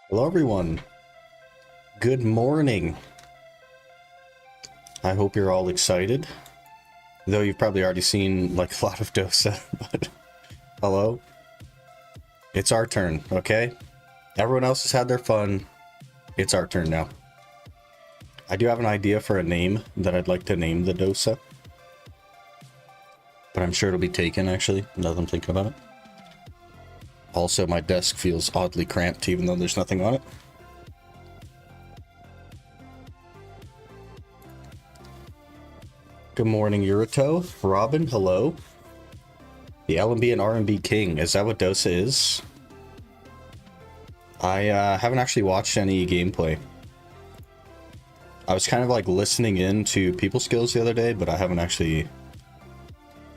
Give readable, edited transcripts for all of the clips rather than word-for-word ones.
Hello everyone. Good morning. I hope you're all excited. Though you've probably already seen like a lot of Dosa, but hello. It's our turn, okay? Everyone else has had their fun. It's our turn now. I do have an idea for a name that I'd like to name the Dosa. But I'm sure it'll be taken actually, now that I'm thinking about it. Also, my desk feels oddly cramped even though there's nothing on it. Good morning, Yurito. Robin, hello. The LMB and R&B King. Is that what Dosa is? I haven't actually watched any gameplay. I was kind of like listening in to people skills the other day, but I haven't actually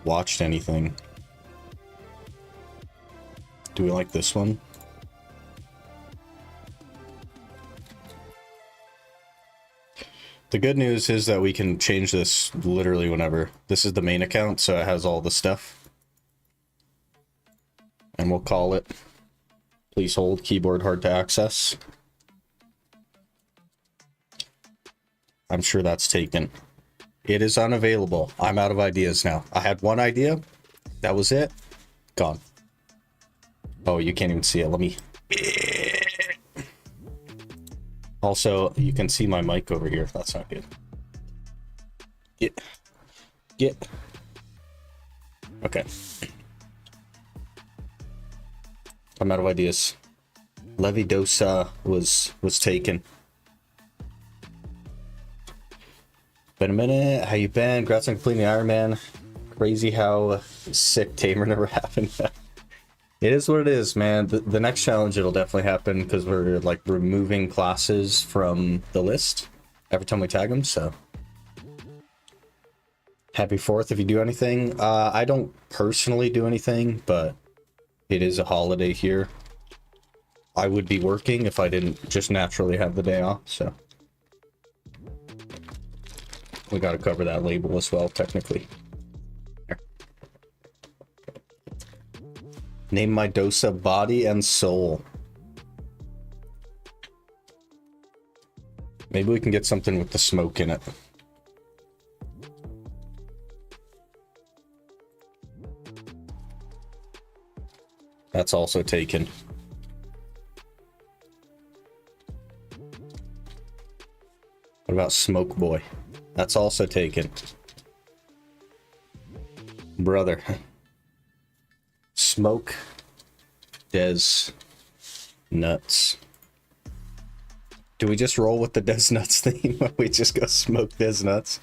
watched anything. Do we like this one? The good news is that we can change this literally whenever. This is the main account, so it has all the stuff. And we'll call it, please hold, keyboard hard to access. I'm sure that's taken. It is unavailable. I'm out of ideas now. I had one idea. That was it. Gone. Oh, you can't even see it. Let me... Also, you can see my mic over here. That's not good. Get. Okay. I'm out of ideas. Levi Dosa was taken. Been a minute. How you been? Congrats on completing the Iron Man. Crazy how sick Tamer never happened. It is what it is, man. The next challenge, it'll definitely happen because we're like removing classes from the list every time we tag them, so. Happy 4th if you do anything. I don't personally do anything, but it is a holiday here. I would be working if I didn't just naturally have the day off, so. We gotta cover that label as well, technically. Name my Dosa Body and Soul. Maybe we can get something with the smoke in it. That's also taken. What about Smoke Boy? That's also taken. Brother. Smoke Des Nuts. Do we just roll with the Des Nuts theme? We just go smoke Des Nuts.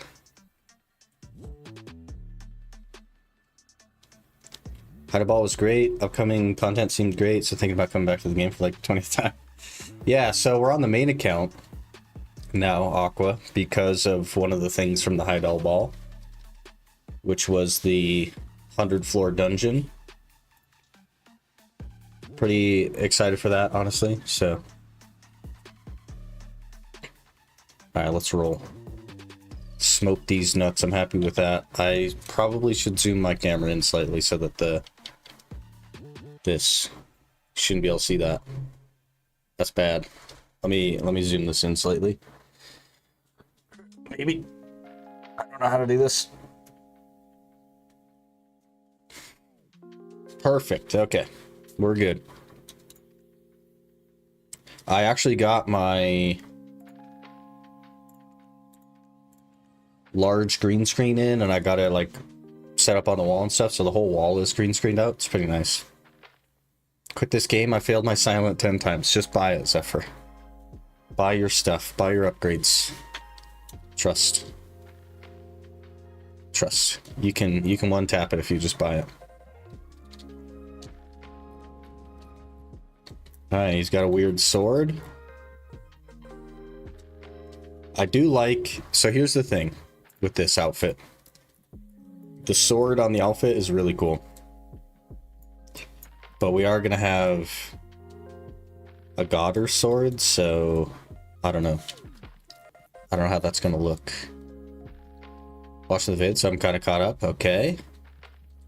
Hideaball was great. Upcoming content seemed great, so thinking about coming back to the game for like 20th time. Yeah, so we're on the main account now, Aqua, because of one of the things from the Hideout Ball, which was the 100 floor dungeon. Pretty excited for that, honestly, so. Alright, let's roll. Smoke these nuts, I'm happy with that. I probably should zoom my camera in slightly so that this shouldn't be able to see that. That's bad. Let me zoom this in slightly. Maybe. I don't know how to do this. Perfect, okay. We're good. I actually got my large green screen in, and I got it like set up on the wall and stuff, so the whole wall is green screened out. It's pretty nice. Quit this game. I failed my silent 10 times. Just buy it, Zephyr. Buy your stuff. Buy your upgrades. Trust. Trust. You can one tap it if you just buy it. Alright, he's got a weird sword. I do like... So here's the thing with this outfit. The sword on the outfit is really cool. But we are going to have a Godder sword, so I don't know. I don't know how that's going to look. Watch the vid, so I'm kind of caught up. Okay.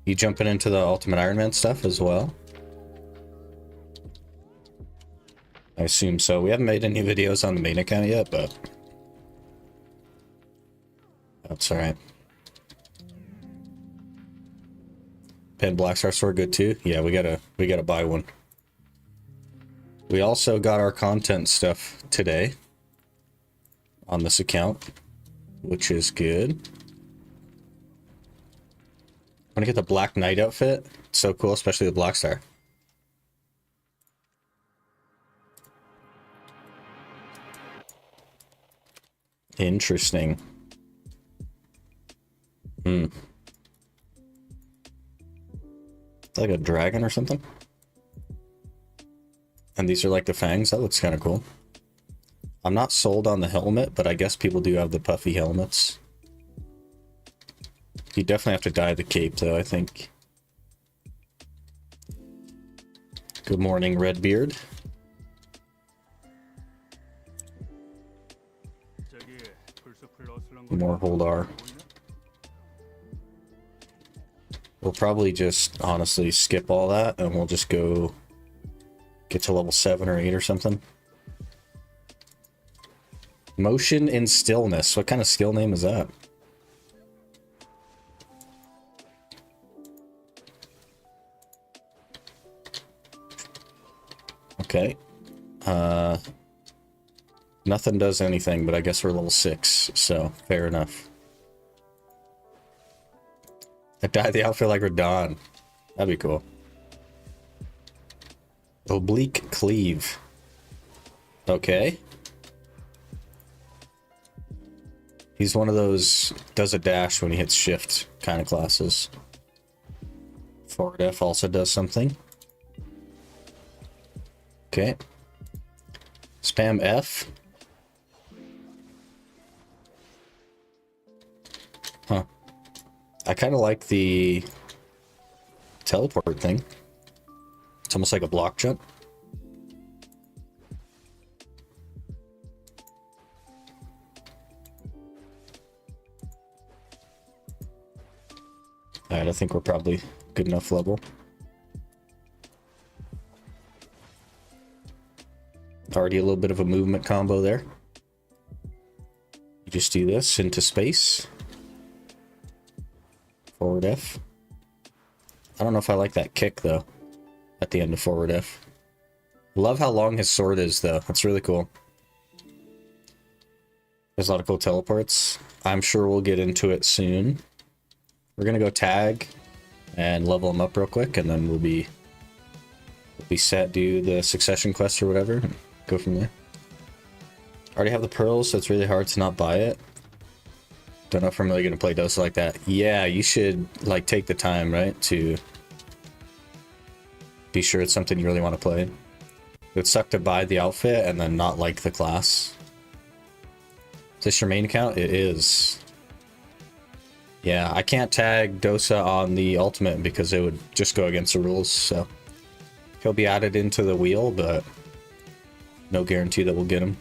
You jumping into the Ultimate Iron Man stuff as well? I assume so. We haven't made any videos on the main account yet, but that's alright. Pen Black Star sword good too? Yeah, we gotta buy one. We also got our content stuff today on this account, which is good. I'm gonna get the Black Knight outfit. It's so cool, especially the Black Star. Interesting. Like a dragon or something? And these are like the fangs. That looks kind of cool. I'm not sold on the helmet, but I guess people do have the puffy helmets. You definitely have to dye the cape, though, I think. Good morning, Redbeard. More hold R. We'll probably just honestly skip all that and we'll just go get to level 7 or 8 or something. Motion in stillness. What kind of skill name is that? Okay. Nothing does anything, but I guess we're level 6, so fair enough. I dye the outfit like Radon. That'd be cool. Oblique Cleave. Okay. He's one of those does a dash when he hits shift kind of classes. Forward F also does something. Okay. Spam F. Huh. I kind of like the teleport thing. It's almost like a block jump. Alright, I think we're probably good enough level. Already a little bit of a movement combo there. You just do this into space. Forward F. I don't know if I like that kick, though, at the end of forward F. Love how long his sword is, though. That's really cool. There's a lot of cool teleports. I'm sure we'll get into it soon. We're gonna go tag and level him up real quick, and then we'll be set, do the succession quest or whatever, and go from there. Already have the pearls, so it's really hard to not buy it. Don't know if I'm really gonna play Dosa like that. Yeah, you should like take the time, right, to be sure it's something you really want to play. It would suck to buy the outfit and then not like the class. Is this your main account? It is. Yeah, I can't tag Dosa on the ultimate because it would just go against the rules, so he'll be added into the wheel, but no guarantee that we'll get him.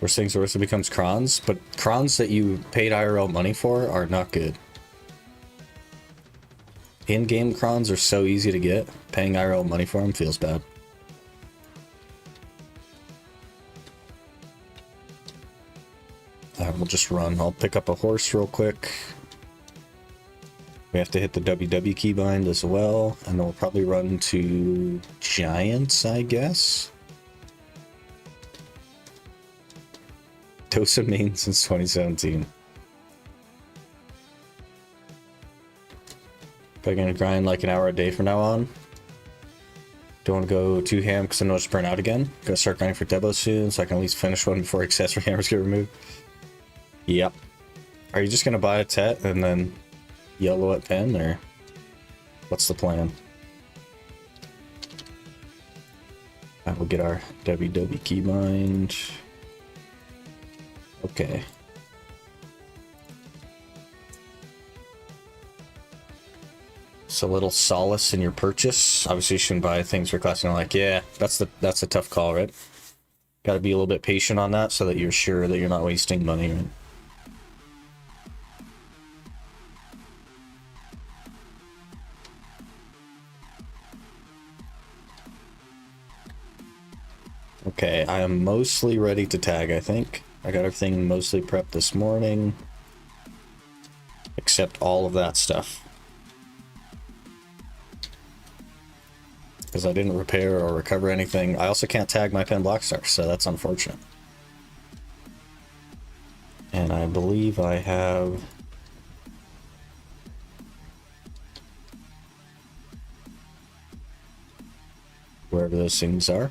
Worst things worse, it becomes crons, but crons that you paid IRL money for are not good. In-game crons are so easy to get. Paying IRL money for them feels bad. We'll just run. I'll pick up a horse real quick. We have to hit the WW keybind as well, and then we'll probably run to Giants, I guess. Dosa main since 2017. Probably gonna grind like an hour a day from now on. Don't want to go too ham because I know it's burn out again. Gonna start grinding for Debo soon so I can at least finish one before accessory hammers get removed. Yep. Are you just gonna buy a Tet and then yellow at pen, or what's the plan? I will get our WW keybind. Okay. It's a little solace in your purchase. Obviously, you shouldn't buy things for class. You know, like, yeah, that's a tough call, right? Got to be a little bit patient on that so that you're sure that you're not wasting money. Right? Okay, I am mostly ready to tag, I think. I got everything mostly prepped this morning. Except all of that stuff. Because I didn't repair or recover anything. I also can't tag my pen block star, so that's unfortunate. And I believe I have... wherever those things are.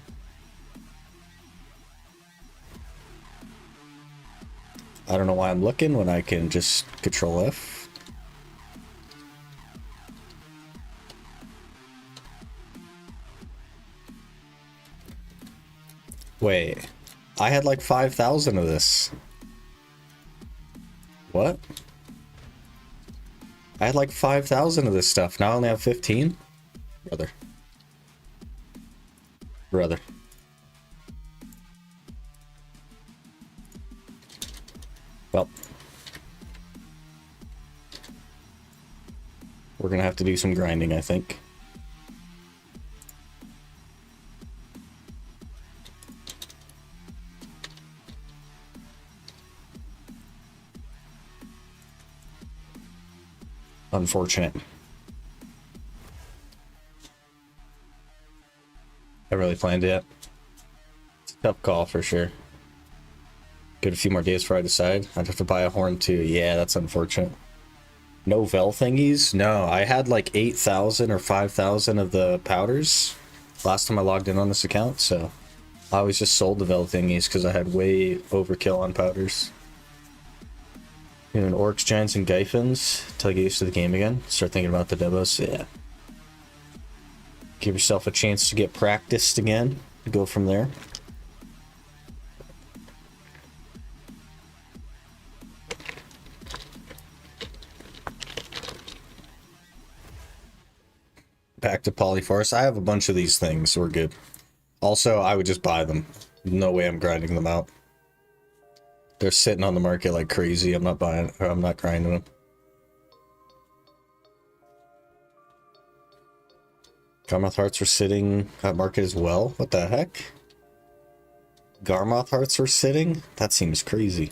I don't know why I'm looking when I can just Control F. Wait, I had like 5,000 of this. What? I had like 5,000 of this stuff. Now I only have 15? Brother. Well. We're gonna have to do some grinding, I think. Unfortunate. I really planned it. It's a tough call for sure. Get a few more days before I decide. I'd have to buy a horn too. Yeah, that's unfortunate. No Vel thingies? No, I had like 8,000 or 5,000 of the powders last time I logged in on this account, so I always just sold the Vel thingies because I had way overkill on powders. Doing Orcs, Giants, and Gyphons till I get used to the game again. Start thinking about the demos. Yeah. Give yourself a chance to get practiced again. Go from there. Back to Polyforce. I have a bunch of these things. So we're good. Also, I would just buy them. No way I'm grinding them out. They're sitting on the market like crazy. I'm not buying, or I'm not grinding them. Garmoth hearts were sitting at market as well. What the heck? Garmoth hearts were sitting? That seems crazy.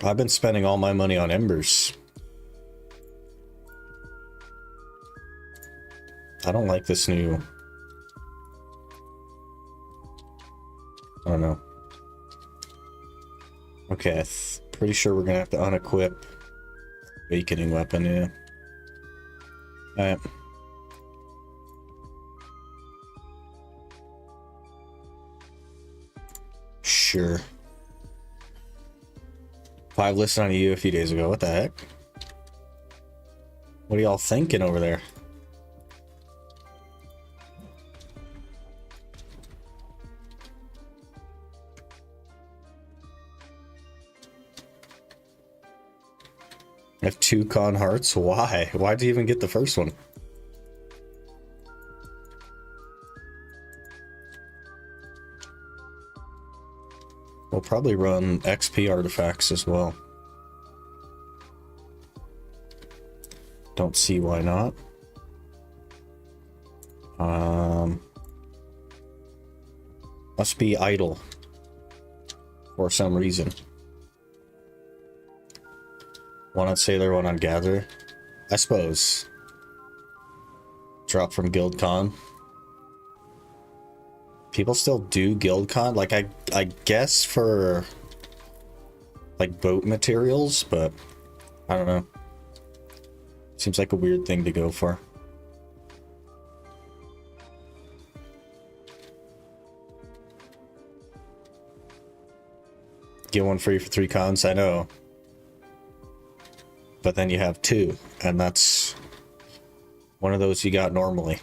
I've been spending all my money on embers. I don't like this new... I don't know. Okay, pretty sure we're gonna have to unequip Awakening Weapon, yeah. Alright. Sure. 5 listed on EU a few days ago. What the heck? What are y'all thinking over there? I have 2 con hearts? Why? Why'd you even get the first one? We'll probably run XP artifacts as well. Don't see why not. Must be idle for some reason. One on Sailor, one on Gather. I suppose. Drop from Guild Con. People still do Guild Con? Like, I guess for... like, boat materials, but... I don't know. Seems like a weird thing to go for. Get one free for 3 cons? I know. But then you have 2, and that's one of those you got normally.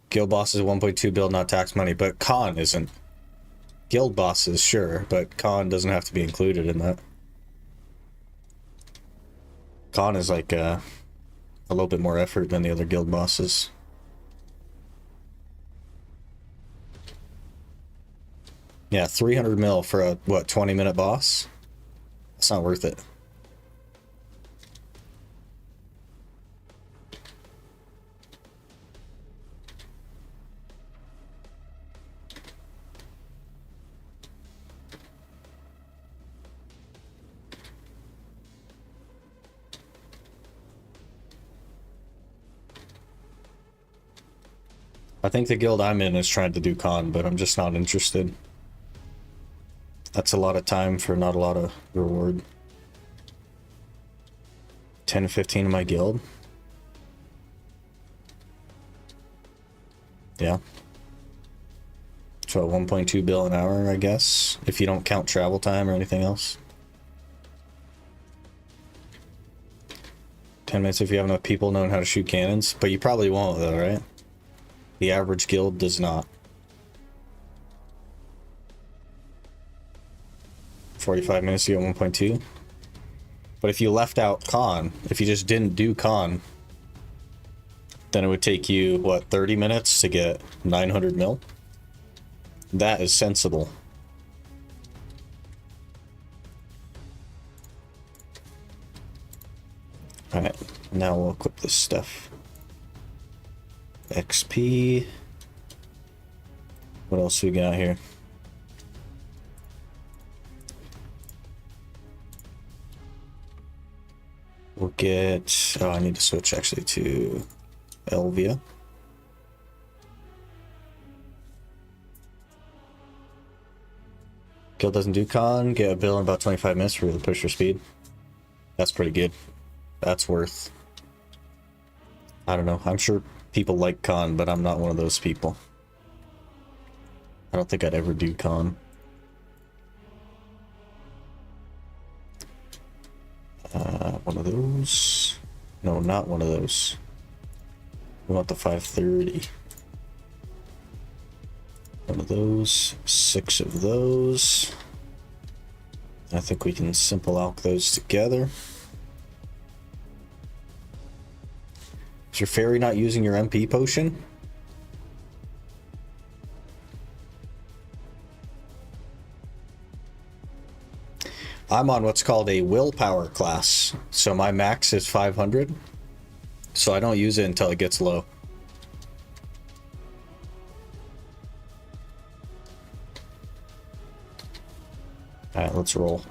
Guild bosses 1.2 build, not tax money, but con isn't. Guild bosses, sure, but con doesn't have to be included in that. Con is like a little bit more effort than the other guild bosses. Yeah, 300 mil for a, what, 20-minute boss? That's not worth it. I think the guild I'm in is trying to do con, but I'm just not interested. That's a lot of time for not a lot of reward. 10 to 15 in my guild. Yeah. So 1.2 bill an hour, I guess, if you don't count travel time or anything else. 10 minutes if you have enough people knowing how to shoot cannons, but you probably won't though, right? The average guild does not. 45 minutes to get 1.2. But if you left out con, if you just didn't do con, then it would take you, what, 30 minutes to get 900 mil? That is sensible. Alright, now we'll equip this stuff. XP. What else we got here? We'll get... Oh, I need to switch actually to Elvia. Guild doesn't do con. Get a bill in about 25 minutes for the pusher speed. That's pretty good. That's worth... I don't know. I'm sure people like con, but I'm not one of those people. I don't think I'd ever do con. One of those. No, not one of those. We want the 530. One of those. 6 of those. I think we can simple alch those together. Is your fairy not using your MP potion? I'm on what's called a willpower class, so my max is 500, so I don't use it until it gets low. Alright, let's roll.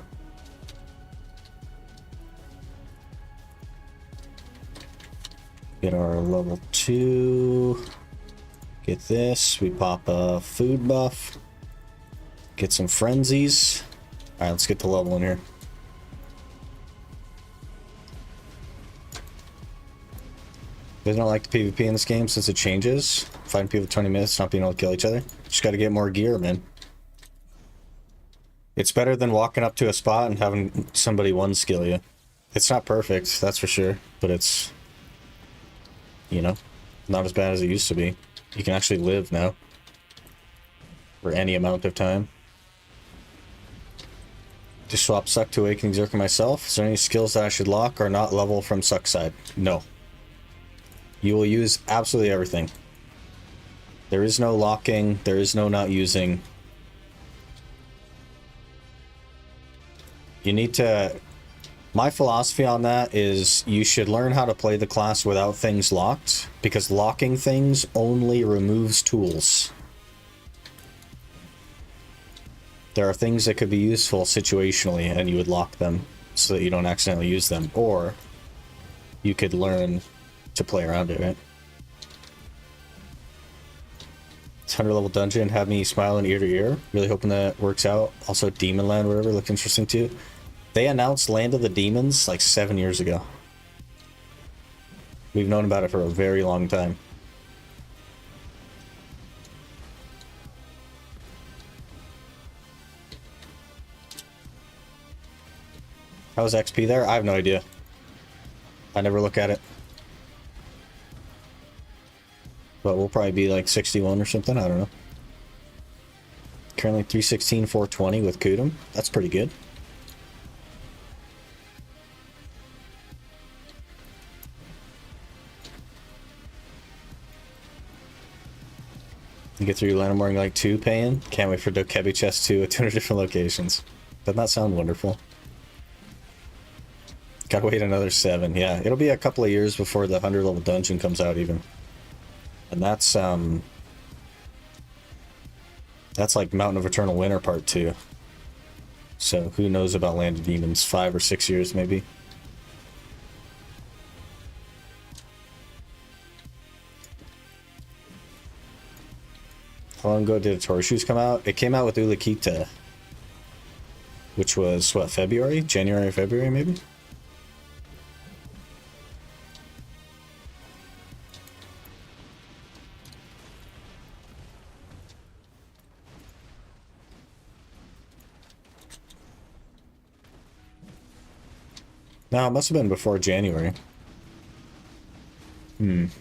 Get our level 2. Get this. We pop a food buff. Get some frenzies. Alright, let's get the level in here. You guys don't like the PvP in this game since it changes? Fighting people 20 minutes, not being able to kill each other? Just gotta get more gear, man. It's better than walking up to a spot and having somebody one-skill you. It's not perfect, that's for sure, but it's... you know, not as bad as it used to be. You can actually live now. For any amount of time. Just swap Suck to Awakening Zerka myself. Is there any skills that I should lock or not level from Suck side? No. You will use absolutely everything. There is no locking. There is no not using. You need to... My philosophy on that is you should learn how to play the class without things locked, because locking things only removes tools. There are things that could be useful situationally, and you would lock them so that you don't accidentally use them, or you could learn to play around it, right? 100 level dungeon had me smiling ear to ear. Really hoping that works out. Also, Demon Land, whatever, looked interesting too. They announced Land of the Demons like 7 years ago. We've known about it for a very long time. How's XP there? I have no idea. I never look at it. But we'll probably be like 61 or something, I don't know. Currently 316, 420 with Kudum. That's pretty good. You get through Lanamore like 2 paying. Can't wait for Dokebi Chest 2 at 200 different locations. Doesn't that sound wonderful? Gotta wait another 7. Yeah, it'll be a couple of years before the 100 level dungeon comes out even. And that's like Mountain of Eternal Winter Part 2. So who knows about Land of Demons? 5 or 6 years maybe. How long ago did Horseshoes come out? It came out with Ulakita, which was, what, February? January, February, maybe? No, it must have been before January. Need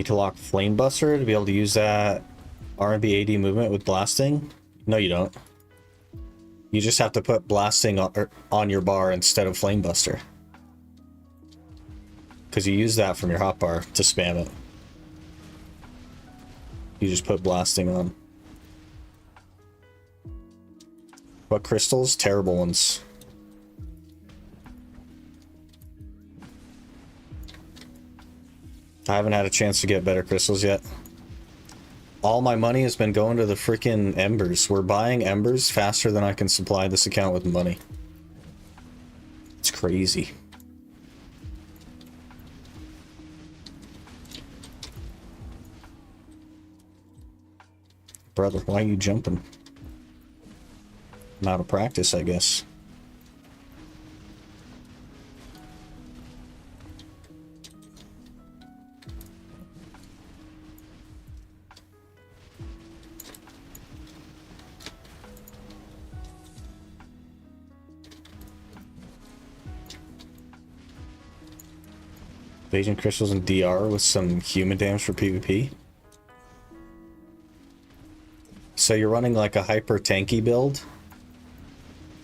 to lock Flamebuster to be able to use that R&B AD movement with blasting? No, you don't. You just have to put blasting on your bar instead of Flamebuster. Because you use that from your hotbar to spam it. You just put blasting on. What crystals? Terrible ones. I haven't had a chance to get better crystals yet. All my money has been going to the freaking embers. We're buying embers faster than I can supply this account with money. It's crazy. Brother, why are you jumping? I'm out of practice, I guess. Evasion crystals and DR with some human damage for PvP. So you're running like a hyper tanky build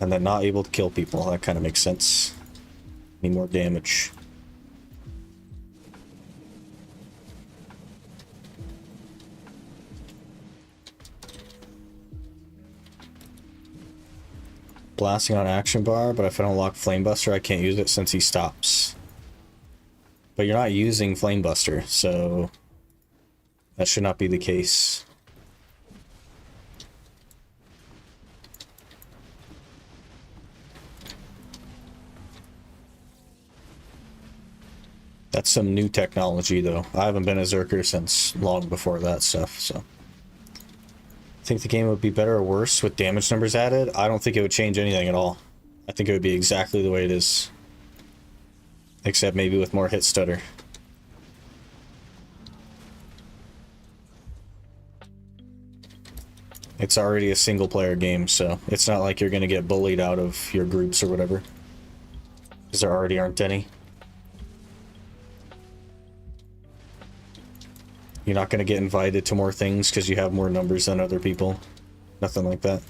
and then not able to kill people. That kind of makes sense. Need more damage. Blasting on action bar, but if I don't lock Flamebuster, I can't use it since he stops. But you're not using Flamebuster, so that should not be the case. That's some new technology, though. I haven't been a Zerker since long before that stuff, so. Think the game would be better or worse with damage numbers added? I don't think it would change anything at all. I think it would be exactly the way it is. Except maybe with more hit stutter. It's already a single player game, so it's not like you're gonna get bullied out of your groups or whatever. Because there already aren't any. You're not gonna get invited to more things because you have more numbers than other people. Nothing like that.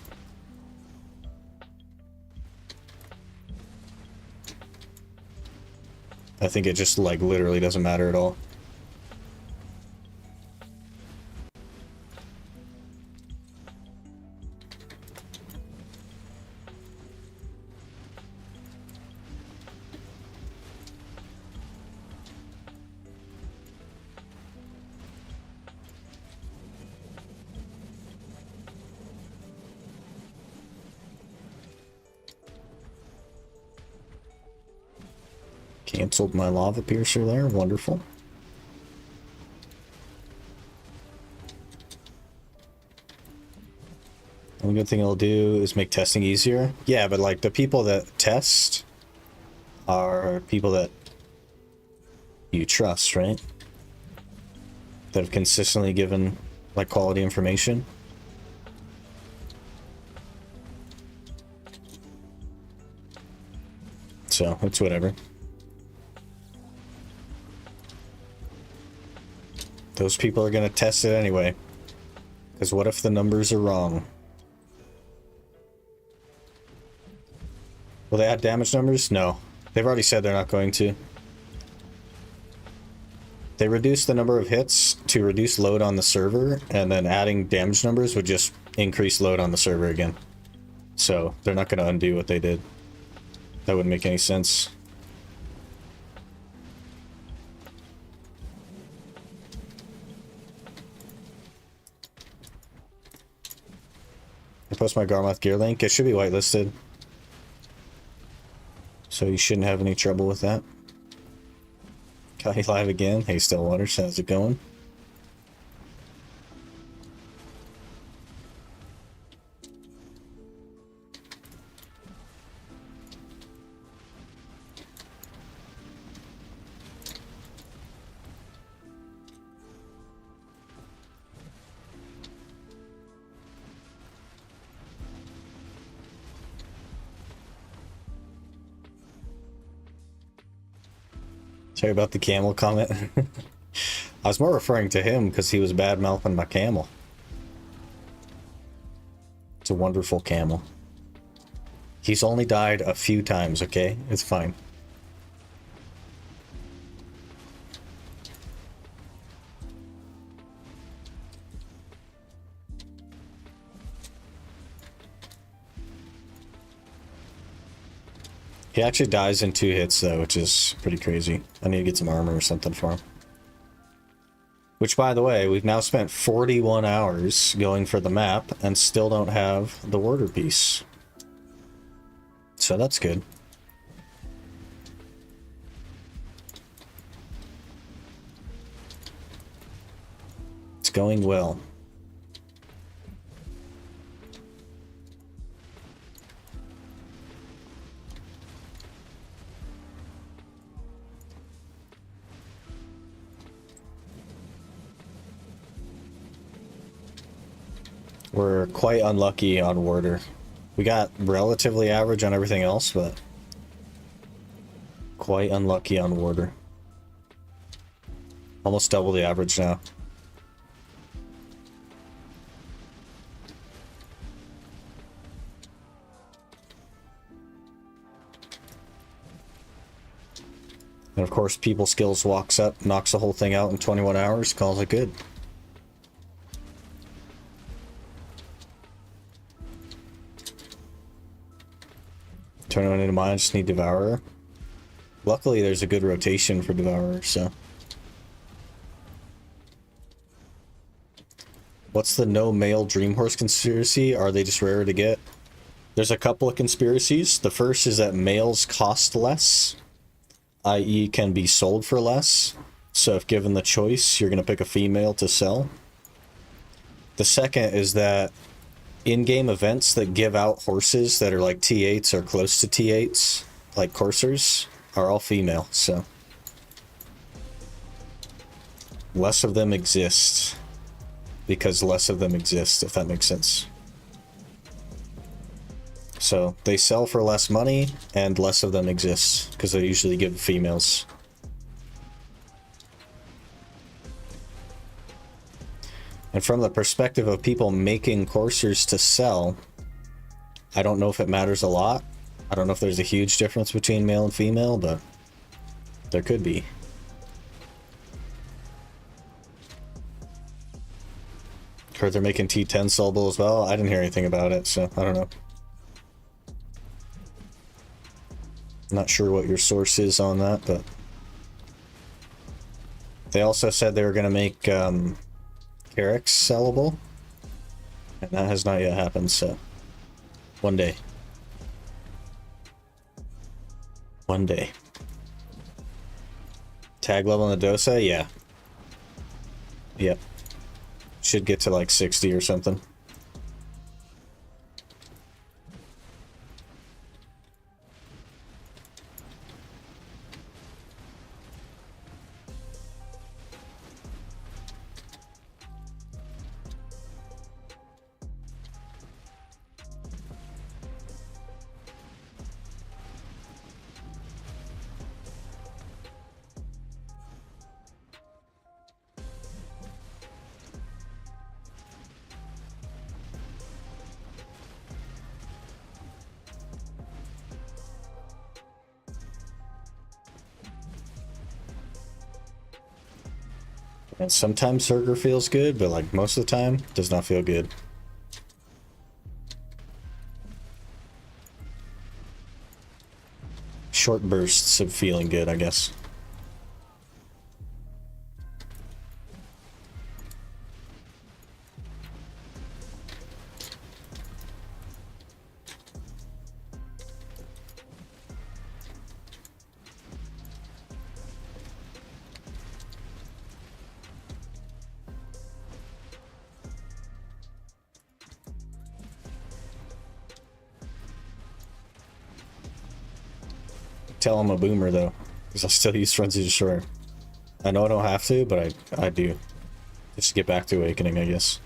I think it just, like, literally doesn't matter at all. Cancelled my lava piercer there. Wonderful. The only good thing it'll do is make testing easier. Yeah, but like the people that test are people that you trust, right? That have consistently given like quality information. So it's whatever. Those people are going to test it anyway. Because what if the numbers are wrong? Will they add damage numbers? No. They've already said they're not going to. They reduced the number of hits to reduce load on the server, and then adding damage numbers would just increase load on the server again. So they're not going to undo what they did. That wouldn't make any sense. I post my Garmoth gear link. It should be whitelisted. So you shouldn't have any trouble with that. Got you live again. Hey, Stillwater, how's it going? Sorry about the camel comment. I was more referring to him because he was bad-mouthing my camel. It's a wonderful camel. He's only died a few times, okay? It's fine. He actually dies in 2 hits, though, which is pretty crazy. I need to get some armor or something for him. Which, by the way, we've now spent 41 hours going for the map and still don't have the order piece. So that's good. It's going well. We're quite unlucky on Warder. We got relatively average on everything else, but quite unlucky on Warder. Almost double the average now. And of course, People Skills walks up, knocks the whole thing out in 21 hours, calls it good. Turn one into mine, just need Devourer. Luckily, there's a good rotation for Devourer, so. What's the no male Dream Horse conspiracy? Are they just rare to get? There's a couple of conspiracies. The first is that males cost less, i.e. can be sold for less. So if given the choice, you're going to pick a female to sell. The second is that in-game events that give out horses that are like T8s or close to T8s, like coursers, are all female, so. Less of them exist. Because less of them exist, if that makes sense. So, they sell for less money, and less of them exist, because they usually give females. And from the perspective of people making coursers to sell, I don't know if it matters a lot. I don't know if there's a huge difference between male and female, but there could be. Heard they're making T10 sellable as well. I didn't hear anything about it, so I don't know. Not sure what your source is on that, but they also said they were going to make Carrick's sellable, and that has not yet happened, so one day. One day. Tag level in the Dosa? Yeah. Yep. Should get to like 60 or something. And sometimes Zerger feels good, but like most of the time, does not feel good. Short bursts of feeling good, I guess. tell I'm a boomer though, because I still use Frenzy Destroyer. I know I don't have to, but I do. Just to get back to Awakening, I guess.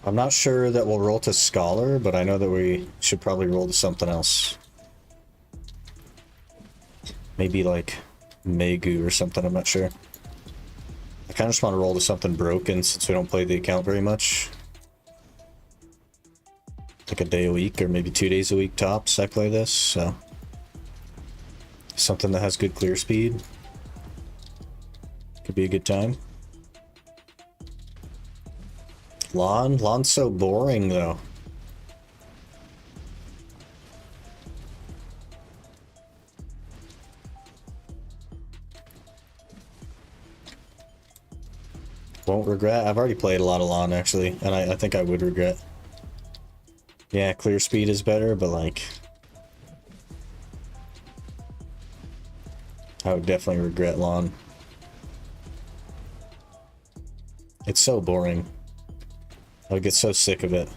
I'm not sure that we'll roll to Scholar, but I know that we should probably roll to something else. Maybe like Megu or something, I'm not sure. I kind of just want to roll to something broken since we don't play the account very much. Like a day a week or maybe 2 days a week tops I play this, so. Something that has good clear speed. Could be a good time. Lawn's so boring though. Won't regret. I've already played a lot of Lawn actually, and I think I would regret. Yeah, clear speed is better, but like I would definitely regret Lawn. It's so boring. I would get so sick of it.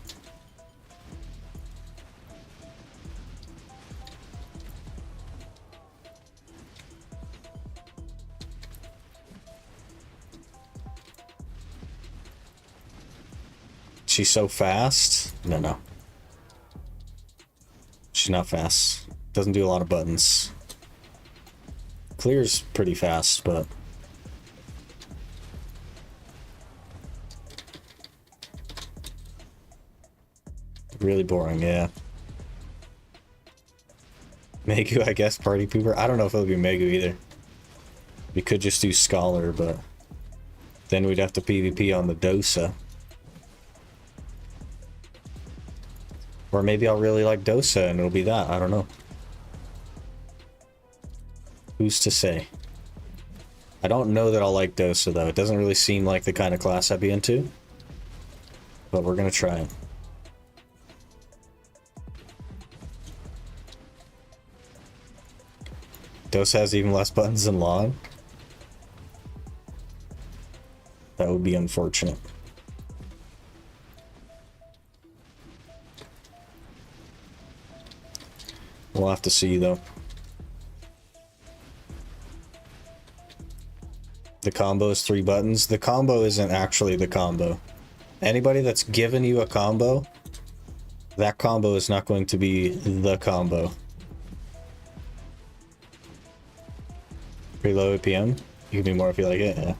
She's so fast? No. She's not fast. Doesn't do a lot of buttons. Clear's pretty fast, but... really boring, yeah. Megu, I guess, Party Pooper. I don't know if it'll be Megu either. We could just do Scholar, but... then we'd have to PvP on the Dosa. Or maybe I'll really like Dosa and it'll be that. I don't know. Who's to say? I don't know that I'll like Dosa though. It doesn't really seem like the kind of class I'd be into. But we're gonna try it. Dosa has even less buttons than Lawn. That would be unfortunate. We'll have to see though. The combo is 3 buttons. The combo isn't actually the combo. Anybody that's given you a combo, that combo is not going to be the combo. Pretty low APM. You can do more if you like it, yeah.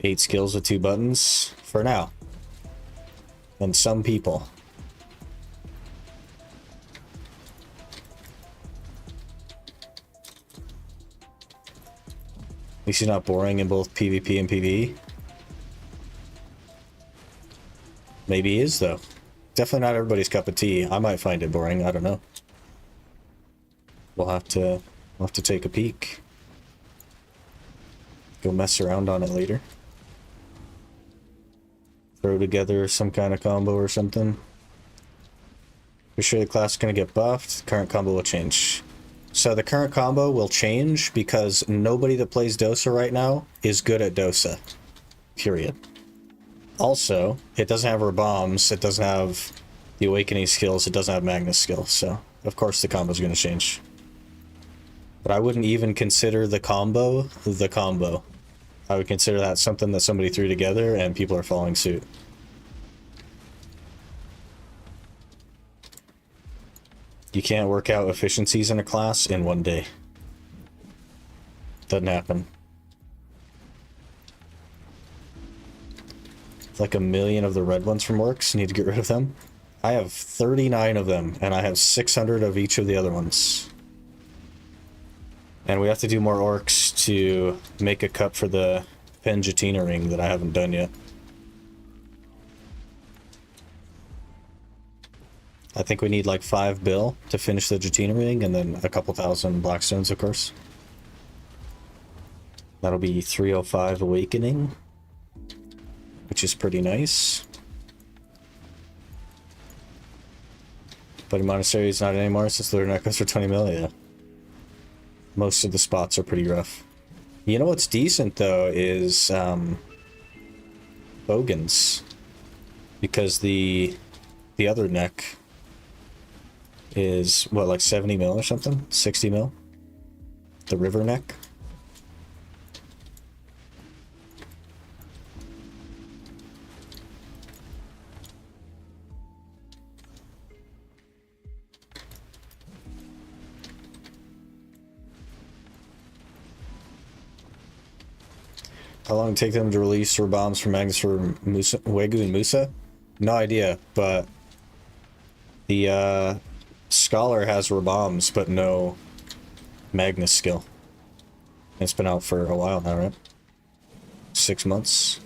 8 skills with 2 buttons for now. And some people. At least he's not boring in both PvP and PvE. Maybe he is though. Definitely not everybody's cup of tea. I might find it boring, I don't know. We'll have to take a peek. Go mess around on it later. Throw together some kind of combo or something. Be sure the class is gonna get buffed. The current combo will change. So the current combo will change because nobody that plays Dosa right now is good at Dosa. Period. Also, it doesn't have her bombs, it doesn't have the awakening skills, it doesn't have Magnus skills, so of course the combo's gonna change. But I wouldn't even consider the combo the combo. I would consider that something that somebody threw together and people are following suit. You can't work out efficiencies in a class in one day. Doesn't happen. Like 1 million of the red ones from Orcs, need to get rid of them. I have 39 of them, and I have 600 of each of the other ones. And we have to do more Orcs to make a cup for the Penjatina ring that I haven't done yet. I think we need like 5 bill to finish the Jatina ring, and then a couple thousand Blackstones, of course. That'll be 305 Awakening, which is pretty nice. But Monastery is not anymore since the net goes for 20 mil, yeah. Most of the spots are pretty rough. You know what's decent, though, is Bogans. Because the other neck is, what, like 70 mil or something? 60 mil? The river neck? How long did it take them to release their bombs for Magnus for Musa, Wegu and Musa? No idea, but the Scholar has bombs, but no Magnus skill. It's been out for a while now, right? 6 months.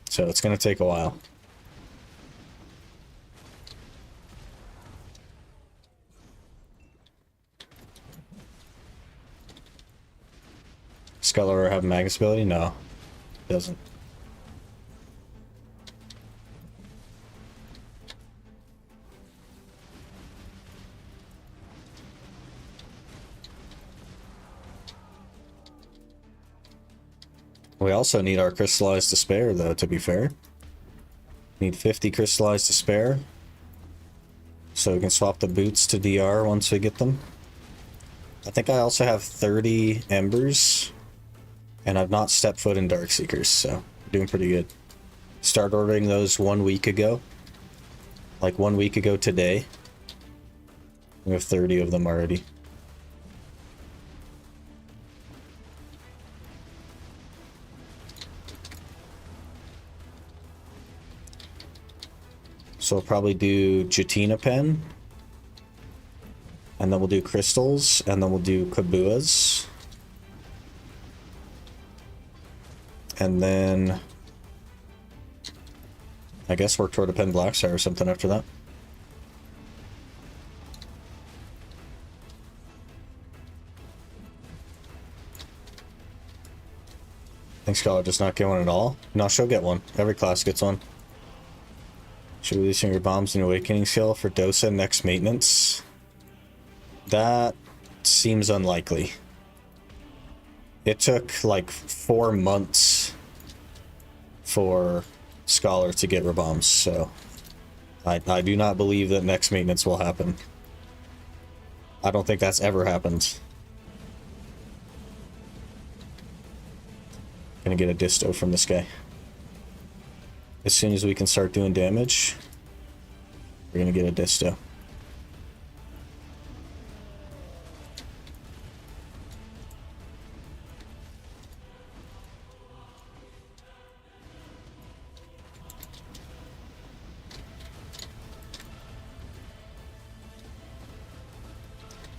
So it's gonna take a while. Scholar have Magnus ability? No, it doesn't. We also need our Crystallized Despair, though, to be fair. Need 50 Crystallized Despair. So we can swap the boots to DR once we get them. I think I also have 30 Embers. And I've not stepped foot in Darkseekers, so doing pretty good. Start ordering those 1 week ago. Like 1 week ago today. We have 30 of them already. So we'll probably do Jatina Pen. And then we'll do Crystals, and then we'll do Kabuas. And then I guess work toward a Pen Blackstar or something after that. I think Scholar does not get one at all. No, she'll get one. Every class gets one. Should be releasing your bombs and awakening skill for Dosa next maintenance. That seems unlikely. It took like 4 months for Scholar to get Rabombs, so I do not believe that next maintenance will happen. I don't think that's ever happened. Gonna get a disto from this guy. As soon as we can start doing damage, we're gonna get a disto.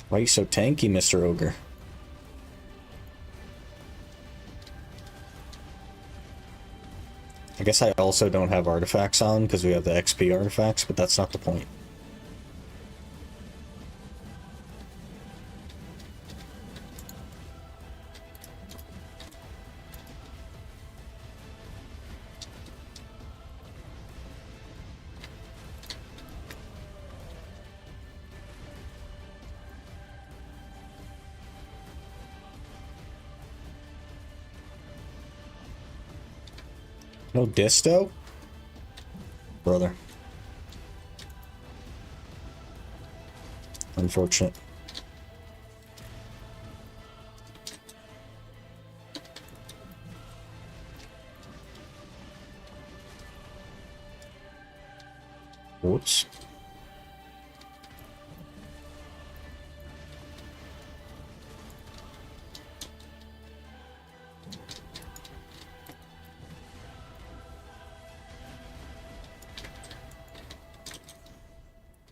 Why are you so tanky, Mr. Ogre? I guess I also don't have artifacts on because we have the XP artifacts, but that's not the point. No disto? Brother. Unfortunate. Whoops.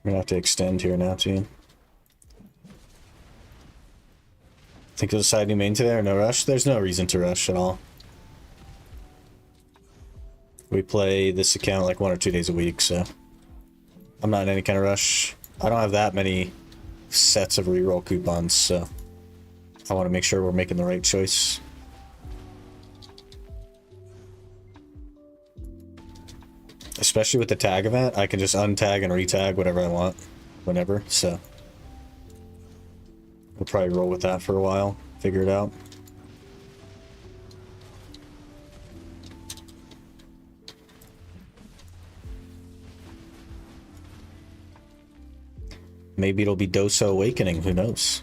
I'm gonna have to extend here now, team. Think you'll decide new main today or no rush? There's no reason to rush at all. We play this account like 1 or 2 days a week, so I'm not in any kind of rush. I don't have that many sets of reroll coupons, so I want to make sure we're making the right choice. Especially with the tag event, I can just untag and retag whatever I want, whenever, so we'll probably roll with that for a while, figure it out. Maybe it'll be Dosa Awakening, who knows?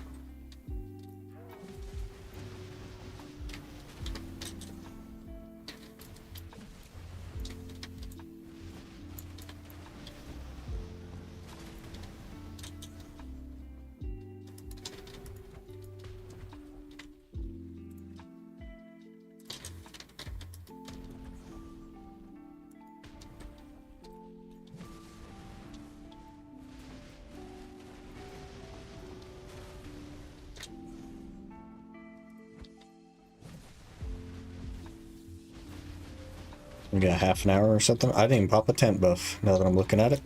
We got half an hour or something. I didn't even pop a tent buff now that I'm looking at it.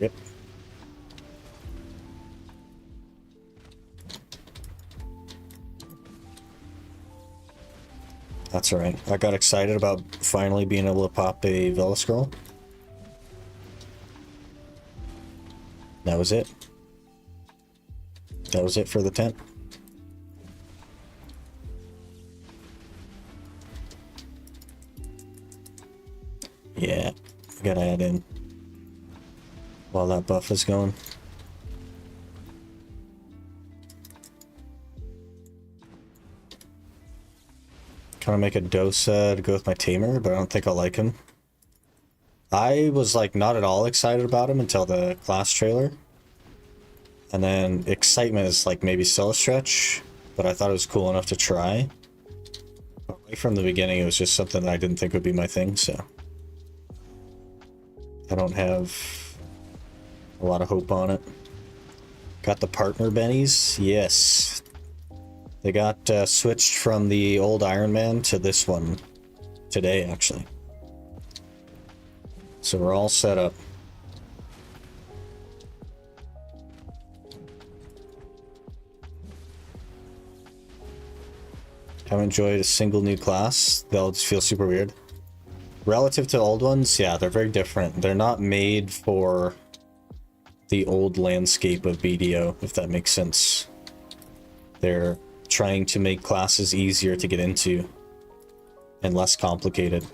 Yep. That's alright. I got excited about finally being able to pop a Vela Scroll. That was it. That was it for the tent. Yeah, I gotta add in while that buff is going. Kind of make a Dosa to go with my Tamer, but I don't think I'll like him. I was like not at all excited about him until the class trailer. And then excitement is like maybe still a stretch, but I thought it was cool enough to try. But right from the beginning, it was just something that I didn't think would be my thing, so I don't have a lot of hope on it. Got the partner bennies? Yes. They got switched from the old Iron Man to this one today, actually. So we're all set up. Haven't enjoyed a single new class. They'll just feel super weird. Relative to old ones, yeah, they're very different. They're not made for the old landscape of BDO, if that makes sense. They're trying to make classes easier to get into and less complicated.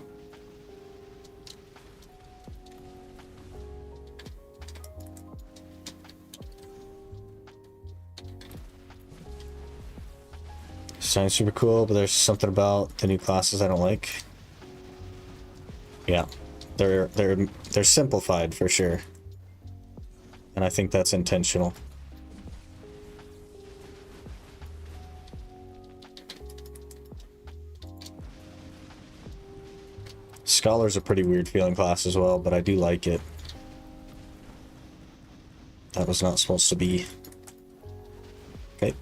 Sounds super cool, but there's something about the new classes I don't like. Yeah, they're simplified for sure, and I think that's intentional. Scholar's a pretty weird feeling class as well, but I do like it. That was not supposed to be. Okay.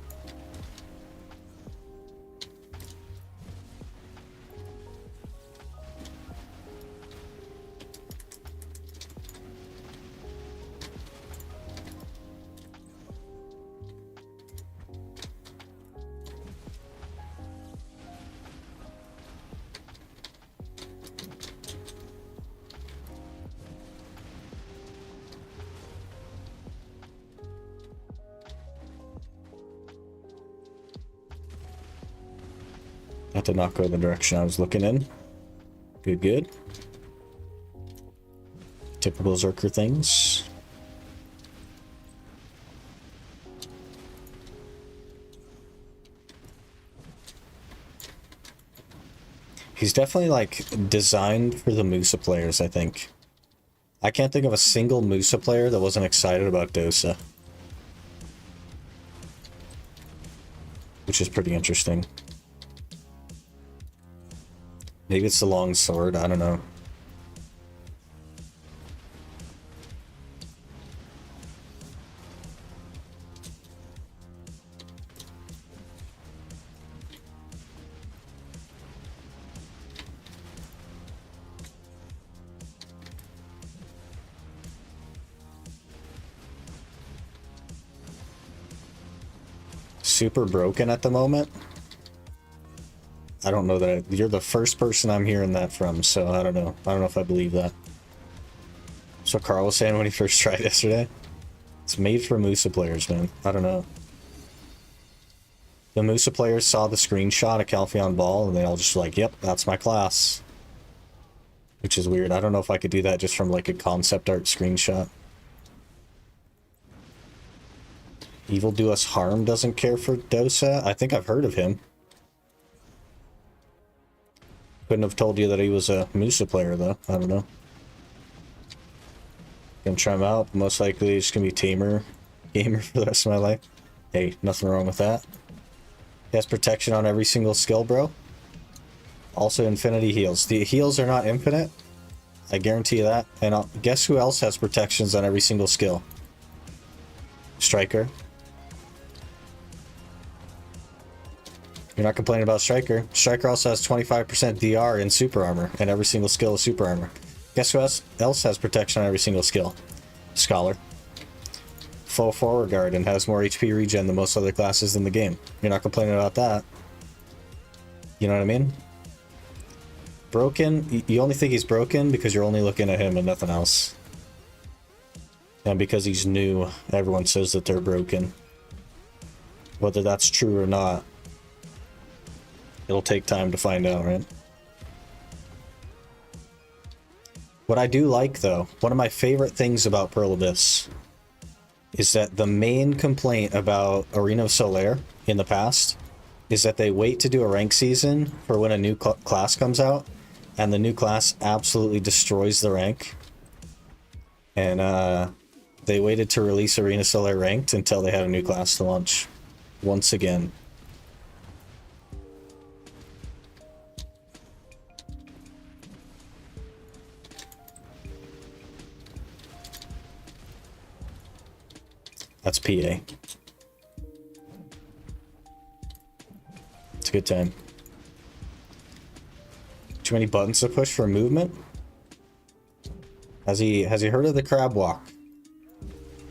That did not go the direction I was looking in. Good, good. Typical Zerker things. He's definitely like designed for the Musa players, I think. I can't think of a single Musa player that wasn't excited about Dosa. Which is pretty interesting. Maybe it's the long sword, I don't know. super broken at the moment. I don't know that you're the first person I'm hearing that from, so I don't know. I don't know if I believe that. That's what Carl was saying when he first tried yesterday. It's made for Musa players, man. I don't know. The Musa players saw the screenshot of Calpheon Ball, and they all just like, yep, that's my class. Which is weird. I don't know if I could do that just from like a concept art screenshot. Evil Do Us Harm doesn't care for Dosa. I think I've heard of him. Couldn't have told you that he was a Musa player, though. I don't know. Gonna try him out. Most likely he's gonna be Tamer gamer for the rest of my life. Hey, nothing wrong with that. He has protection on every single skill, bro. Also infinity heals. The heals are not infinite. I guarantee you that. And guess who else has protections on every single skill? Striker. You're not complaining about Striker. Striker also has 25% DR in super armor, and every single skill is super armor. Guess who else has protection on every single skill? Scholar. Full forward guard and has more HP regen than most other classes in the game. You're not complaining about that. You know what I mean? Broken, you only think he's broken because you're only looking at him and nothing else. And because he's new, everyone says that they're broken. Whether that's true or not, it'll take time to find out, right? What I do like, though, one of my favorite things about Pearl Abyss is that the main complaint about Arena of Solaire in the past is that they wait to do a rank season for when a new class comes out, and the new class absolutely destroys the rank. And they waited to release Arena Solaire ranked until they had a new class to launch. Once again. That's PA. It's a good time. Too many buttons to push for movement? Has he heard of the crab walk?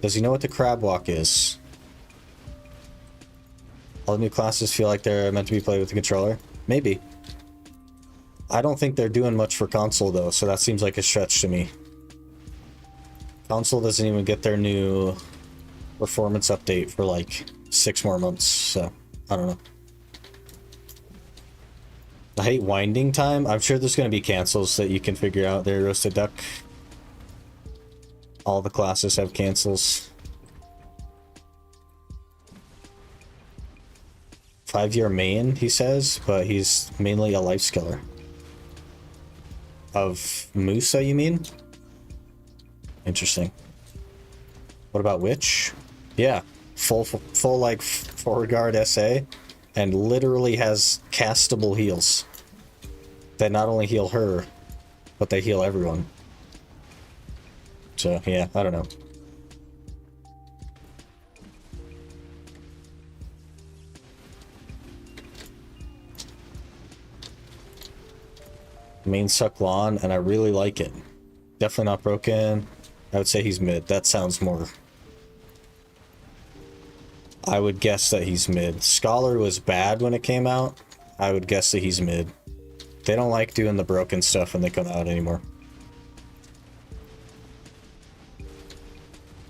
Does he know what the crab walk is? All the new classes feel like they're meant to be played with the controller? Maybe. I don't think they're doing much for console though, so that seems like a stretch to me. Console doesn't even get their new performance update for like 6 more months, so I don't know. I hate winding time. I'm sure there's going to be cancels that you can figure out there, Roasted Duck. All the classes have cancels. 5-year main, he says, but he's mainly a life skiller. Of Musa, you mean? Interesting. What about Witch? Yeah, full like forward guard SA, and literally has castable heals that not only heal her, but they heal everyone. So yeah, I don't know. Main suck lawn, and I really like it. Definitely not broken. I would say he's mid. That sounds more. I would guess that he's mid. Scholar was bad when it came out. I would guess that he's mid. They don't like doing the broken stuff when they come out anymore.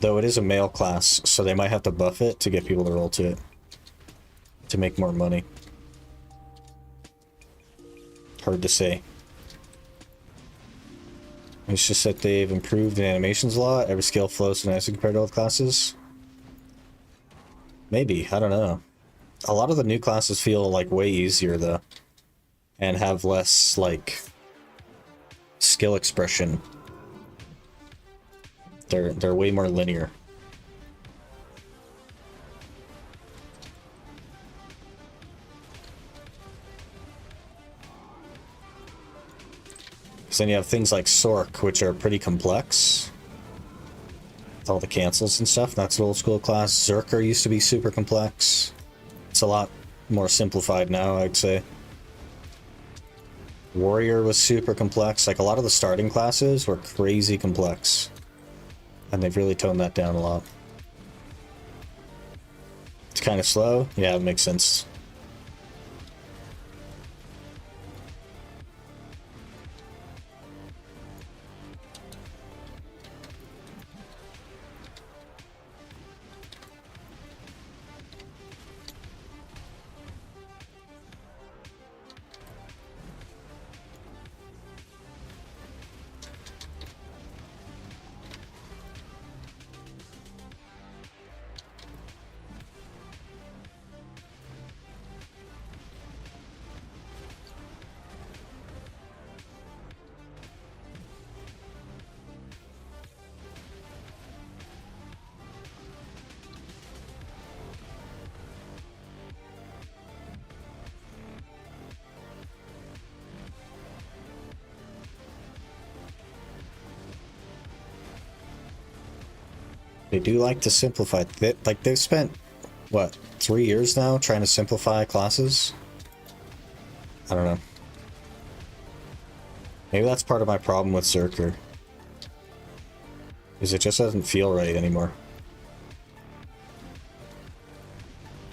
Though it is a male class, so they might have to buff it to get people to roll to it. To make more money. Hard to say. It's just that they've improved in animations a lot. Every skill flows nicely compared to other classes. Maybe, I don't know. A lot of the new classes feel like way easier though. And have less like skill expression. They're way more linear. Because then you have things like Sork, which are pretty complex. With all the cancels and stuff. That's an old school class. Zerker used to be super complex. It's a lot more simplified now, I'd say. Warrior was super complex. Like a lot of the starting classes were crazy complex. And they've really toned that down a lot. It's kind of slow. Yeah, it makes sense. They do like to simplify. Like they've spent, what, 3 years now trying to simplify classes? I don't know. Maybe that's part of my problem with Zerker. Is it just doesn't feel right anymore.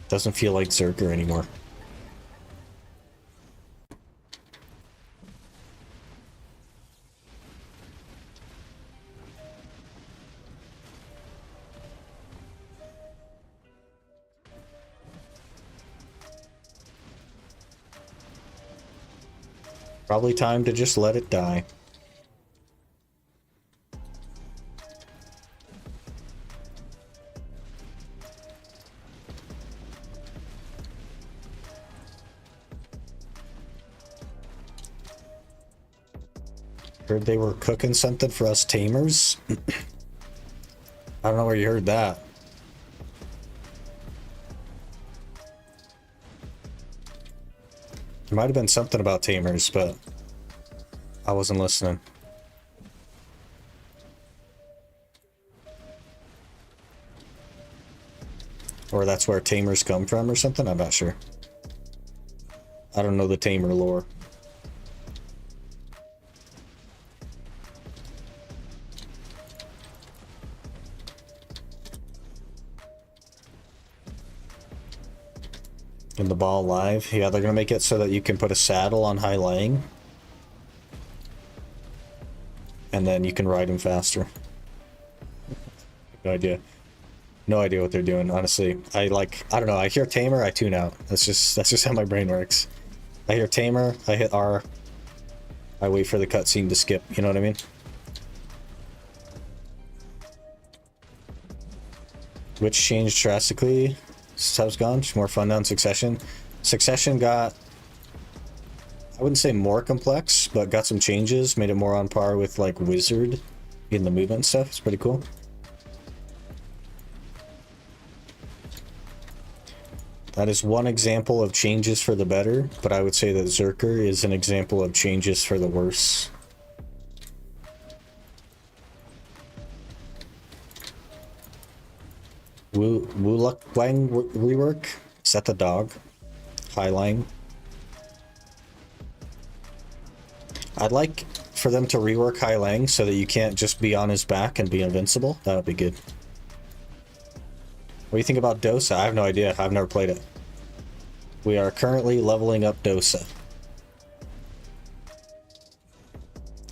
Doesn't feel like Zerker anymore. Probably time to just let it die. Heard they were cooking something for us tamers. I don't know where you heard that. There might have been something about tamers, but I wasn't listening. Or that's where tamers come from or something? I'm not sure. I don't know the tamer lore. In the ball live? Yeah, they're gonna make it so that you can put a saddle on high lying. And then you can ride him faster. No idea. No idea what they're doing, honestly. I don't know, I hear tamer, I tune out. That's just how my brain works. I hear tamer, I hit R, I wait for the cutscene to skip, you know what I mean? Which changed drastically? Sub's gone, more fun now in Succession. Succession got, I wouldn't say more complex, but got some changes, made it more on par with like Wizard in the movement stuff. It's pretty cool. That is one example of changes for the better, but I would say that Zerker is an example of changes for the worse. Wu Luck Wang rework? Is that the dog? Highline. I'd like for them to rework Hai Lang so that you can't just be on his back and be invincible. That would be good. What do you think about Dosa? I have no idea. I've never played it. We are currently leveling up Dosa.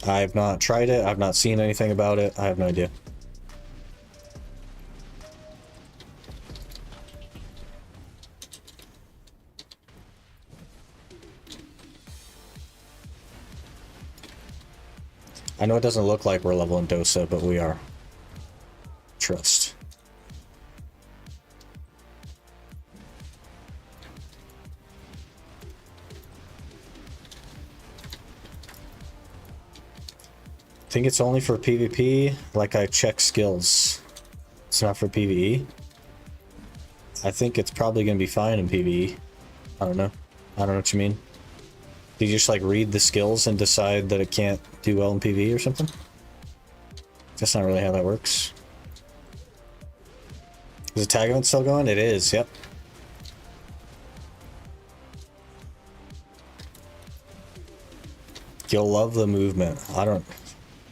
I have not tried it. I've not seen anything about it. I have no idea. I know it doesn't look like we're leveling Dosa, but we are. Trust. I think it's only for PvP, like I check skills. It's not for PvE. I think it's probably going to be fine in PvE. I don't know. I don't know what you mean. Do you just like read the skills and decide that it can't do well in PvE or something? That's not really how that works. Is the tag event still going? It is, yep. You'll love the movement. I don't...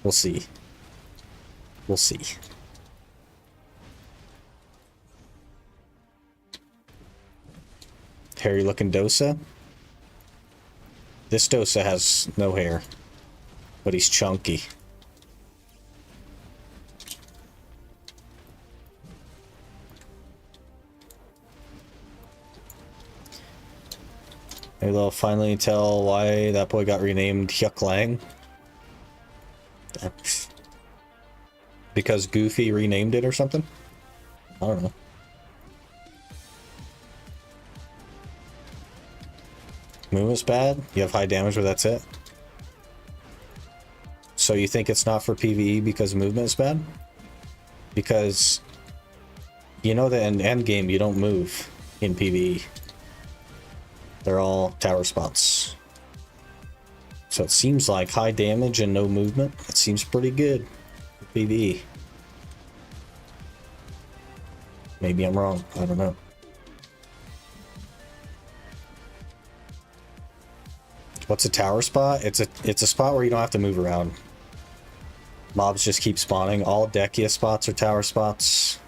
We'll see. We'll see. Hairy looking Dosa. This Dosa has no hair, but he's chunky. Maybe they'll finally tell why that boy got renamed Hyuk Lang. Because Goofy renamed it or something? I don't know. Movement's bad? You have high damage, but that's it? So you think it's not for PvE because movement is bad? Because you know that in endgame you don't move in PvE. They're all tower spots. So it seems like high damage and no movement. It seems pretty good for PvE. Maybe I'm wrong. I don't know. What's a tower spot? It's a spot where you don't have to move around. Mobs just keep spawning. All Dekia spots are tower spots.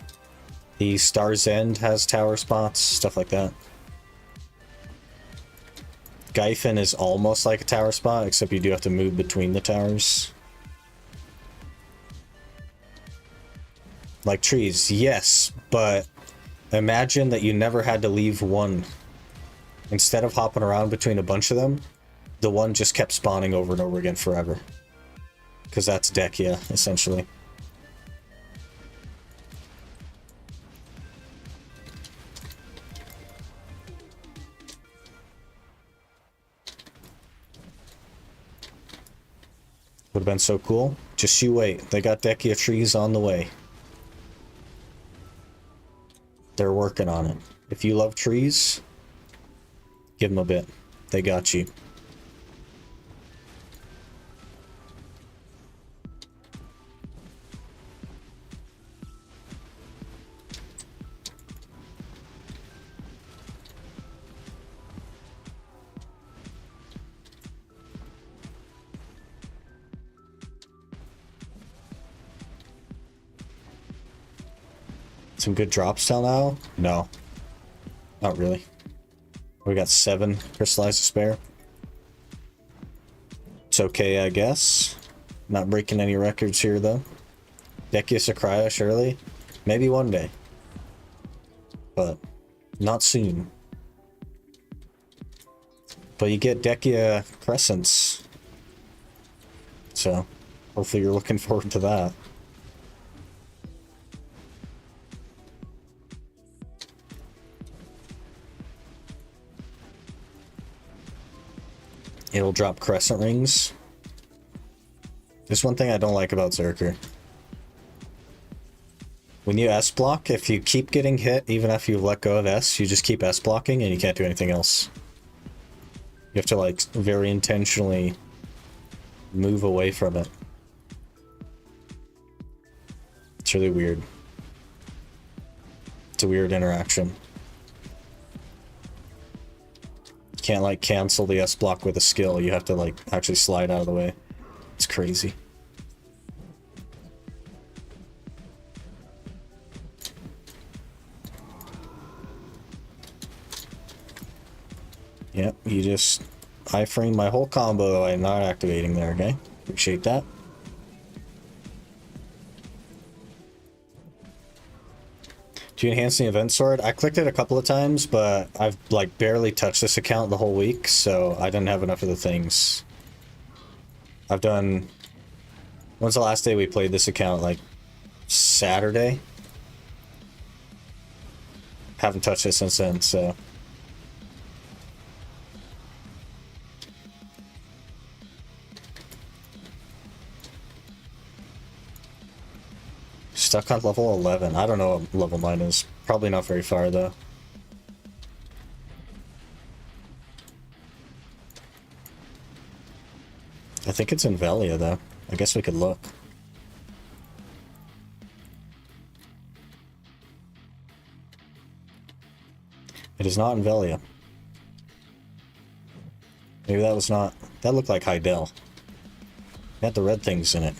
The Star's End has tower spots, stuff like that. Gyfin is almost like a tower spot, except you do have to move between the towers. Like trees, yes, but imagine that you never had to leave one. Instead of hopping around between a bunch of them, the one just kept spawning over and over again forever. Because that's Dekia, essentially. Would have been so cool. Just you wait. They got Dekia trees on the way. They're working on it. If you love trees, give them a bit. They got you. Some good drops till now? No. Not really. We got 7 crystallized to spare. It's okay, I guess. Not breaking any records here, though. Dekia Sakraya, surely. Maybe one day. But not soon. But you get Dekia Crescents. So, hopefully you're looking forward to that. It'll drop crescent rings. There's one thing I don't like about Zerker. When you S block, if you keep getting hit, even after you've let go of S, you just keep S blocking and you can't do anything else. You have to like very intentionally move away from it. It's really weird. It's a weird interaction. You can't like cancel the S block with a skill. You have to like actually slide out of the way. It's crazy. Yep, you just iframe my whole combo by not activating there, okay? Appreciate that. Do you enhance the event sword? I clicked it a couple of times, but I've like barely touched this account the whole week, so I didn't have enough of the things. I've done... When's the last day we played this account? Like Saturday? Haven't touched it since then, so... Stuck on level 11. I don't know what level mine is. Probably not very far, though. I think it's in Velia, though. I guess we could look. It is not in Velia. Maybe that was not... That looked like Heidel. It had the red things in it.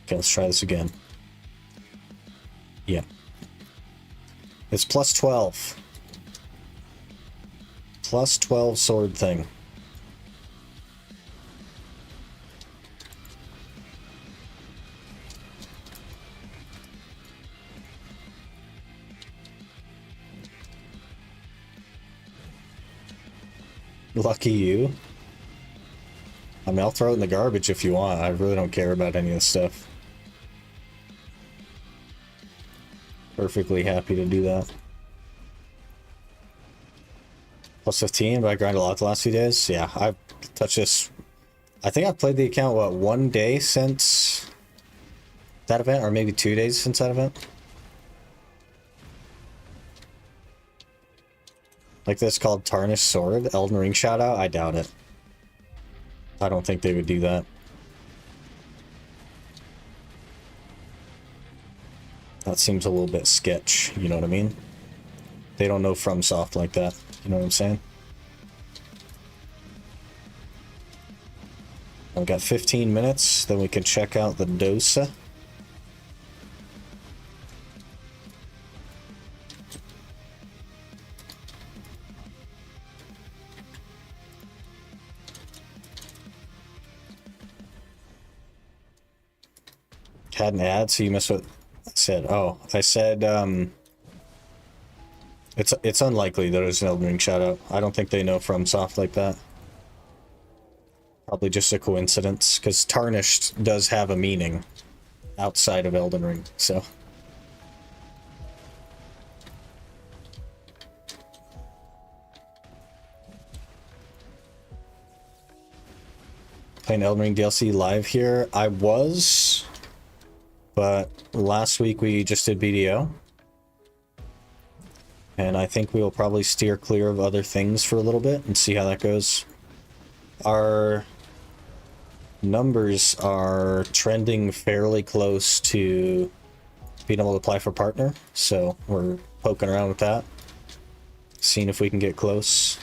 Okay, let's try this again. Yeah. It's plus 12. Plus 12 sword thing. Lucky you. I mean, I'll throw it in the garbage if you want. I really don't care about any of this stuff. Perfectly happy to do that. Plus 15, but I grind a lot the last few days. Yeah, I've touched this. I think I've played the account, what, 1 day since that event? Or maybe 2 days since that event? Like this called Tarnished Sword, Elden Ring shoutout? I doubt it. I don't think they would do that. That seems a little bit sketch, you know what I mean? They don't know FromSoft like that, you know what I'm saying? I've got 15 minutes, then we can check out the Dosa. Had an ad, so you missed what I said. Oh, I said it's unlikely that it was an Elden Ring shoutout. I don't think they know FromSoft like that. Probably just a coincidence, because Tarnished does have a meaning outside of Elden Ring, so. Playing Elden Ring DLC live here. I was, but last week we just did BDO. And I think we will probably steer clear of other things for a little bit and see how that goes. Our numbers are trending fairly close to being able to apply for partner, so we're poking around with that, seeing if we can get close.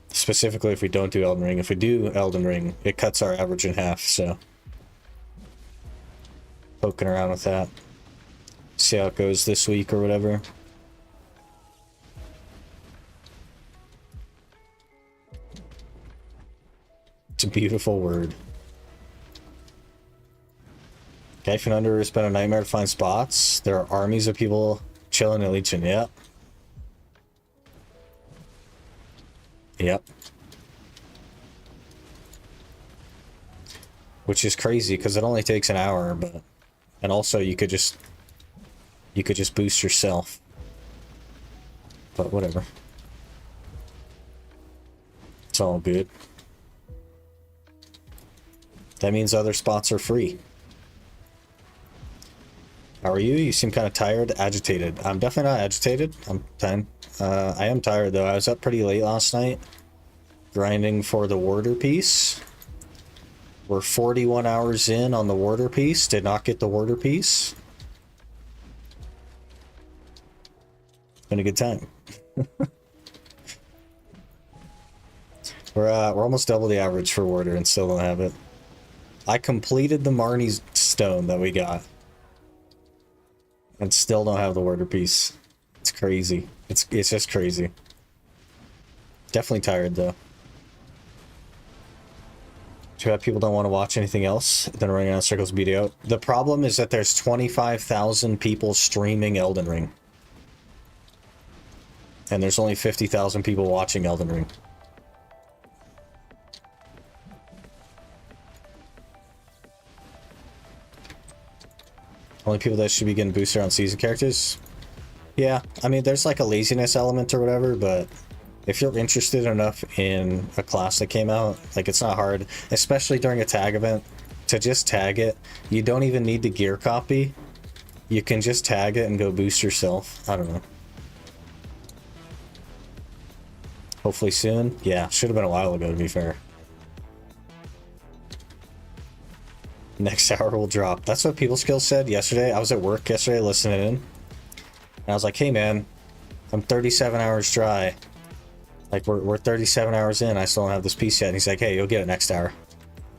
Specifically if we don't do Elden Ring. If we do Elden Ring, it cuts our average in half, so poking around with that. See how it goes this week or whatever. It's a beautiful word. Gifin Under has been a nightmare to find spots. There are armies of people chilling at Legion. Yep. Yep. Which is crazy because it only takes an hour, but and also you could just boost yourself. But whatever. It's all good. That means other spots are free. How are you? You seem kind of tired, agitated. I'm definitely not agitated. I am tired though. I was up pretty late last night, grinding for the warder piece. We're 41 hours in on the warder piece. Did not get the warder piece. It's been a good time. We're almost double the average for warder and still don't have it. I completed the Marnie's stone that we got, and still don't have the warder piece. It's crazy. It's just crazy. Definitely tired though. Too bad people don't want to watch anything else than running on Circles BDO. The problem is that there's 25,000 people streaming Elden Ring, and there's only 50,000 people watching Elden Ring. Only people that should be getting boosted on season characters? Yeah, I mean, there's like a laziness element or whatever, but if you're interested enough in a class that came out, like, it's not hard, especially during a tag event, to just tag it. You don't even need the gear copy. You can just tag it and go boost yourself. I don't know. Hopefully soon. Yeah, should have been a while ago, to be fair. Next hour will drop. That's what People Skills said yesterday. I was at work yesterday listening in, and I was like, hey man, I'm 37 hours dry. Like, we're 37 hours in, I still don't have this piece yet. And he's like, hey, you'll get it next hour.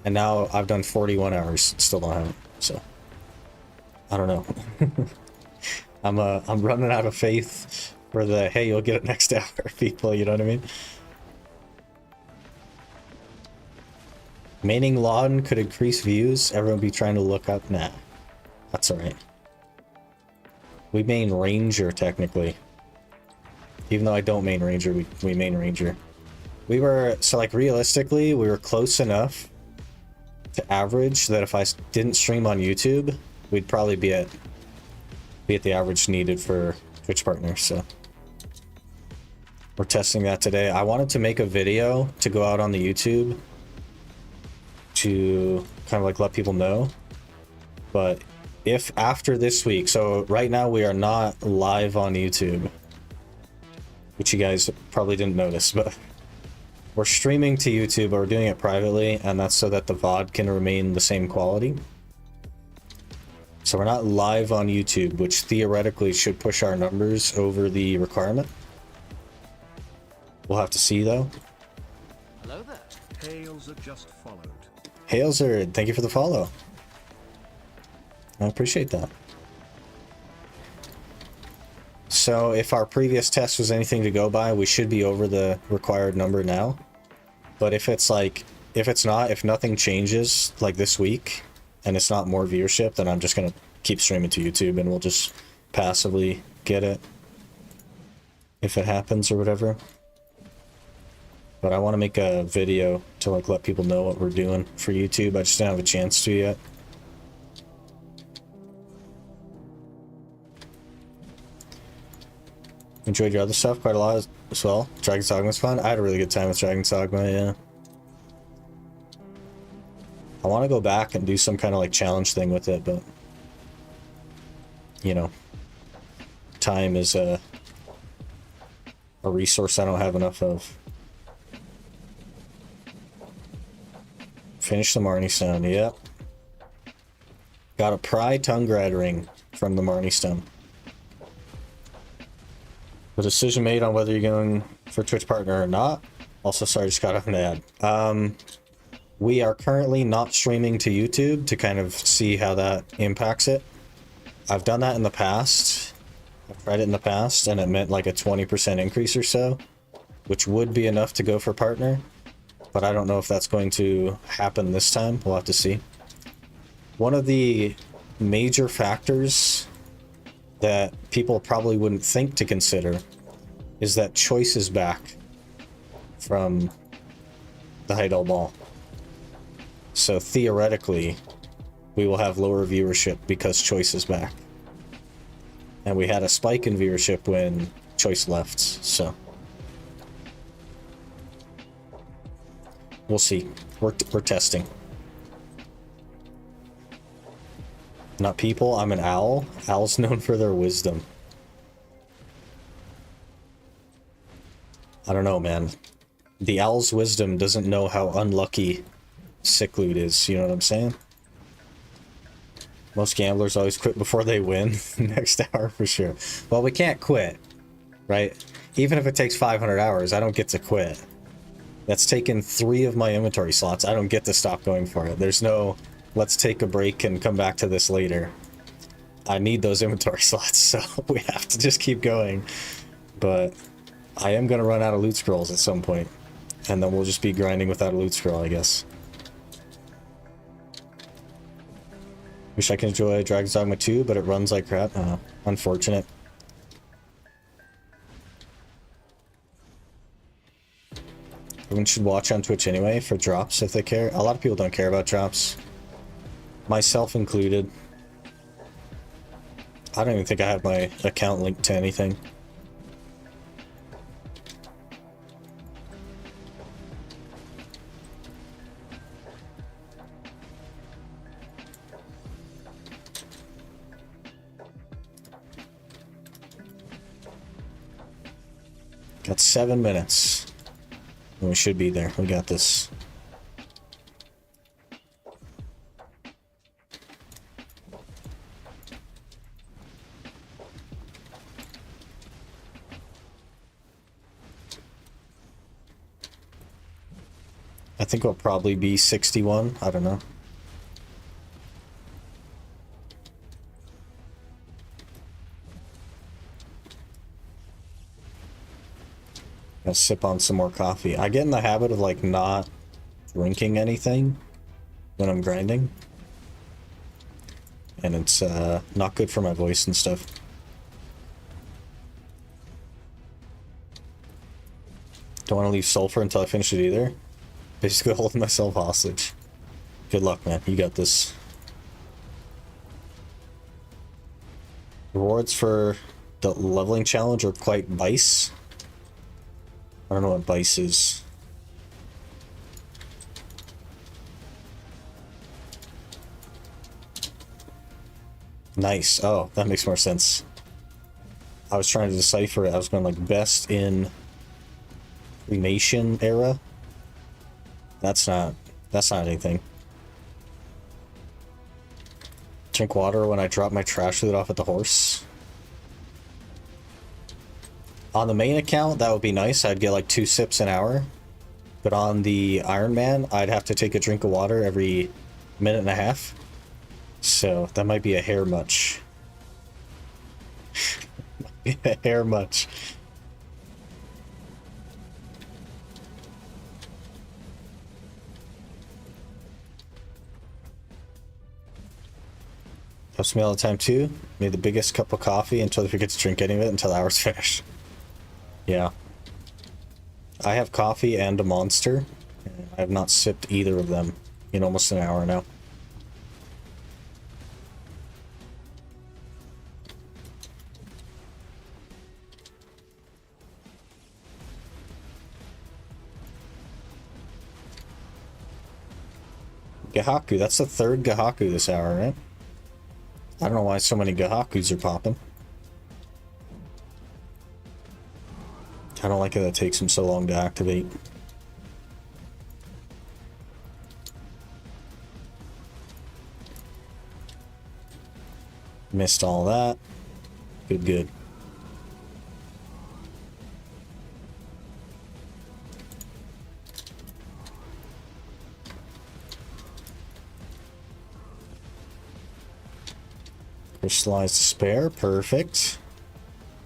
And now I've done 41 hours, still don't have it. So I don't know. I'm running out of faith for the hey, you'll get it next hour people, you know what I mean? Maining lawn could increase views. Everyone be trying to look up. Nah, that's all right. We main ranger technically. Even though I don't main ranger, we main ranger. We were, so like realistically, we were close enough to average that if I didn't stream on YouTube, we'd probably be at the average needed for Twitch partners, so. We're testing that today. I wanted to make a video to go out on the YouTube to kind of like let people know. But if after this week, so right now we are not live on YouTube, which you guys probably didn't notice, but we're streaming to YouTube, but we're doing it privately, and that's so that the VOD can remain the same quality. So we're not live on YouTube, which theoretically should push our numbers over the requirement. We'll have to see though. Hello there. Hails are just followed. Hails are, thank you for the follow. I appreciate that. So if our previous test was anything to go by, we should be over the required number now. But if it's like, if it's not, if nothing changes like this week and it's not more viewership, then I'm just gonna keep streaming to YouTube and we'll just passively get it if it happens or whatever. But I want to make a video to like let people know what we're doing for YouTube. I just didn't have a chance to yet. Enjoyed your other stuff quite a lot as well. Dragon's Dogma was fun. I had a really good time with Dragon's Dogma, yeah. I want to go back and do some kind of like challenge thing with it, but you know, time is a resource I don't have enough of. Finish the Marnie Stone, yep. Got a Pry Tongue Grad ring from the Marnie Stone. The decision made on whether you're going for Twitch partner or not. Also, sorry, just got off an ad. We are currently not streaming to YouTube to kind of see how that impacts it. I've done that in the past. I've tried it in the past, and it meant like a 20% increase or so, which would be enough to go for partner. But I don't know if that's going to happen this time. We'll have to see. One of the major factors that people probably wouldn't think to consider is that Choice is back from the Heidel Ball. So theoretically, we will have lower viewership because Choice is back. And we had a spike in viewership when Choice left, so. We'll see. We're testing. Not people, I'm an owl. Owls known for their wisdom. I don't know, man. The owl's wisdom doesn't know how unlucky sick loot is, you know what I'm saying? Most gamblers always quit before they win. Next hour for sure. Well, we can't quit, right? Even if it takes 500 hours, I don't get to quit. That's taken 3 of my inventory slots. I don't get to stop going for it. There's no, let's take a break and come back to this later. I need those inventory slots, so we have to just keep going. But I am going to run out of loot scrolls at some point, and then we'll just be grinding without a loot scroll, I guess. Wish I could enjoy Dragon's Dogma 2, but it runs like crap. Unfortunate. Everyone should watch on Twitch anyway for drops if they care. A lot of people don't care about drops. Myself included. I don't even think I have my account linked to anything. Got 7 minutes. We should be there. We got this. I think it'll probably be 61. I don't know. Gonna sip on some more coffee. I get in the habit of like not drinking anything when I'm grinding. And it's not good for my voice and stuff. Don't want to leave sulfur until I finish it either. Basically holding myself hostage. Good luck, man. You got this. Rewards for the leveling challenge are quite bice. I don't know what bice is. Nice. Oh, that makes more sense. I was trying to decipher it. I was going like best in cremation era. That's not anything. Drink water when I drop my trash loot off at the horse. On the main account, that would be nice. I'd get like 2 sips an hour. But on the Iron Man, I'd have to take a drink of water every minute and a half. So that might be a hair much. A hair much. Helps me all the time too. Made the biggest cup of coffee until I forget to drink any of it until the hour's finished. Yeah. I have coffee and a Monster. I have not sipped either of them in almost an hour now. Gahaku, that's the third Gahaku this hour, right? I don't know why so many Gahakus are popping. I don't like it that it takes them so long to activate. Missed all that. Good, good. Crystallized Despair, perfect.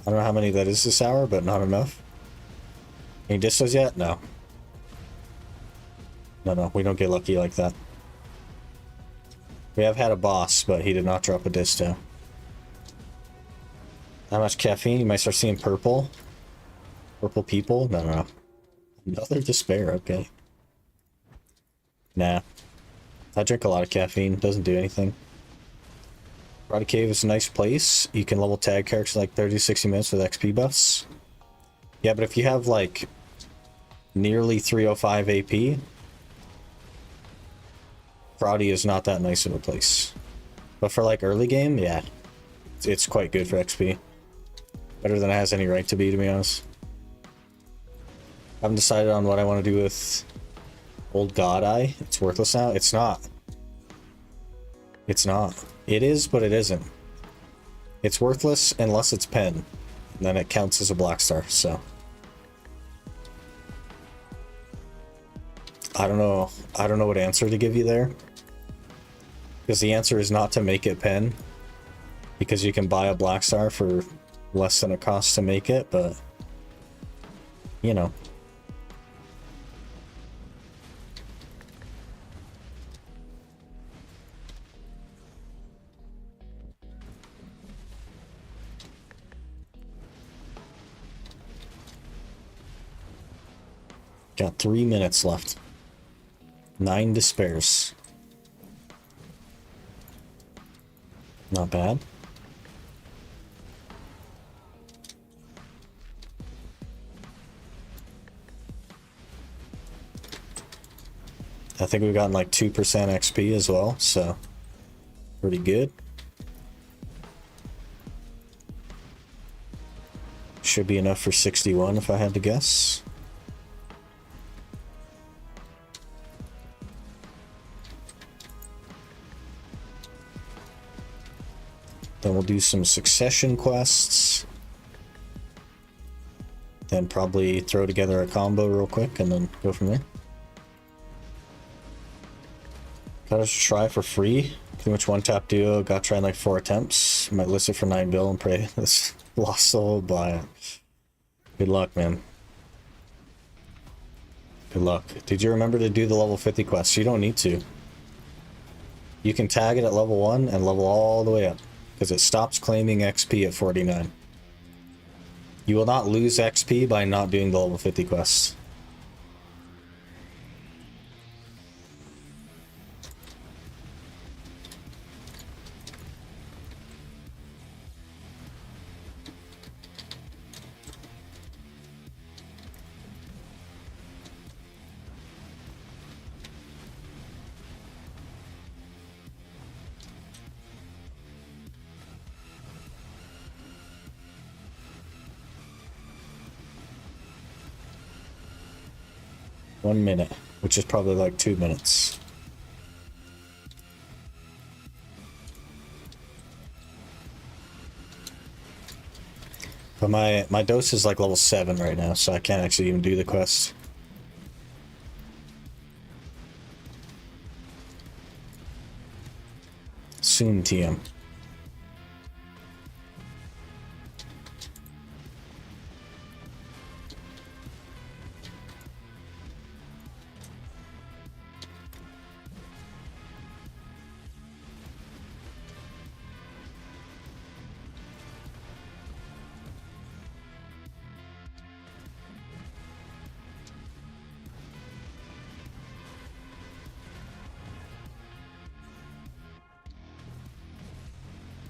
I don't know how many that is this hour, but not enough. Any distos yet? No. No, we don't get lucky like that. We have had a boss, but he did not drop a disto. How much caffeine? You might start seeing purple. Purple people? No. Another despair, okay. Nah. I drink a lot of caffeine, doesn't do anything. Karate Cave is a nice place. You can level tag characters in like 30 to 60 minutes with XP buffs. Yeah, but if you have like nearly 305 AP, Karate is not that nice of a place. But for like early game, yeah, it's quite good for XP. Better than it has any right to be honest. I haven't decided on what I want to do with Old God Eye. It's worthless now. It's not. It's not. It is, but it isn't. It's worthless unless it's pen. And then it counts as a black star, so. I don't know what answer to give you there. Because the answer is not to make it pen. Because you can buy a black star for less than it costs to make it, but you know. Got 3 minutes left. 9 despairs. Not bad. I think we've gotten like 2% XP as well, so pretty good. Should be enough for 61 if I had to guess. Then we'll do some succession quests. Then probably throw together a combo real quick and then go from there. Got us try for free. Pretty much one tap duo. Got try in like 4 attempts. Might list it for 9 bill and pray this lost soul buy it. Good luck, man. Good luck. Did you remember to do the level 50 quests? You don't need to. You can tag it at level 1 and level all the way up, because it stops claiming XP at 49. You will not lose XP by not doing the level 50 quests. One minute, which is probably like 2 minutes. But my dose is like level 7 right now, so I can't actually even do the quest. Soon, TM.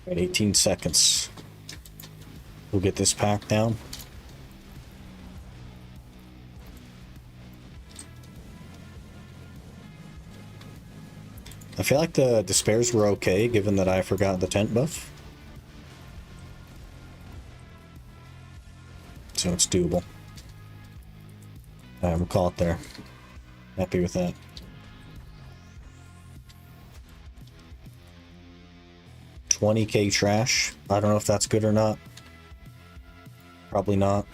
At 18 seconds. We'll get this pack down. I feel like the despairs were okay, given that I forgot the tent buff. So it's doable. Alright, we'll call it there. Happy with that. $20K trash. I don't know if that's good or not. Probably not.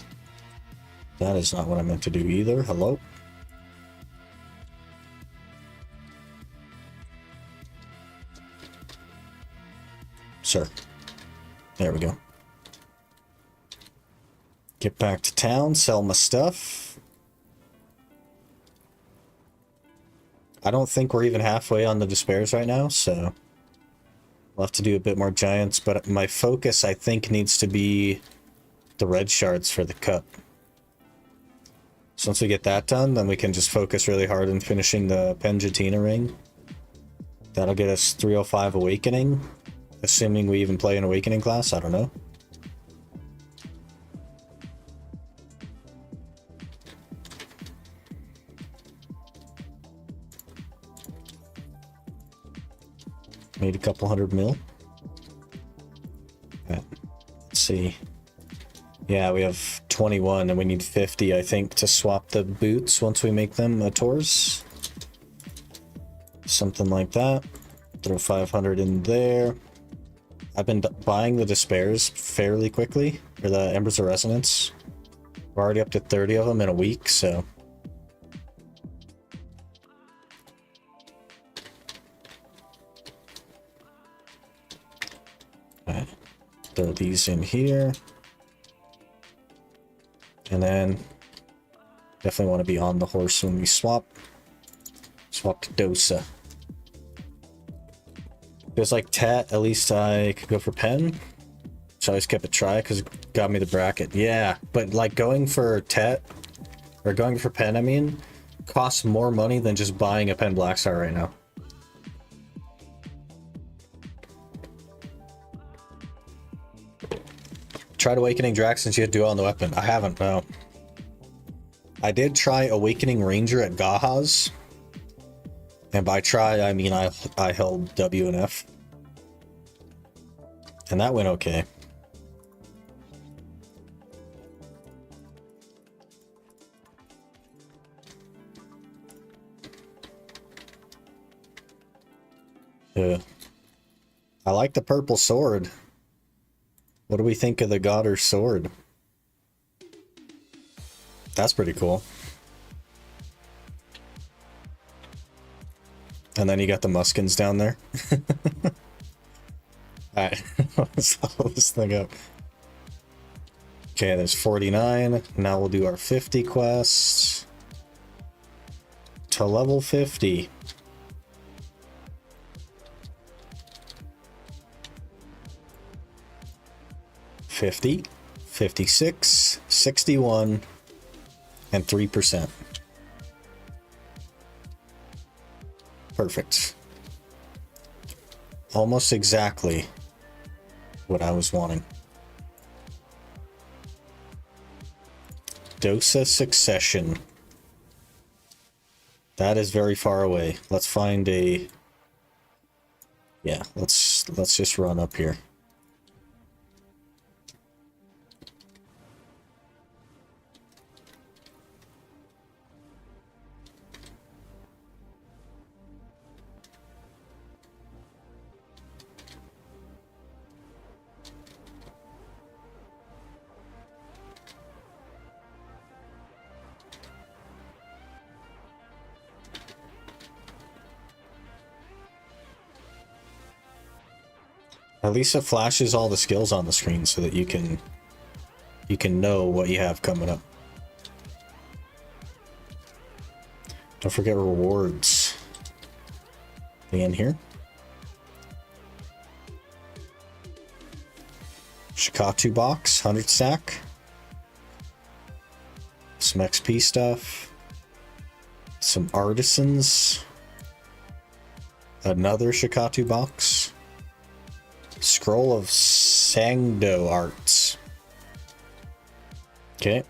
That is not what I meant to do either. Hello? Sir. There we go. Get back to town, sell my stuff. I don't think we're even halfway on the despairs right now, so we'll have to do a bit more giants, but my focus, I think, needs to be the red shards for the cup. So once we get that done, then we can just focus really hard on finishing the Penjatina ring. That'll get us 305 Awakening, assuming we even play an Awakening class, I don't know. Made a couple 100 mil. Okay. Let's see. Yeah, we have 21 and we need 50, I think, to swap the boots once we make them tours. Something like that. Throw 500 in there. I've been buying the despairs fairly quickly, or the Embers of Resonance. We're already up to 30 of them in a week, so... Alright, throw these in here. And then definitely want to be on the horse when we swap. Swap to Dosa. Feels like Tat, at least I could go for Pen. So I always kept a try because it got me the bracket. Yeah, but like going for Tat, or going for Pen, I mean, costs more money than just buying a Pen Black Star right now. Tried Awakening Drax since you had duo on the weapon. I haven't, no. I did try Awakening Ranger at Gaha's. And by try, I mean I held W and F. And that went okay. Yeah. I like the purple sword. What do we think of the Goddard sword? That's pretty cool. And then you got the Muskins down there. Alright, let's level this thing up. Okay, there's 49. Now we'll do our 50 quests. to level 50. $50, $56, $61, and 3%. Perfect. Almost exactly what I was wanting. Dosa Succession. That is very far away. Let's find a... Yeah, let's just run up here. At least it flashes all the skills on the screen so that you can know what you have coming up. Don't forget rewards. They in here? Shikatu box, 100 stack. Some XP stuff. Some artisans. Another Shikatu box. Scroll of Sangdo Arts. Okay.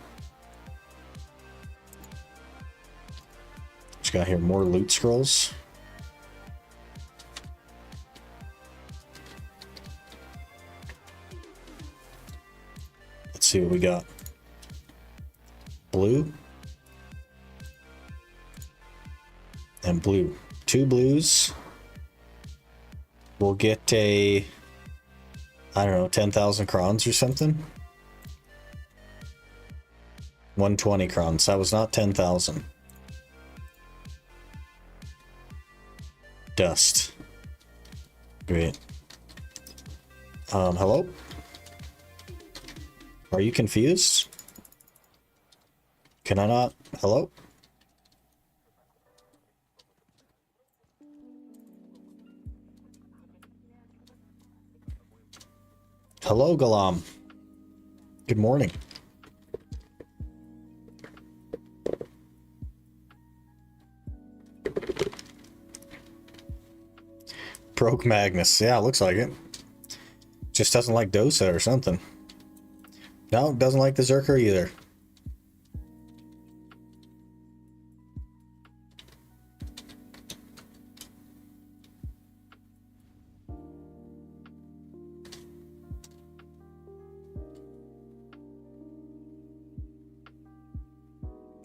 Just got here more loot scrolls. Let's see what we got. Blue. And blue. 2 blues. We'll get a... I don't know, 10,000 crowns or something? 120 crowns. That was not 10,000. Dust. Great. Hello? Are you confused? Can I not? Hello? Hello, Galam. Good morning. Broke Magnus. Yeah, looks like it. Just doesn't like Dosa or something. No, doesn't like the Zerker either.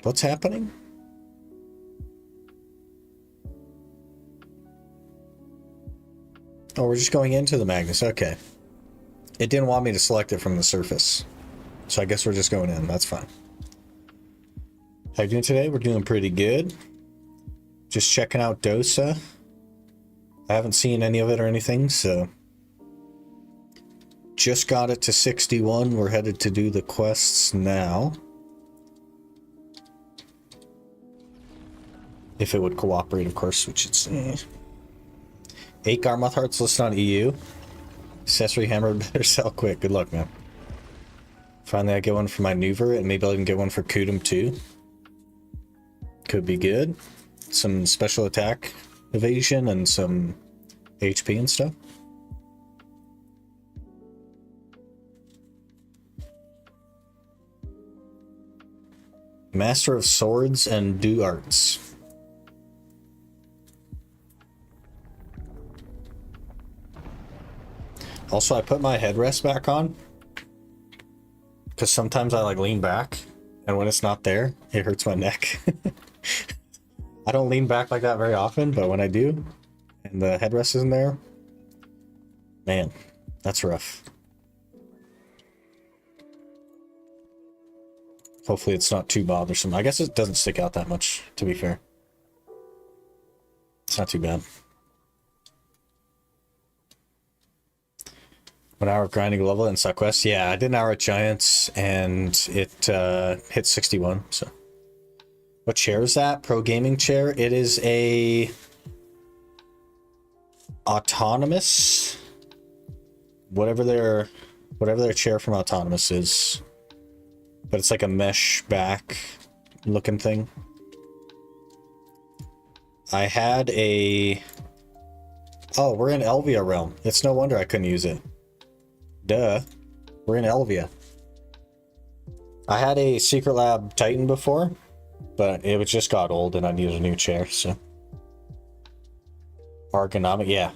What's happening? Oh, we're just going into the Magnus. Okay. It didn't want me to select it from the surface. So I guess we're just going in. That's fine. How you doing today? We're doing pretty good. Just checking out Dosa. I haven't seen any of it or anything, so... Just got it to 61. We're headed to do the quests now. If it would cooperate, of course, which it's... 8 Garmoth hearts listed on EU. Accessory hammer better sell quick. Good luck, man. Finally, I get one for my Nuver, and maybe I'll even get one for Kudum too. Could be good. Some special attack evasion and some HP and stuff. Master of Swords and Do Arts. Also, I put my headrest back on because sometimes I like lean back, and when it's not there, it hurts my neck. I don't lean back like that very often, but when I do, and the headrest isn't there, man, that's rough. Hopefully it's not too bothersome. I guess it doesn't stick out that much, to be fair. It's not too bad. 1 hour of grinding level in Southwest. Yeah, I did an hour at Giants and it hit 61, so What chair is that? Pro gaming chair. It is a autonomous, whatever their chair from autonomous is, but it's like a mesh back looking thing. I had a, oh, we're in Elvia realm. It's no wonder I couldn't use it. Duh, we're in Elvia. I had a Secret Lab Titan before, but it just got old and I needed a new chair, so. Ergonomic, yeah.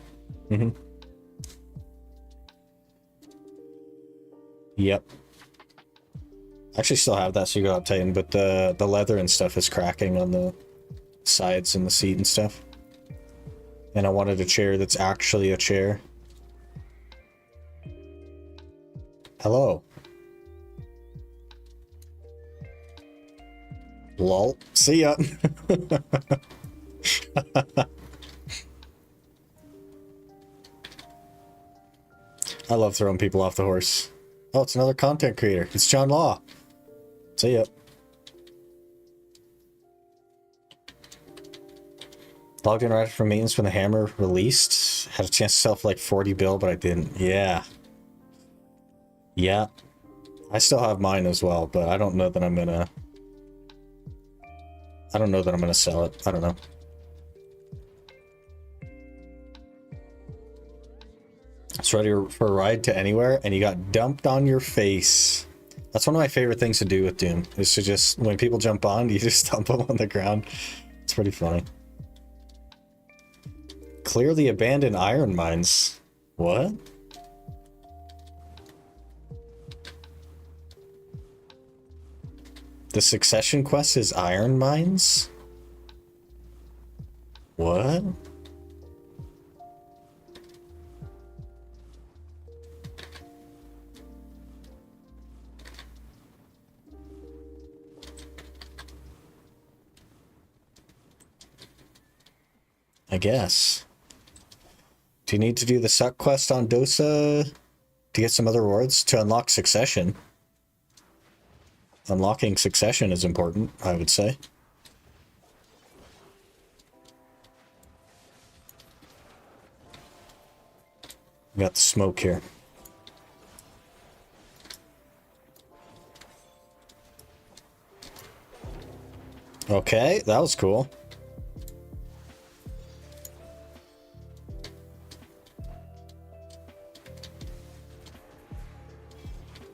Yep. I actually still have that Secret Lab Titan, but the leather and stuff is cracking on the sides and the seat and stuff. And I wanted a chair that's actually a chair. Hello. Lol. See ya. I love throwing people off the horse. Oh, it's another content creator. It's John Law. See ya. Logged in right from maintenance when the hammer released. Had a chance to sell for like 40 bill, but I didn't. Yeah. Yeah. I still have mine as well, but I don't know that I'm gonna... I don't know that I'm gonna sell it. I don't know. It's ready for a ride to anywhere, and you got dumped on your face. That's one of my favorite things to do with Doom, is to just, when people jump on, you just dump them on the ground. It's pretty funny. Clear the abandoned iron mines. What? The succession quest is iron mines? What? I guess. Do you need to do the suck quest on Dosa to get some other rewards to unlock succession? Unlocking succession is important, I would say. We got the smoke here. Okay, that was cool.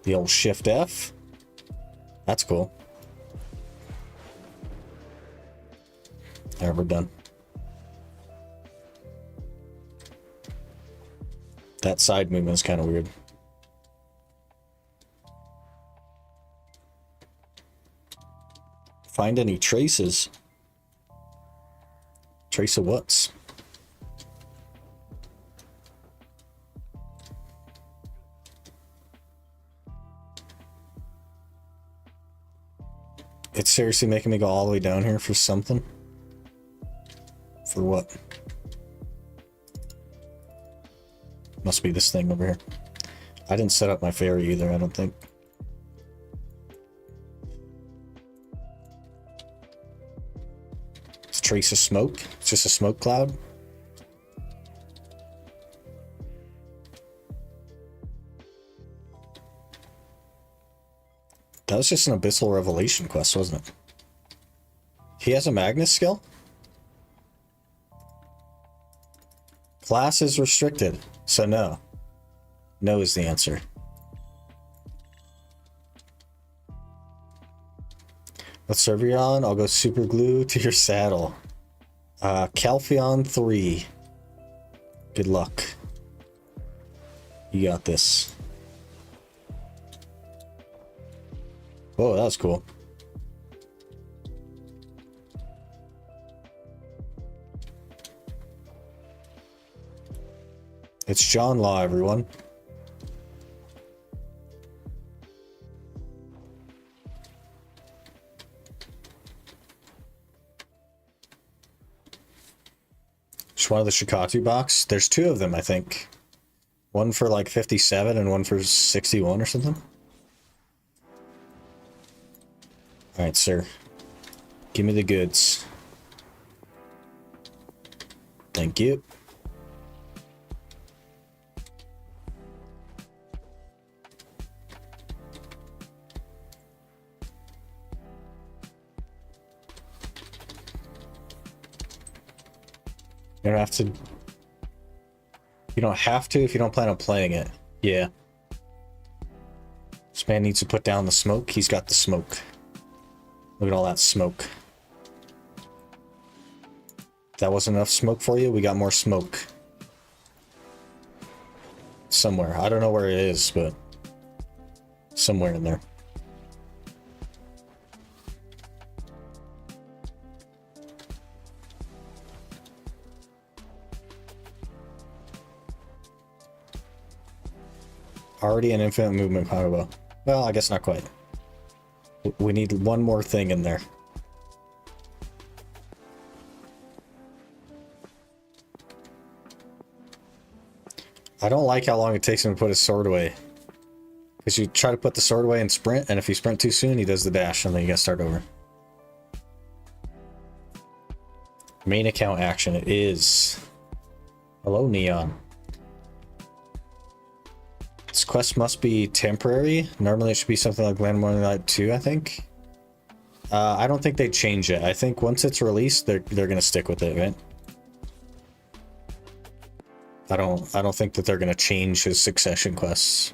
The old Shift F. That's cool. Alright, we're done. That side movement is kind of weird. Find any traces? Trace of what's? It's seriously making me go all the way down here for something? For what? Must be this thing over here. I didn't set up my ferry either, I don't think. It's a trace of smoke. It's just a smoke cloud. That was just an Abyssal Revelation quest, wasn't it? He has a Magnus skill? Class is restricted, so no. No is the answer. What server you're on? I'll go super glue to your saddle. Calpheon 3. Good luck. You got this. Whoa, that was cool. It's John Law, everyone. Just one of the Shikatu box. There's two of them, I think. One for like 57 and one for 61 or something. Alright, sir. Give me the goods. Thank you. You don't have to. You don't have to if you don't plan on playing it. Yeah. This man needs to put down the smoke. He's got the smoke. Look at all that smoke. If that wasn't enough smoke for you, we got more smoke. Somewhere. I don't know where it is, but somewhere in there. Already an infinite movement combo. Well, I guess not quite. We need one more thing in there. I don't like how long it takes him to put his sword away. Because you try to put the sword away and sprint, and if you sprint too soon, he does the dash, and then you gotta start over. Main account action, it is. Hello, Neon. This quest must be temporary. Normally it should be something like Land Morning Light 2, I think. I don't think they change it. I think once it's released, they're gonna stick with it, right? I don't think that they're gonna change his succession quests.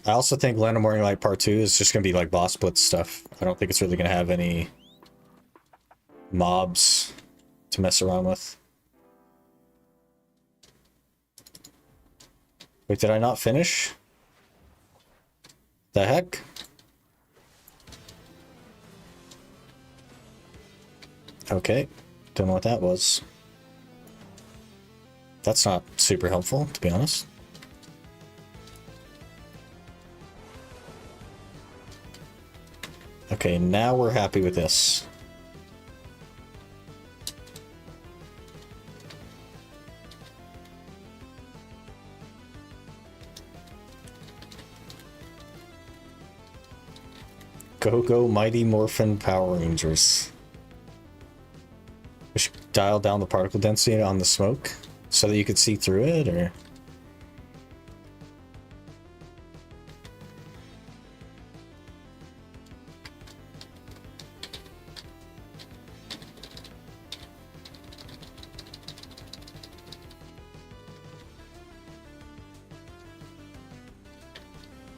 I also think Land of Morning Light Part 2 is just gonna be like boss blitz stuff. I don't think it's really gonna have any mobs to mess around with. Wait, did I not finish? The heck? Okay, don't know what that was. That's not super helpful, to be honest. Okay, now we're happy with this. Go Mighty Morphin Power Rangers. We should dial down the particle density on the smoke so that you could see through it, or...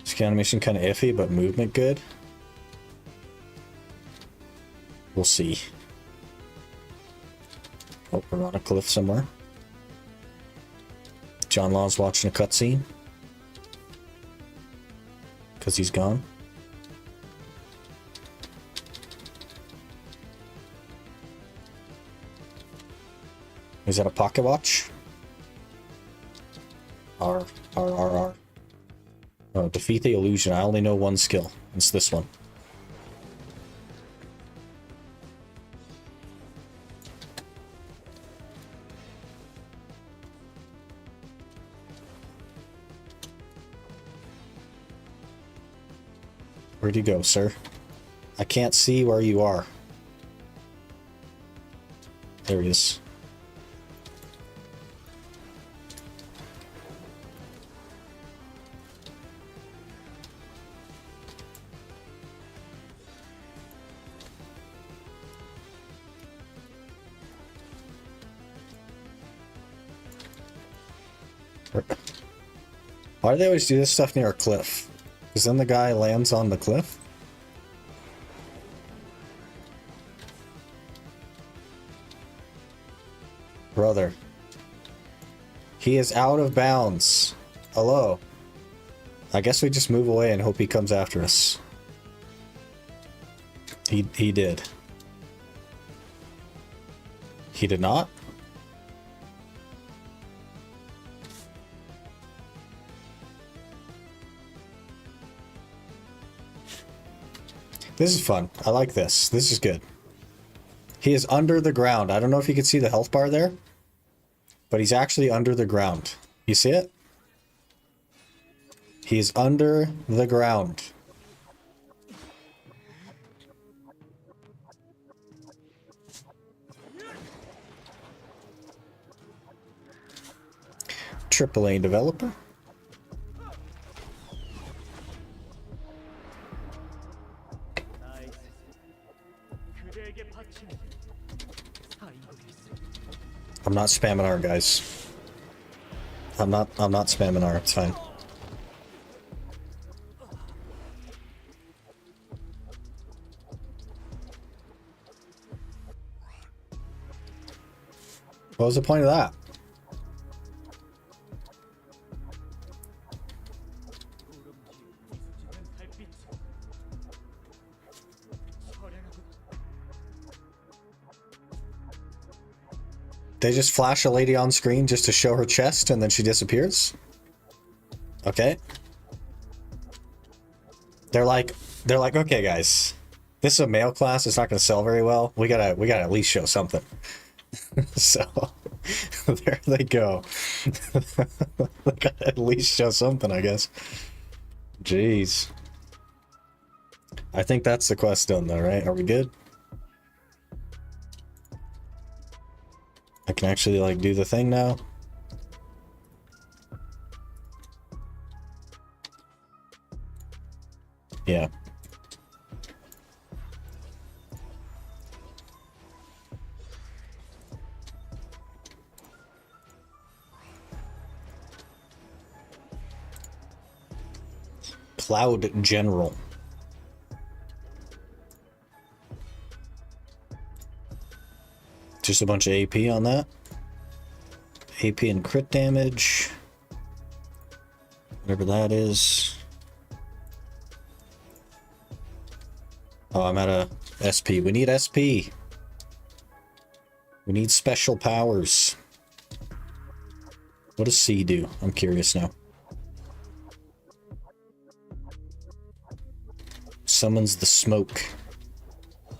Skin animation kind of iffy, but movement good. We'll see. Oh, we're on a cliff somewhere. John Law's watching a cutscene. Because he's gone. Is that a pocket watch? R. Oh, defeat the illusion. I only know one skill. It's this one. Where'd you go, sir? I can't see where you are. There he is. Why do they always do this stuff near a cliff? Because then the guy lands on the cliff? Brother. He is out of bounds. Hello. I guess we just move away and hope he comes after us. He did. He did not? This is fun. I like this. This is good. He is under the ground. I don't know if you can see the health bar there, but he's actually under the ground. You see it? He's under the ground. AAA developer. I'm not spamming R, guys. I'm not spamming R, it's fine. What was the point of that? They just flash a lady on screen just to show her chest and then she disappears? Okay. They're like, okay guys, this is a male class, it's not gonna sell very well. We gotta at least show something. So there they go. They gotta at least show something, I guess. Jeez. I think that's the quest done though, right? Are we good? I can actually like do the thing now. Yeah. Cloud General. Just a bunch of AP on that. AP and crit damage. Whatever that is. Oh, I'm at a SP. We need SP. We need special powers. What does C do? I'm curious now. Summons the smoke.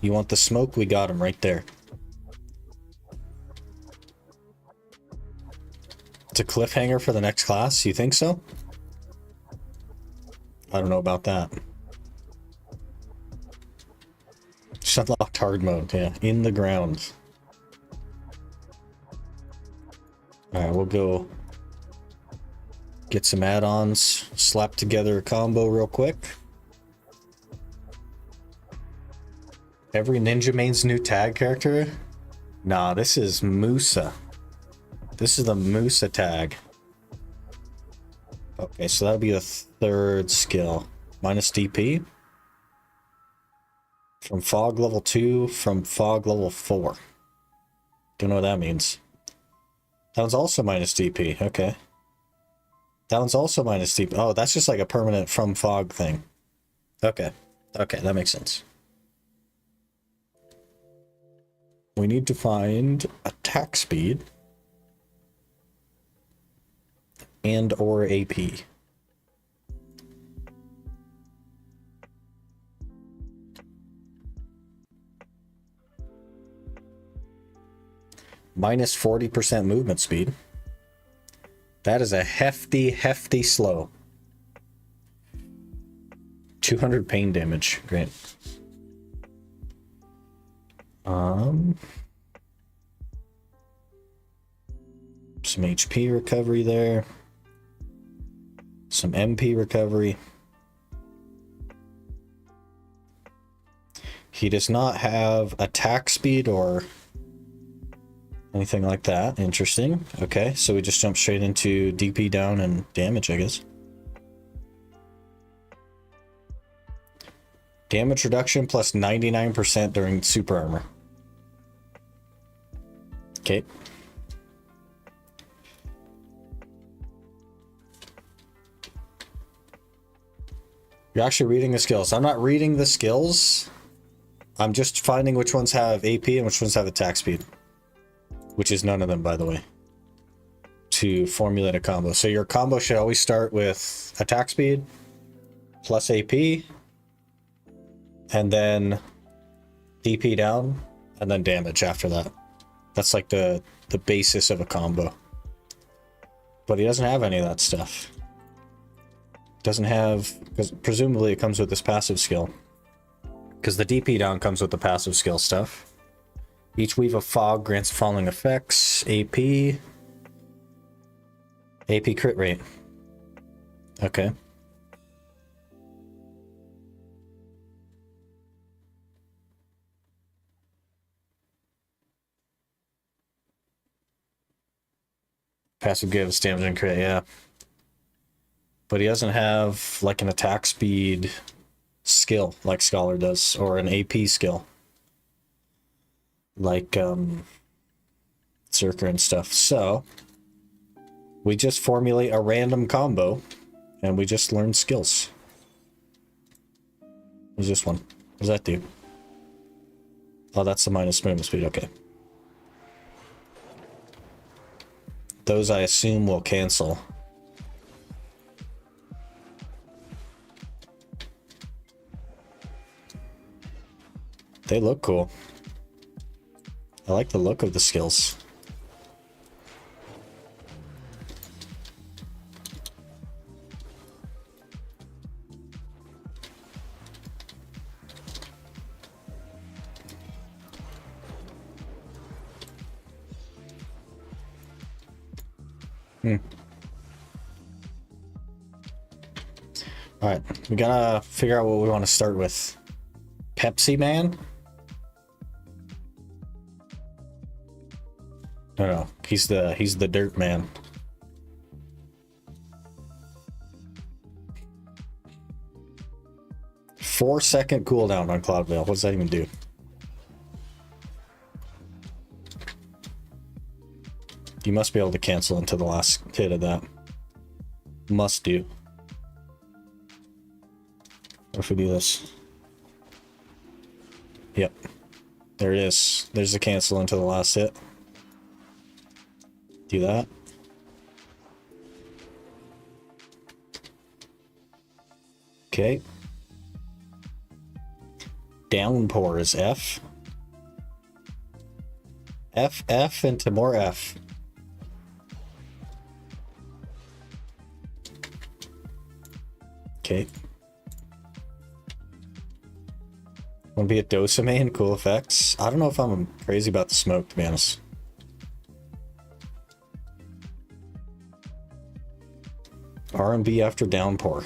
You want the smoke? We got him right there. It's a cliffhanger for the next class? You think so? I don't know about that. Just unlocked hard mode, yeah. In the ground. Alright, we'll go get some add-ons, slap together a combo real quick. Every ninja main's new tag character? Nah, this is Musa. This is the Musa tag. Okay, so that'll be the third skill. Minus DP. From fog level 2, from fog level 4. Don't know what that means. That one's also minus DP, okay. That one's also minus DP. Oh, that's just like a permanent from fog thing. Okay. Okay, that makes sense. We need to find attack speed. And or AP. Minus 40% movement speed. That is a hefty slow. 200 pain damage. Great. Some HP recovery there. Some MP recovery. He does not have attack speed or anything like that. Interesting. Okay, so we just jump straight into DP down and damage, I guess. Damage reduction plus 99% during super armor. Okay. You're actually reading the skills. I'm not reading the skills. I'm just finding which ones have AP and which ones have attack speed. Which is none of them, by the way. To formulate a combo. So your combo should always start with attack speed plus AP. And then DP down. And then damage after that. That's like the basis of a combo. But he doesn't have any of that stuff. Doesn't have, because presumably it comes with this passive skill. Because the DP down comes with the passive skill stuff. Each weave of fog grants the following effects. AP AP crit rate. Okay. Passive gives damage and crit, yeah. But he doesn't have like an attack speed skill like Scholar does, or an AP skill like Zerker and stuff. So we just formulate a random combo and we just learn skills. What's this one? What does that do? Oh, that's the minus movement speed, okay. Those I assume will cancel. They look cool. I like the look of the skills. Alright, we gotta figure out what we want to start with. Pepsi Man? No, he's the dirt man. Four-second cooldown on Cloud Veil. What does that even do? You must be able to cancel into the last hit of that. Must do. What if we do this? Yep. There it is. There's the cancel into the last hit. Do that. Okay. Downpour is F. F, F, into more F. Okay. Want to be a Dosa main? Cool effects. I don't know if I'm crazy about the smoke, to be honest. R&B after downpour.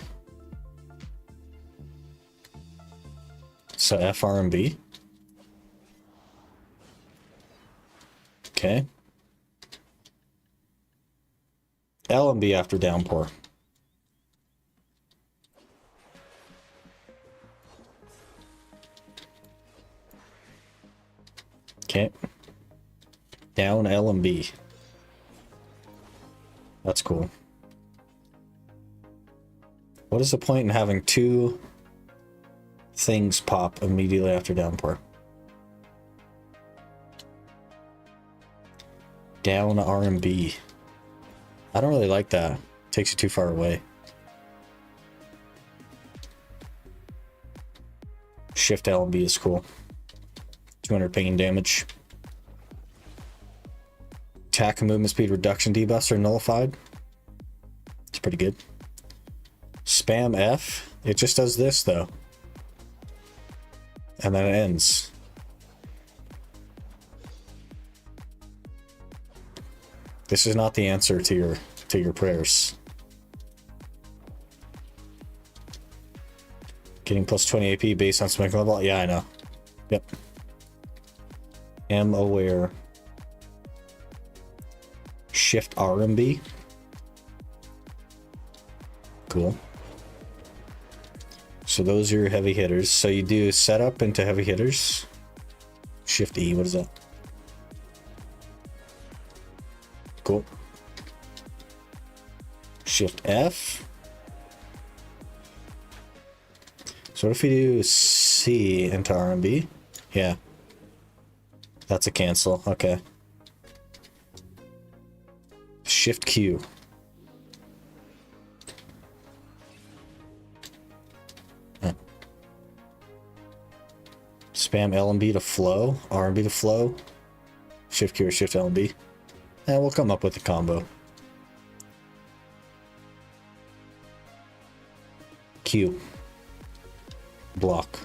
So F R&B. Okay. L and B after downpour. Okay. Down L and B. That's cool. What is the point in having two things pop immediately after downpour? Down R and B. I don't really like that. Takes you too far away. Shift L and B is cool. 200 pinging damage. Attack and movement speed reduction debuffs are nullified. It's pretty good. Spam F. It just does this though. And then it ends. This is not the answer to your prayers. Getting plus 20 AP based on smoke level? Yeah, I know. Yep. Am aware. Shift R and B. Cool. So those are your heavy hitters. So you do setup into heavy hitters. Shift E, what is that? Cool. Shift F. So what if we do C into R and B? Yeah. That's a cancel. Okay. Shift Q. Spam L and B to flow. R and B to flow. Shift Q or Shift L and B. And we'll come up with a combo. Q. Block.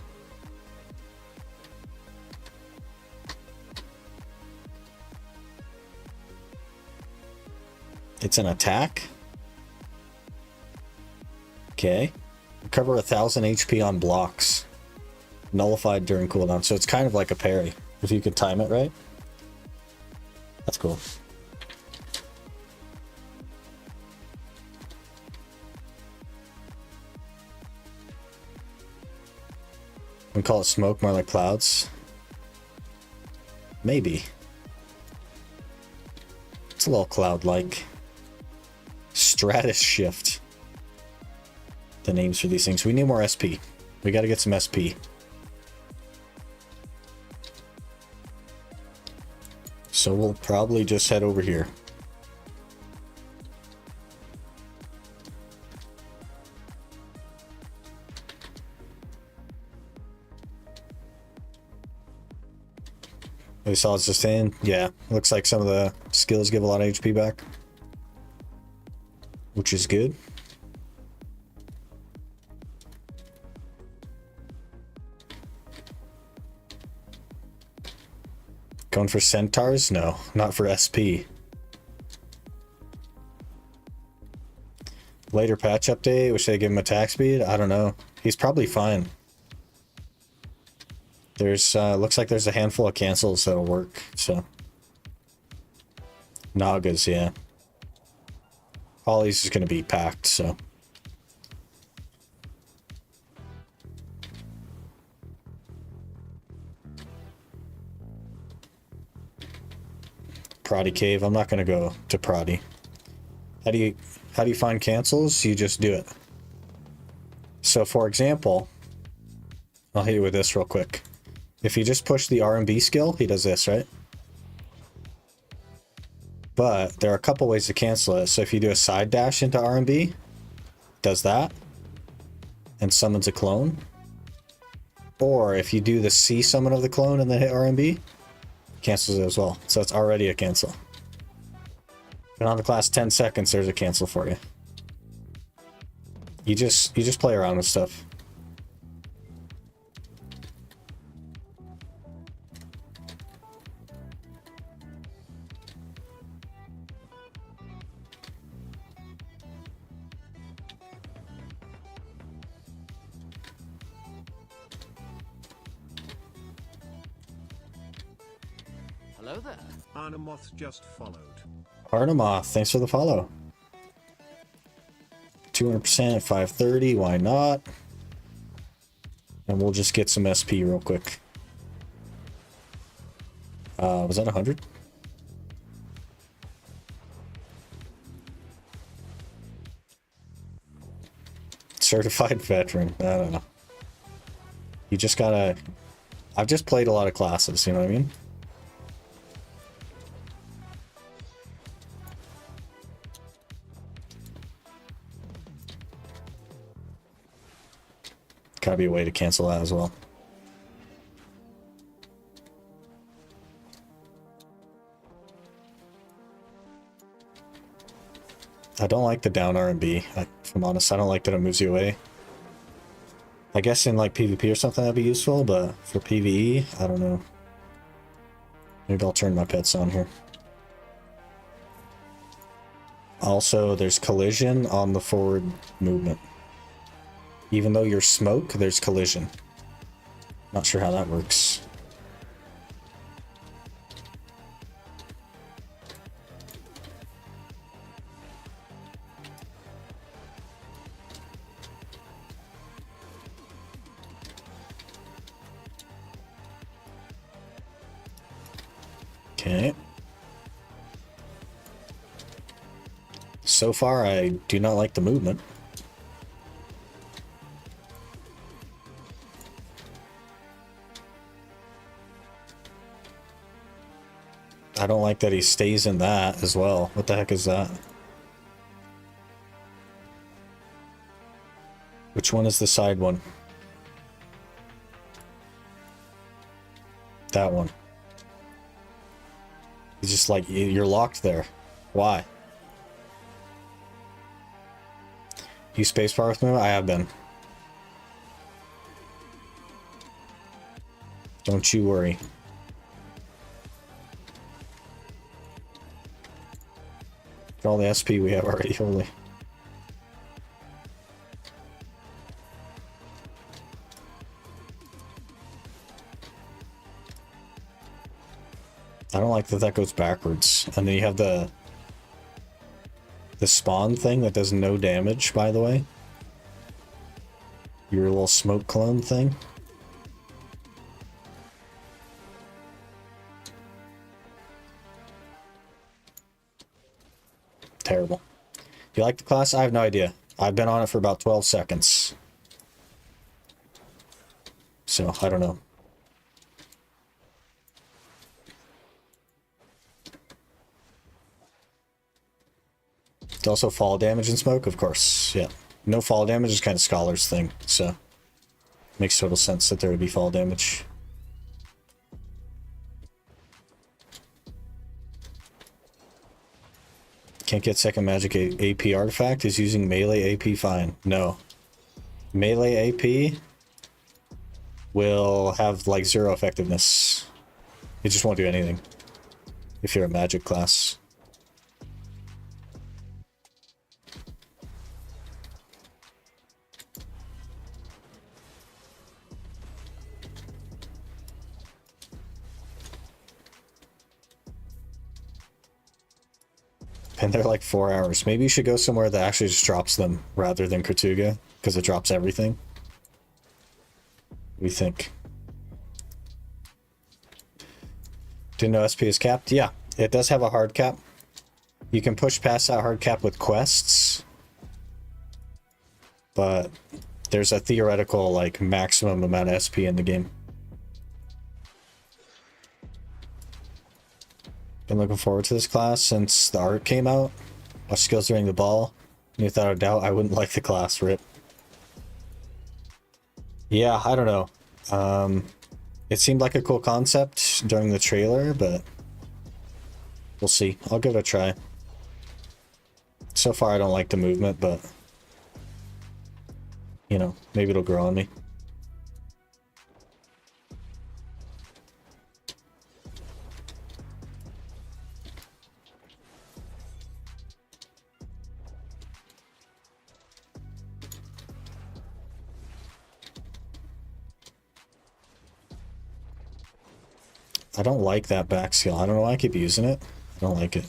It's an attack? Okay. Recover 1000 HP on blocks. Nullified during cooldown. So it's kind of like a parry, if you could time it right. That's cool. We call it smoke, more like clouds. Maybe. It's a little cloud-like. Stratus shift. The names for these things. We need more SP. We gotta get some SP. So we'll probably just head over here. We saw it's just in. Yeah, looks like some of the skills give a lot of HP back, which is good. Going for centaurs? No, not for SP. Later patch update, wish they give him attack speed. I don't know. He's probably fine. There's looks like there's a handful of cancels that'll work, so. Nagas, yeah. Ollie's is gonna be packed, so. Proddy cave. I'm not gonna go to Proddy. How do you find cancels? You just do it. So for example, I'll hit you with this real quick. If you just push the R&B skill, he does this, right? But there are a couple ways to cancel it. So if you do a side dash into R&B, does that and summons a clone. Or if you do the C summon of the clone and then hit R&B, cancels it as well. So it's already a cancel. And on the class 10 seconds, there's a cancel for you. You just play around with stuff. Hello there. Arnamoth just followed. Arnamoth, thanks for the follow. 200% at 530, why not? And we'll just get some SP real quick. Was that 100? Certified veteran, I don't know. You just gotta... I've just played a lot of classes, you know what I mean? Gotta be a way to cancel that as well. I don't like the down R&B. If I'm honest, I don't like that it moves you away. I guess in like PvP or something that'd be useful, but for PvE, I don't know. Maybe I'll turn my pets on here. Also, there's collision on the forward movement. Even though you're smoke, there's collision. Not sure how that works. Okay. So far, I do not like the movement. I don't like that he stays in that as well. What the heck is that? Which one is the side one? That one. He's just like, you're locked there. Why? You spacebar with me? I have been. Don't you worry. For all the SP we have already, holy. I don't like that that goes backwards. And then you have the spawn thing that does no damage, by the way. Your little smoke clone thing. Terrible. Do you like the class? I have no idea. I've been on it for about 12 seconds. So, I don't know. It's also fall damage and smoke, of course. Yeah. No fall damage is kind of Scholar's thing, so makes total sense that there would be fall damage. Can't get second magic AP artifact. Is using melee AP fine? No. Melee AP will have like 0 effectiveness. It just won't do anything if you're a magic class. And they're like 4 hours. Maybe you should go somewhere that actually just drops them rather than Kortuga, because it drops everything. We think. Didn't know SP is capped? Yeah, it does have a hard cap. You can push past that hard cap with quests, but there's a theoretical like maximum amount of SP in the game. Been looking forward to this class since the art came out. My skills during the ball. Without a doubt, I wouldn't like the class, rip. Yeah, I don't know. It seemed like a cool concept during the trailer, but we'll see. I'll give it a try. So far, I don't like the movement, but you know, maybe it'll grow on me. I don't like that back skill. I don't know why I keep using it. I don't like it.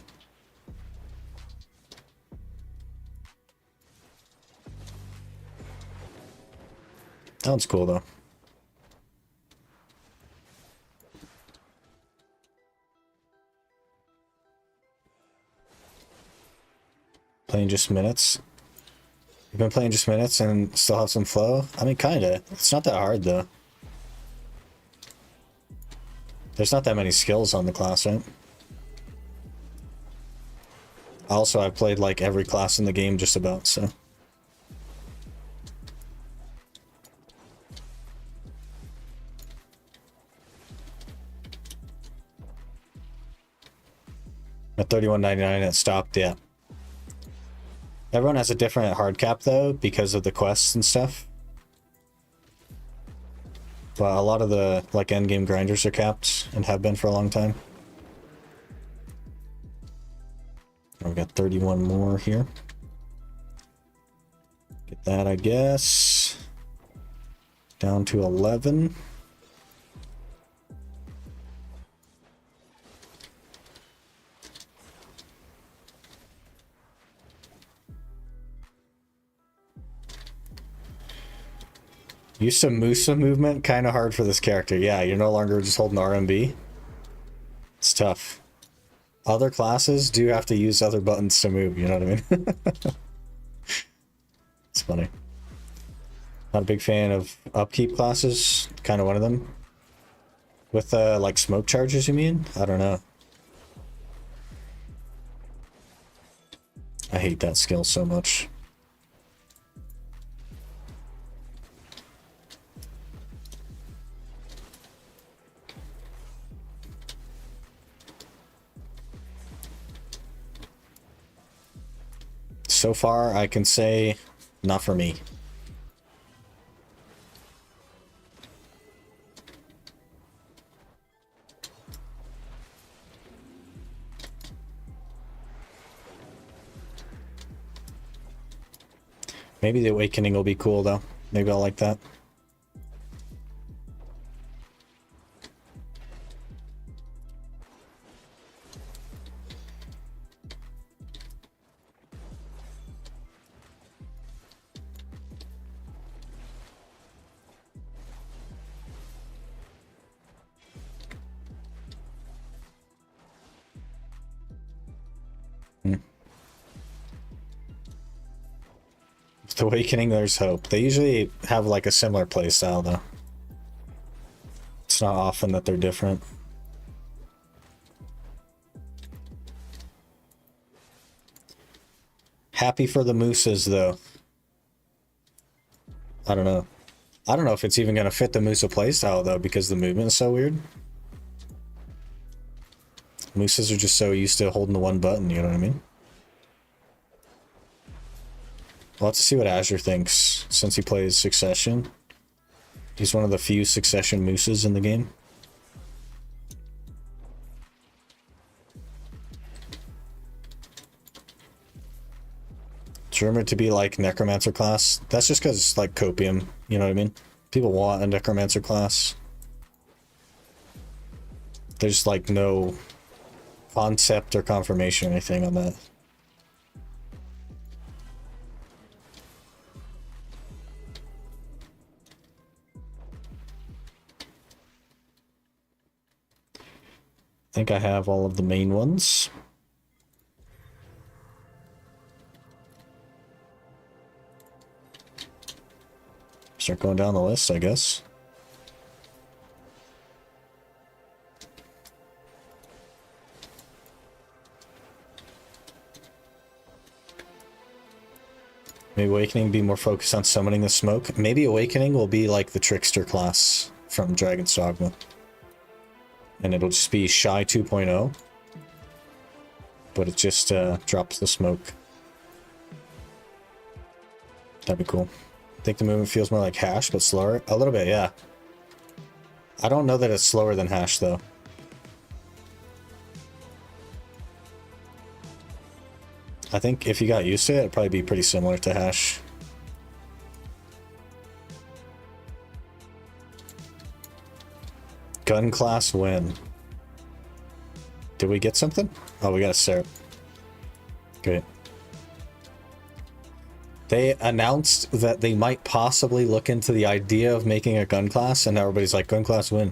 That one's cool though. Playing just minutes. You've been playing just minutes and still have some flow? I mean, kinda. It's not that hard though. There's not that many skills on the class, right? Also, I've played like every class in the game just about, so. At 31.99 it stopped, yeah. Everyone has a different hard cap though, because of the quests and stuff. But a lot of the like endgame grinders are capped and have been for a long time. We've got 31 more here. Get that, I guess. Down to 11. Use some Musa movement, kind of hard for this character. Yeah, you're no longer just holding RMB. It's tough. Other classes do have to use other buttons to move, you know what I mean? It's funny. Not a big fan of upkeep classes, kind of one of them. With like smoke charges, you mean? I don't know. I hate that skill so much. So far, I can say, not for me. Maybe the awakening will be cool though. Maybe I'll like that. The Awakening, there's hope. They usually have like a similar playstyle though. It's not often that they're different. Happy for the Mooses though. I don't know. I don't know if it's even going to fit the Musa playstyle though, because the movement is so weird. Mooses are just so used to holding the one button, you know what I mean? We'll have to see what Azure thinks, since he plays Succession. He's one of the few Succession Mooses in the game. It's rumored to be like Necromancer class. That's just because it's like Copium, you know what I mean? People want a Necromancer class. There's like no concept or confirmation or anything on that. I think I have all of the main ones. Start going down the list, I guess. Maybe Awakening be more focused on summoning the smoke. Maybe Awakening will be like the Trickster class from Dragon's Dogma. And it'll just be Shy 2.0. But it just drops the smoke. That'd be cool. I think the movement feels more like Hash, but slower. A little bit, yeah. I don't know that it's slower than Hash, though. I think if you got used to it, it'd probably be pretty similar to Hash. Gun class win. Did we get something? Oh, we got a syrup. Great. They announced that they might possibly look into the idea of making a gun class, and everybody's like, gun class win.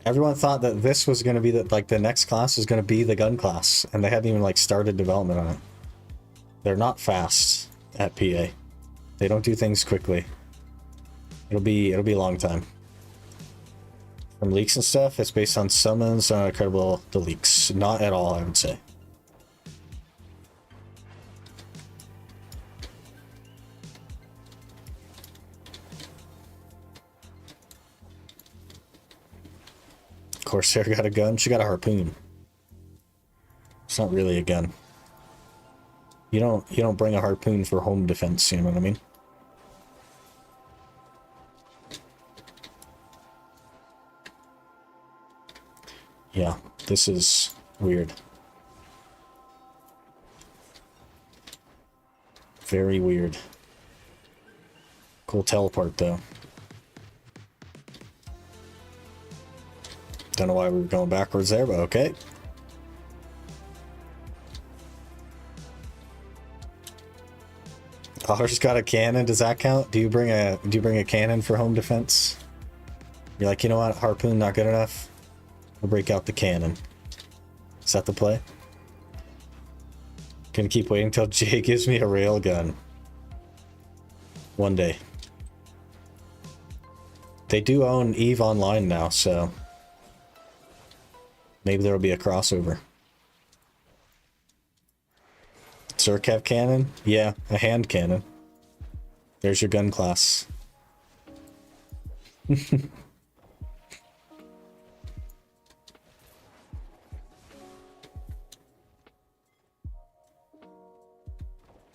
Everyone thought that this was going to be the next class is going to be the gun class, and they hadn't even like started development on it. They're not fast at PA. They don't do things quickly. It'll be a long time. From leaks and stuff, it's based on summons, incredible the leaks. Not at all, I would say. Corsair got a gun. She got a harpoon. It's not really a gun. You don't bring a harpoon for home defense, you know what I mean? Yeah, this is weird. Very weird. Cool teleport though. Don't know why we were going backwards there, but okay. Otter's got a cannon. Does that count? Do you bring a cannon for home defense? You're like, you know what? Harpoon not good enough. I'll break out the cannon. Is that the play? Gonna keep waiting until Jay gives me a railgun. One day. They do own EVE Online now, so maybe there'll be a crossover. Zerk have cannon? Yeah, a hand cannon. There's your gun class.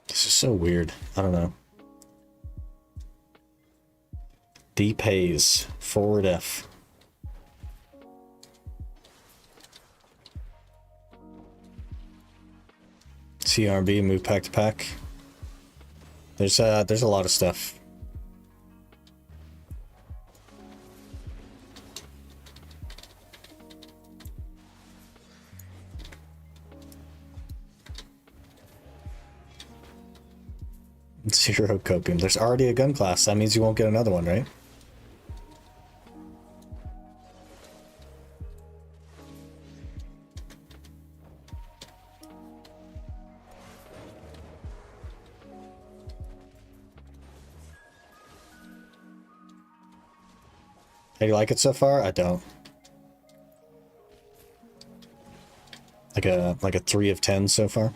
This is so weird. I don't know. Deep haze. Forward F. CRB, move pack to pack. There's a lot of stuff. Zero copium. There's already a gun class. That means you won't get another one, right? How do you like it so far? I don't. Like a 3 of 10 so far.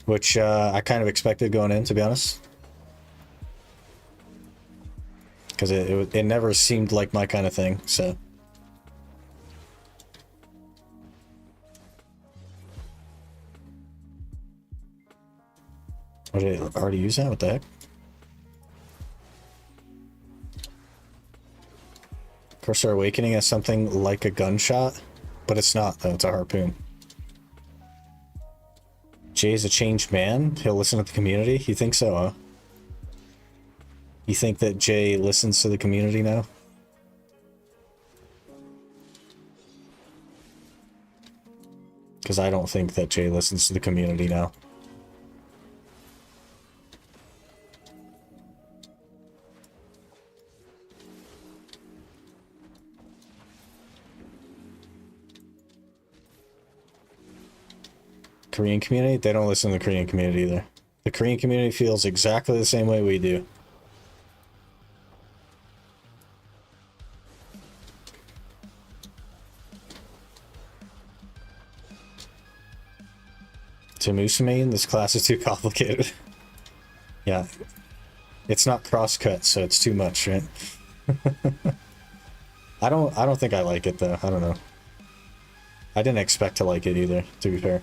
Which I kind of expected going in, to be honest. Because it never seemed like my kind of thing, so. What, did I already use that? What the heck? Cursor Awakening is something like a gunshot, but it's not, though. It's a harpoon. Jay's a changed man? He'll listen to the community? You think so, huh? You think that Jay listens to the community now? Because I don't think that Jay listens to the community now. Korean community? They don't listen to the Korean community either. The Korean community feels exactly the same way we do. To Musumain, this class is too complicated. Yeah. It's not cross-cut, so it's too much, right? I don't think I like it though. I don't know. I didn't expect to like it either, to be fair.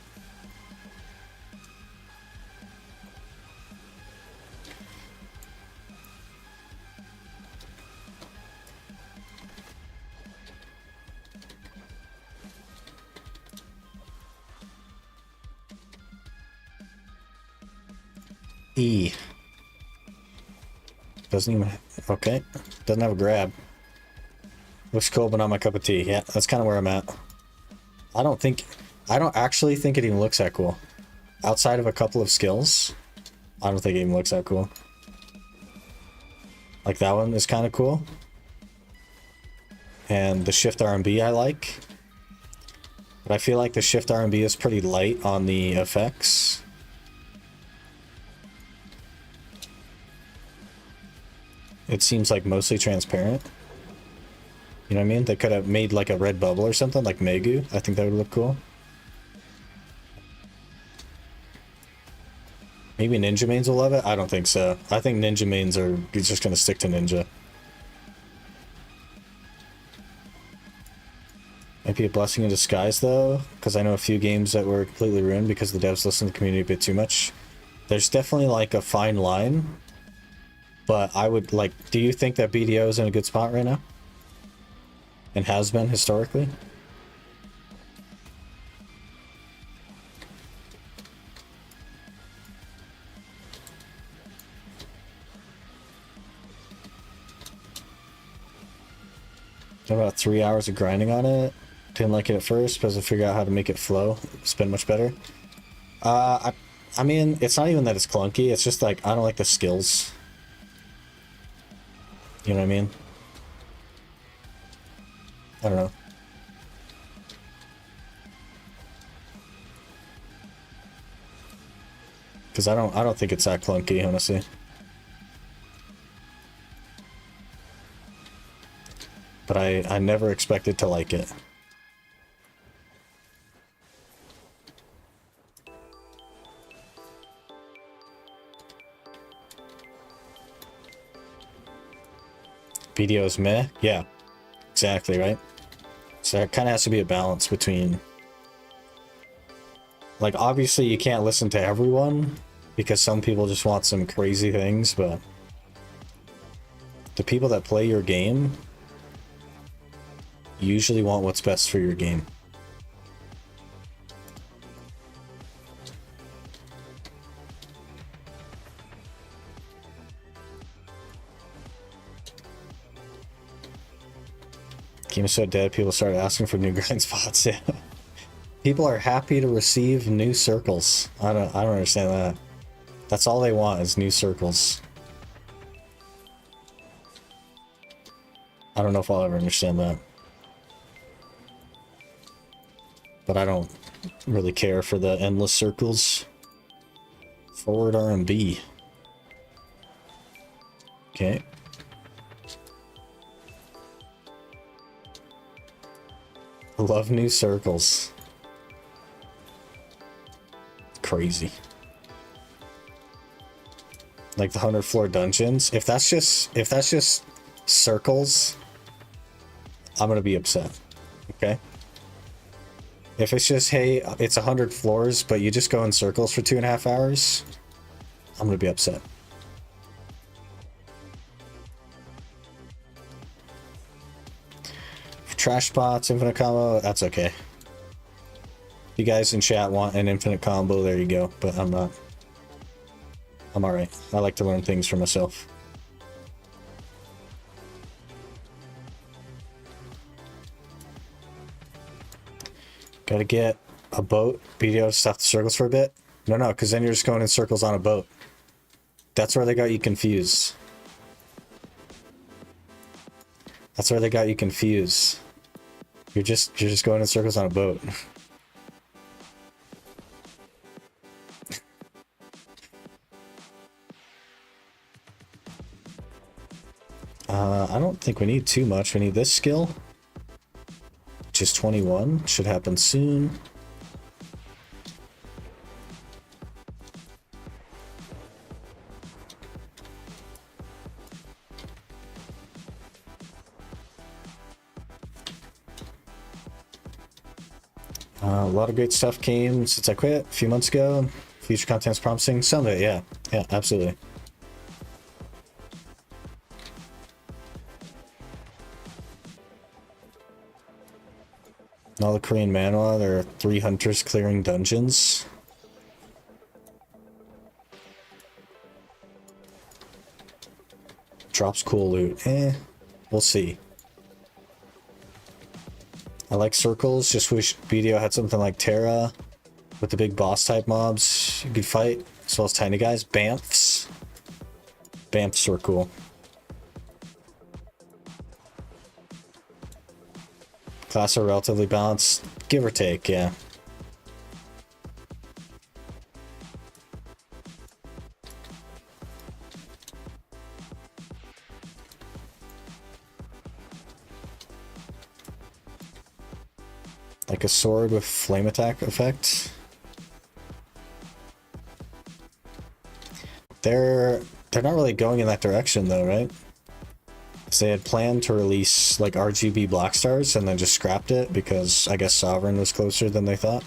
E. Doesn't even... Okay. Doesn't have a grab. Looks cool, but not my cup of tea. Yeah, that's kind of where I'm at. I don't actually think it even looks that cool. Outside of a couple of skills, I don't think it even looks that cool. Like, that one is kind of cool. And the shift R&B I like. But I feel like the shift R&B is pretty light on the effects. It seems like mostly transparent. You know what I mean? They could have made like a red bubble or something, like Megu. I think that would look cool. Maybe Ninja Mains will love it? I don't think so. I think Ninja Mains are just going to stick to Ninja. Might be a blessing in disguise though, because I know a few games that were completely ruined because the devs listened to the community a bit too much. There's definitely like a fine line. But I would like, do you think that BDO is in a good spot right now? And has been historically? About 3 hours of grinding on it. Didn't like it at first, but as I figure out how to make it flow, it's been much better. I mean, it's not even that it's clunky, it's just like, I don't like the skills. You know what I mean? I don't know. Because I don't think it's that clunky, honestly. But I never expected to like it. BDO's meh? Yeah, exactly, right? So there kind of has to be a balance between... Like, obviously you can't listen to everyone, because some people just want some crazy things, but... The people that play your game usually want what's best for your game. Game is so dead, people started asking for new grind spots. Yeah. People are happy to receive new circles. I don't understand that. That's all they want is new circles. I don't know if I'll ever understand that. But I don't really care for the endless circles. Forward R&B. Okay. Love new circles. Crazy. Like the 100 floor dungeons. If that's just circles, I'm gonna be upset. Okay. If it's just, hey, it's 100 floors, but you just go in circles for 2.5 hours, I'm gonna be upset. For trash spots, infinite combo, that's okay. If you guys in chat want an infinite combo, there you go. But I'm not. I'm alright. I like to learn things for myself. Gotta get a boat, be able to stop the circles for a bit. No, because then you're just going in circles on a boat. That's where they got you confused. That's where they got you confused. You're just going in circles on a boat. I don't think we need too much. We need this skill, which is 21. Should happen soon. A lot of great stuff came since I quit a few months ago. Future content's promising. Some of it, yeah. Yeah, absolutely. All the Korean manhwa, there are 3 hunters clearing dungeons. Drops cool loot. We'll see. I like circles, just wish BDO had something like Terra with the big boss type mobs you could fight, as well as tiny guys. Bamfs. Bamfs were cool. Class are relatively balanced, give or take, yeah. Like a sword with flame attack effect. They're not really going in that direction though, right? They had planned to release like RGB Black Stars and then just scrapped it because I guess Sovereign was closer than they thought.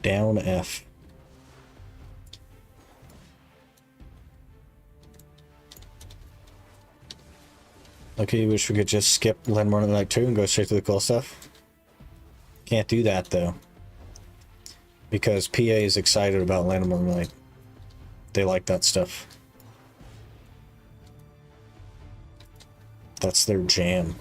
Down F. Okay, you wish we could just skip Landmore Night 2 and go straight to the cool stuff? Can't do that though. Because PA is excited about Landmore Night. They like that stuff. That's their jam.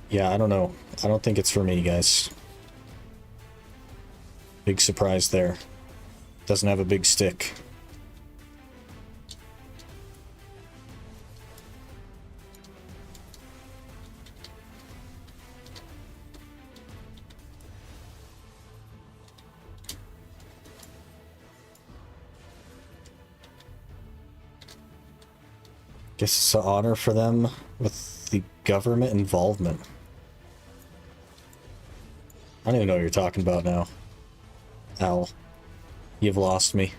Yeah, I don't know. I don't think it's for me, guys. Big surprise there. Doesn't have a big stick. Guess it's an honor for them with the government involvement. I don't even know what you're talking about now. Owl. You've lost me.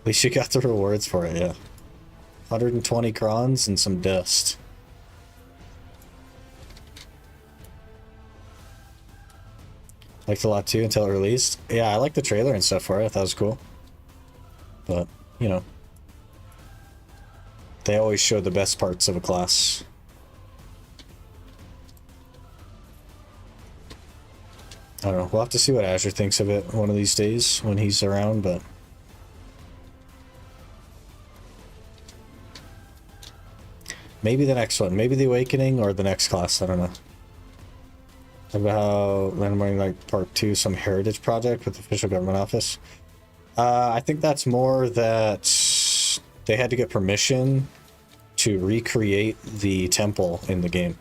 At least you got the rewards for it, yeah. 120 crons and some dust. Liked it a lot too until it released. Yeah, I liked the trailer and stuff for it. I thought it was cool. But, you know, they always show the best parts of a class. I don't know. We'll have to see what Azure thinks of it one of these days when he's around, but... maybe the next one. Maybe the Awakening or the next class. I don't know. About Landmark like Part 2, some heritage project with the official government office. I think that's more that they had to get permission to recreate the temple in the game.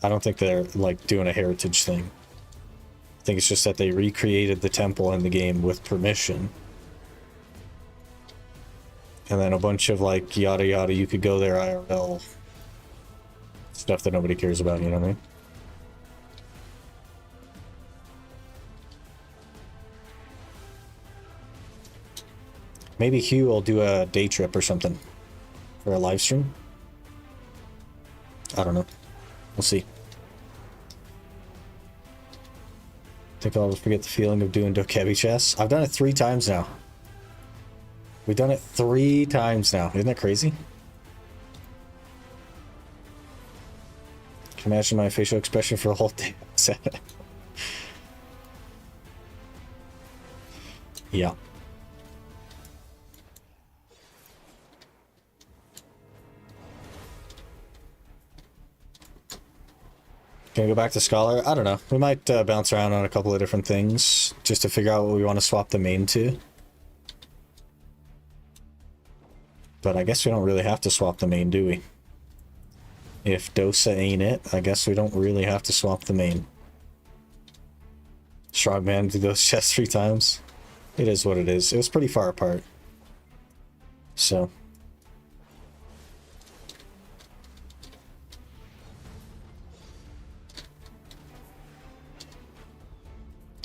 I don't think they're like doing a heritage thing. I think it's just that they recreated the temple in the game with permission. And then a bunch of like yada yada, you could go there IRL stuff that nobody cares about, you know what I mean? Maybe Hugh will do a day trip or something for a live stream. I don't know. We'll see. Think I'll forget the feeling of doing Dokebi chess. I've done it 3 times now. We've done it 3 times now. Isn't that crazy? Can you imagine my facial expression for a whole day? Yeah. Can we go back to Scholar? I don't know. We might bounce around on a couple of different things just to figure out what we want to swap the main to. But I guess we don't really have to swap the main, do we? If Dosa ain't it, I guess we don't really have to swap the main. Strongman do those chests 3 times. It is what it is. It was pretty far apart. So...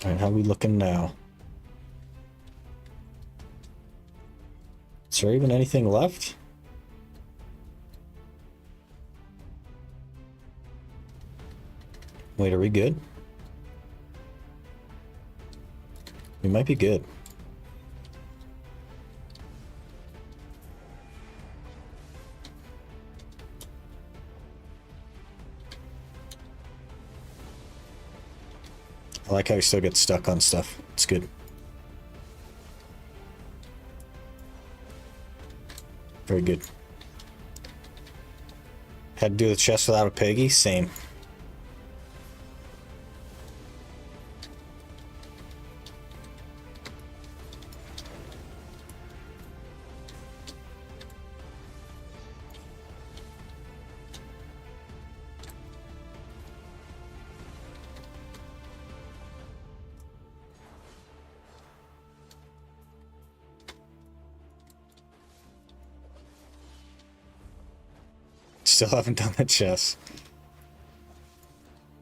alright, how are we looking now? Is there even anything left? Wait, are we good? We might be good. I like how you still get stuck on stuff. It's good. Very good. Had to do the chest without a Peggy? Same. Still haven't done the chess.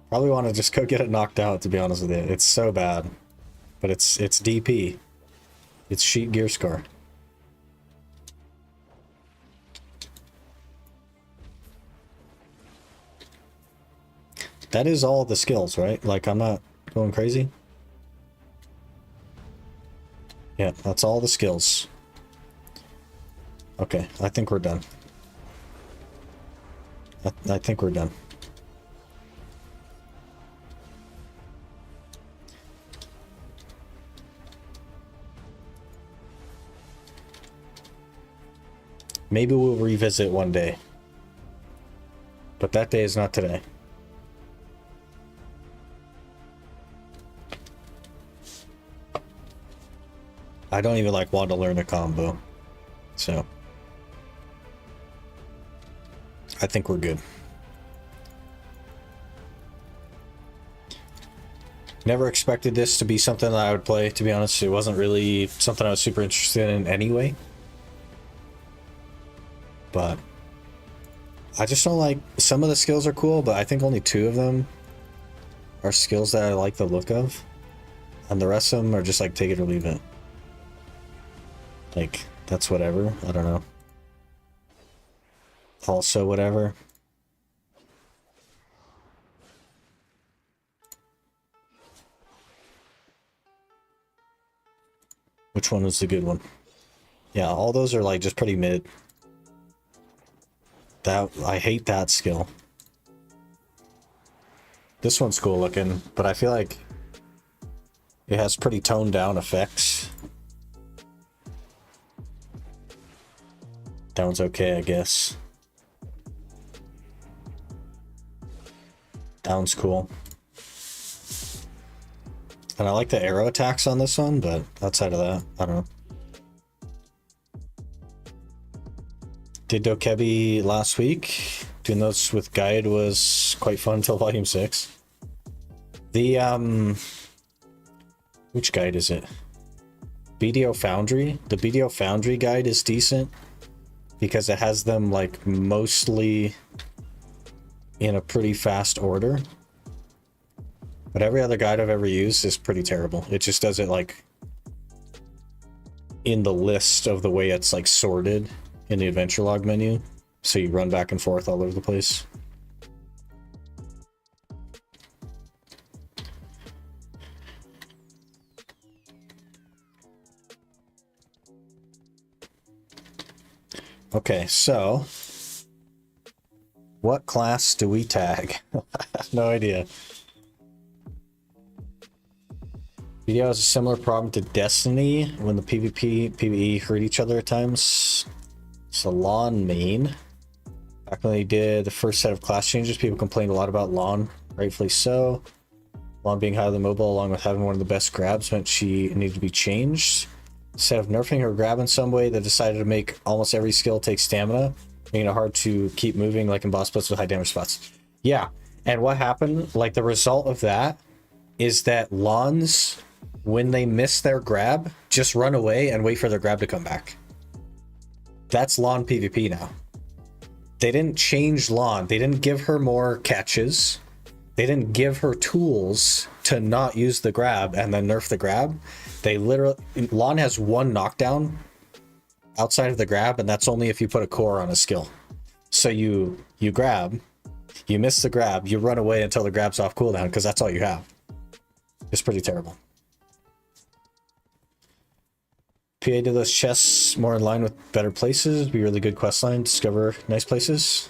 Probably want to just go get it knocked out, to be honest with you. It's so bad. But it's DP. It's sheet gear scar. That is all the skills, right? Like, I'm not going crazy? Yeah, that's all the skills. Okay, I think we're done. I think we're done. Maybe we'll revisit one day. But that day is not today. I don't even like want to learn a combo. So I think we're good. Never expected this to be something that I would play, to be honest. It wasn't really something I was super interested in anyway. But I just don't like... some of the skills are cool, but I think only 2 of them are skills that I like the look of. And the rest of them are just like, take it or leave it. Like, that's whatever. I don't know. Also whatever. Which one was the good one? Yeah, all those are like just pretty mid. That I hate that skill. This one's cool looking, but I feel like it has pretty toned down effects. That one's okay, I guess. That one's cool. And I like the arrow attacks on this one, but outside of that, I don't know. Did Dokebi last week. Doing those with guide was quite fun until volume 6. The which guide is it? BDO Foundry. The BDO Foundry guide is decent because it has them like mostly in a pretty fast order. But every other guide I've ever used is pretty terrible. It just does it like in the list of the way it's like sorted in the adventure log menu. So you run back and forth all over the place. Okay, so what class do we tag? I have no idea. BDO has a similar problem to Destiny when the PvP, PvE hurt each other at times. Salon main. Back when they did the first set of class changes, people complained a lot about Lawn, rightfully so. Lawn being highly mobile along with having one of the best grabs meant she needed to be changed. Instead of nerfing her grab in some way, they decided to make almost every skill take stamina, making it hard to keep moving like in boss splits with high damage spots. Yeah, and what happened, like the result of that, is that Lawns, when they miss their grab, just run away and wait for their grab to come back. That's Lawn PvP now. They didn't change Lawn. They didn't give her more catches. They didn't give her tools to not use the grab and then nerf the grab. They literally... Lawn has one knockdown outside of the grab, and that's only if you put a core on a skill. So you grab, you miss the grab, you run away until the grab's off cooldown, because that's all you have. It's pretty terrible. PA did those chests more in line with better places, be really good quest line, discover nice places.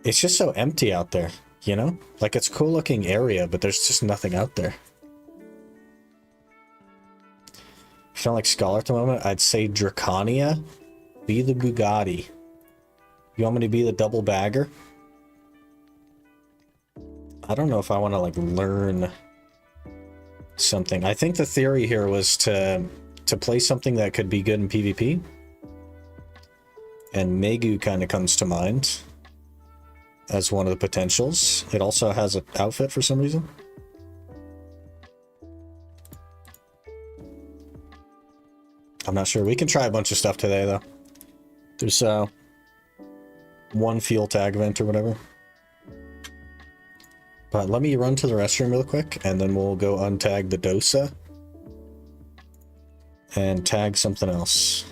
It's just so empty out there, you know? Like, it's a cool looking area, but there's just nothing out there. If you don't like Scholar at the moment, I'd say Draconia. Be the Bugatti. You want me to be the double bagger? I don't know if I want to, like, learn something. I think the theory here was to play something that could be good in PvP. And Megu kind of comes to mind as one of the potentials. It also has an outfit for some reason. I'm not sure. We can try a bunch of stuff today, though. There's one field tag event or whatever. But let me run to the restroom real quick, and then we'll go untag the Dosa and tag something else.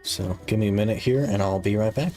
So give me a minute here, and I'll be right back.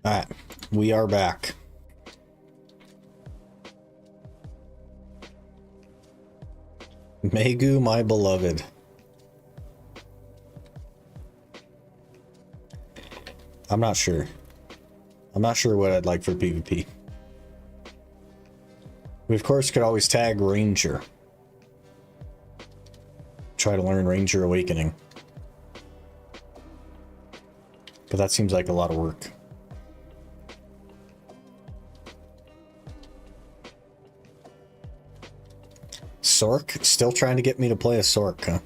Alright, we are back. Megu, my beloved. I'm not sure. I'm not sure what I'd like for PvP. We, of course, could always tag Ranger. Try to learn Ranger Awakening. But that seems like a lot of work. Sork? Still trying to get me to play a Sork, huh?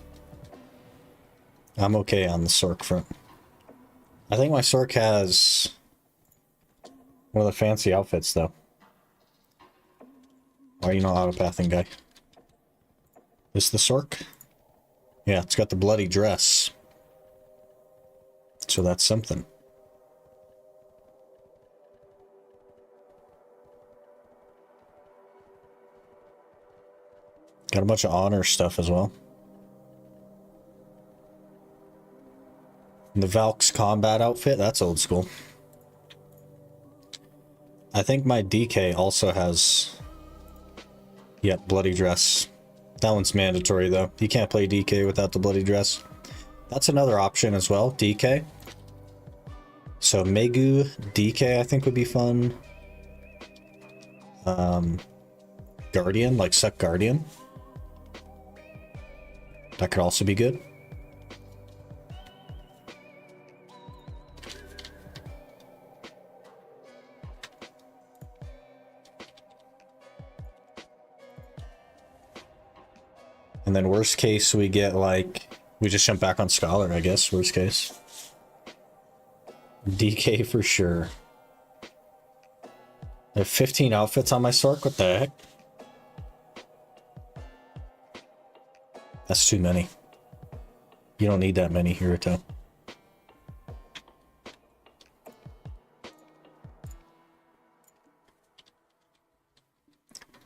I'm okay on the Sork front. I think my Sork has one of the fancy outfits, though. Why are you not autopathing, guy? Is the Sork? Yeah, it's got the bloody dress. So that's something. Got a bunch of honor stuff as well. And the Valk's combat outfit, that's old school. I think my DK also has... Yep, bloody dress. That one's mandatory, though. You can't play DK without the bloody dress. That's another option as well, DK. So Megu, DK, I think would be fun. Guardian, like Suck Guardian. That could also be good. And then worst case, we get like... We just jump back on Scholar, I guess, worst case. DK for sure. I have 15 outfits on my Sork, what the heck? That's too many. You don't need that many, Hiruto.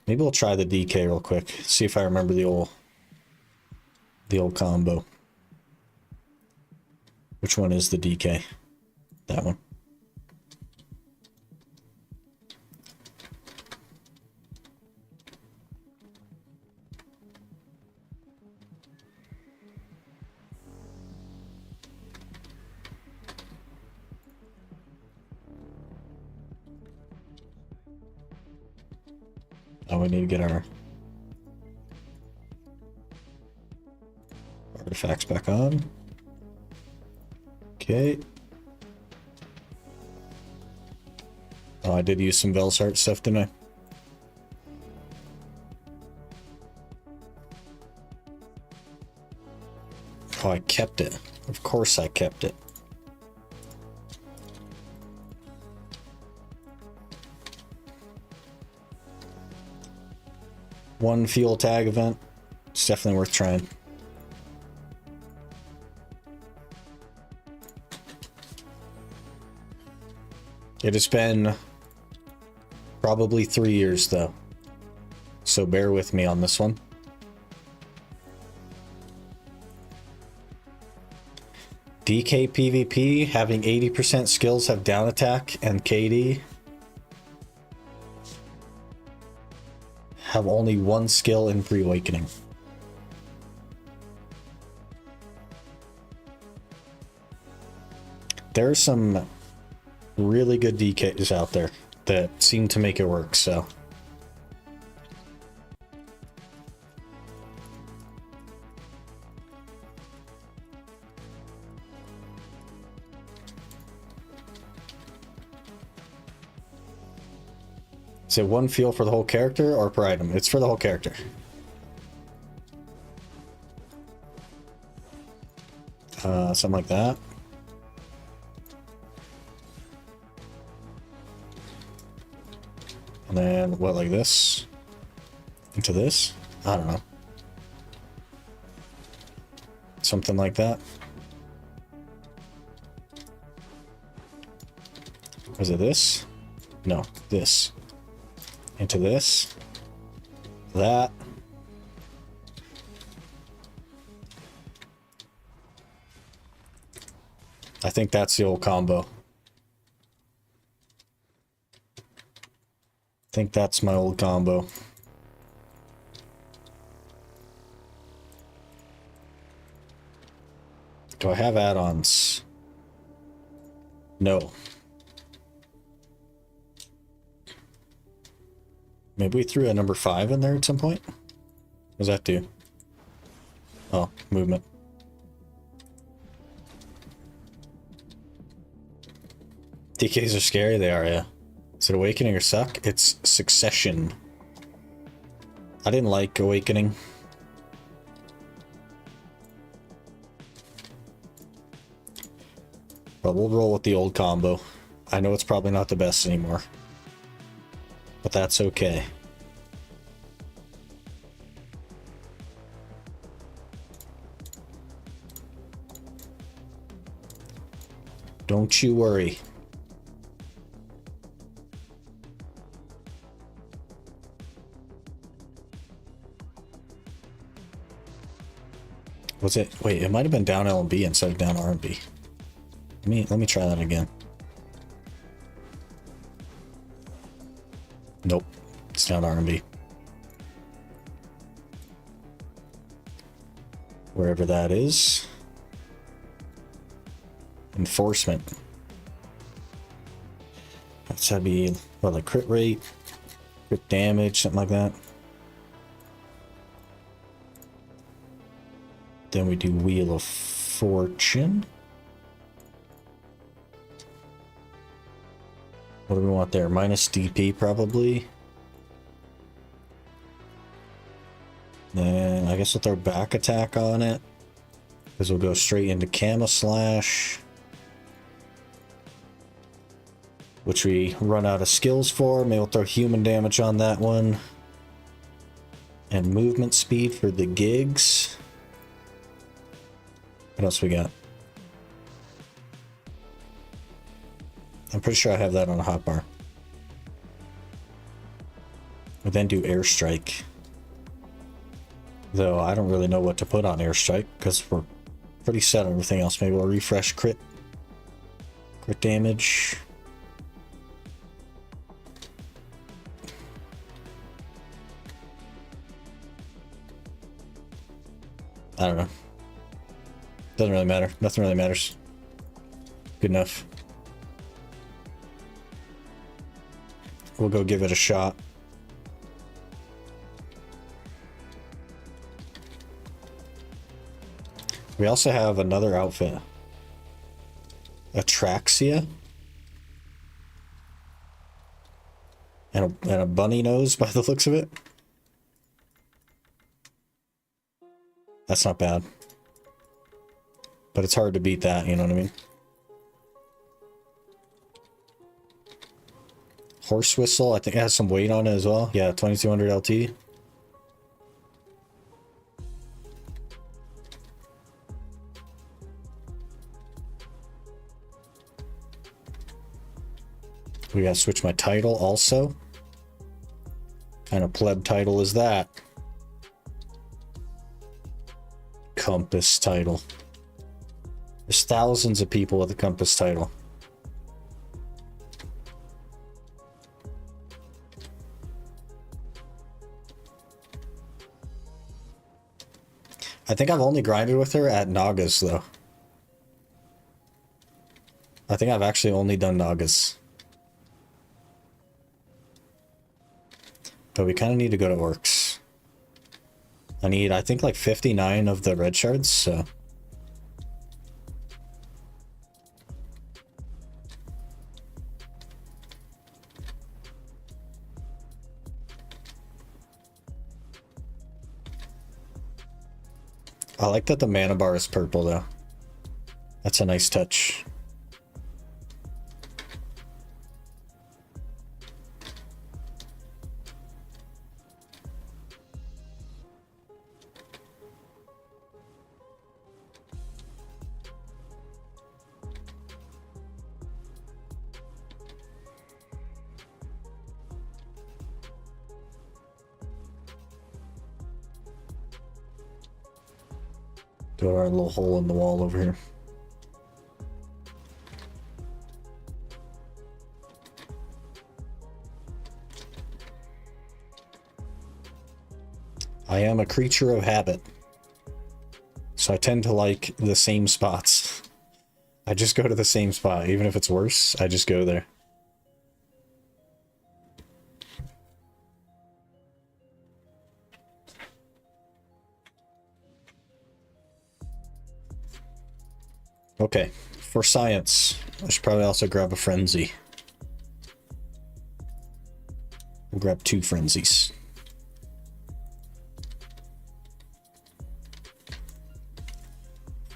Maybe we'll try the DK real quick. See if I remember the old combo. Which one is the DK? That one. Oh, we need to get our artifacts back on. Okay. Oh, I did use some Velsart stuff, didn't I? Oh, I kept it. Of course I kept it. One fuel tag event. It's definitely worth trying. It has been probably 3 years though, so bear with me on this one. DK PvP, having 80% skills have down attack, and KD have only one skill in pre-awakening. There are some really good DKs out there that seem to make it work, so. Is it one fuel for the whole character or per item? It's for the whole character. Something like that. And then what, like this? Into this? I don't know. Something like that. Was it this? No, this. Into this. That. I think that's the old combo. think that's my old combo. Do I have add-ons? No. Maybe we threw a number 5 in there at some point? What does that do? Oh, movement. DKs are scary, they are, yeah. Is it Awakening or Suck? It's Succession. I didn't like Awakening. But we'll roll with the old combo. I know it's probably not the best anymore. But that's okay. Don't you worry. Was it? Wait, it might have been down L&B instead of down R&B. Let me try that again. Nope, it's down R&B. Wherever that is. Enforcement. That'd be, what, like crit rate, crit damage, something like that. Then we do Wheel of Fortune. What do we want there? Minus DP, probably. Then I guess we'll throw back attack on it. Because we'll go straight into Camo Slash. Which we run out of skills for. Maybe we'll throw human damage on that one. And movement speed for the gigs. What else we got? I'm pretty sure I have that on a hotbar. We then do Airstrike. Though I don't really know what to put on Airstrike because we're pretty set on everything else. Maybe we'll refresh crit. Crit damage. I don't know. Doesn't really matter. Nothing really matters. Good enough. We'll go give it a shot. We also have another outfit. Atraxia. And a bunny nose by the looks of it. That's not bad. But it's hard to beat that, you know what I mean? Horse Whistle, I think it has some weight on it as well. Yeah, 2200 LT. We gotta switch my title also. What kind of pleb title is that? Compass title. There's thousands of people with a Compass title. I think I've only grinded with her at Nagas, though. I think I've actually only done Nagas. But we kind of need to go to Orcs. I need, I think, like 59 of the red shards, so... I like that the mana bar is purple, though. That's a nice touch. Do our little hole in the wall over here. I am a creature of habit. So I tend to like the same spots. I just go to the same spot. Even if it's worse, I just go there. Okay, for science, I should probably also grab a frenzy. I'll grab 2 frenzies.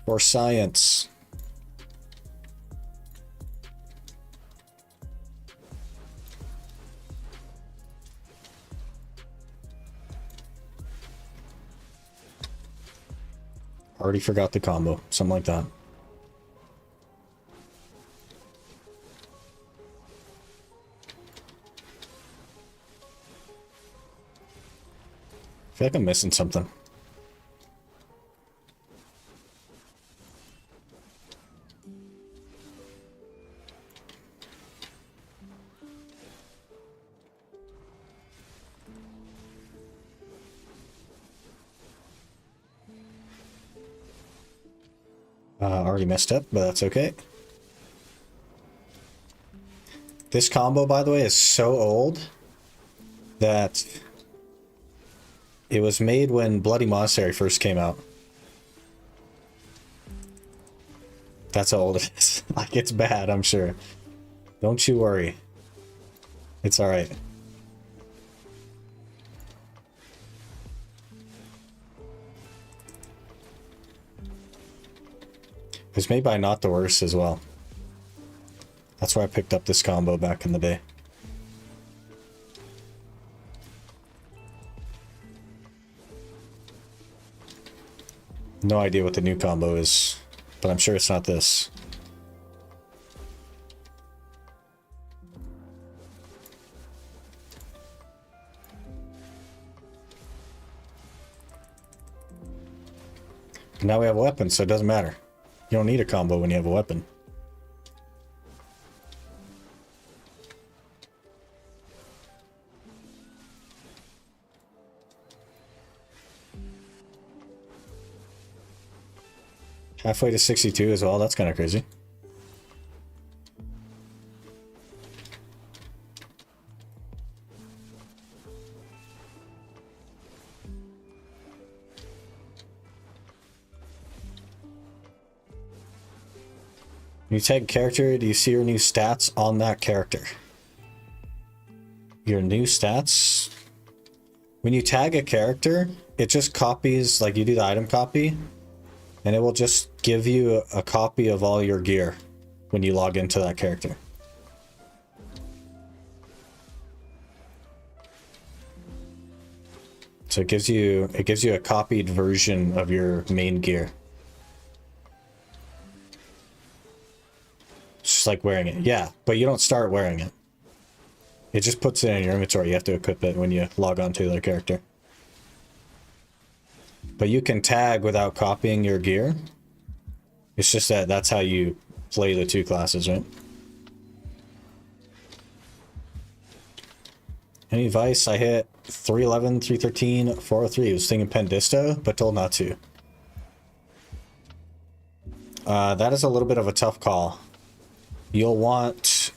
For science. Already forgot the combo, something like that. I feel like I'm missing something. Already messed up, but that's okay. This combo, by the way, is so old that it was made when Bloody Monastery first came out. That's how old it is. Like, it's bad, I'm sure. Don't you worry. It's alright. It was made by Not the Worst as well. That's why I picked up this combo back in the day. No idea what the new combo is, but I'm sure it's not this. Now we have a weapon, so it doesn't matter. You don't need a combo when you have a weapon. Halfway to 62 as well, that's kind of crazy. When you tag character, do you see your new stats on that character? Your new stats? When you tag a character, it just copies, like you do the item copy, and it will just give you a copy of all your gear when you log into that character. So it gives you a copied version of your main gear. It's just like wearing it. Yeah, but you don't start wearing it. It just puts it in your inventory. You have to equip it when you log on to their character. But you can tag without copying your gear. It's just that that's how you play the two classes, right? Any advice? I hit 311, 313, 403. I was thinking Pendisto, but told not to. That is a little bit of a tough call. You'll want...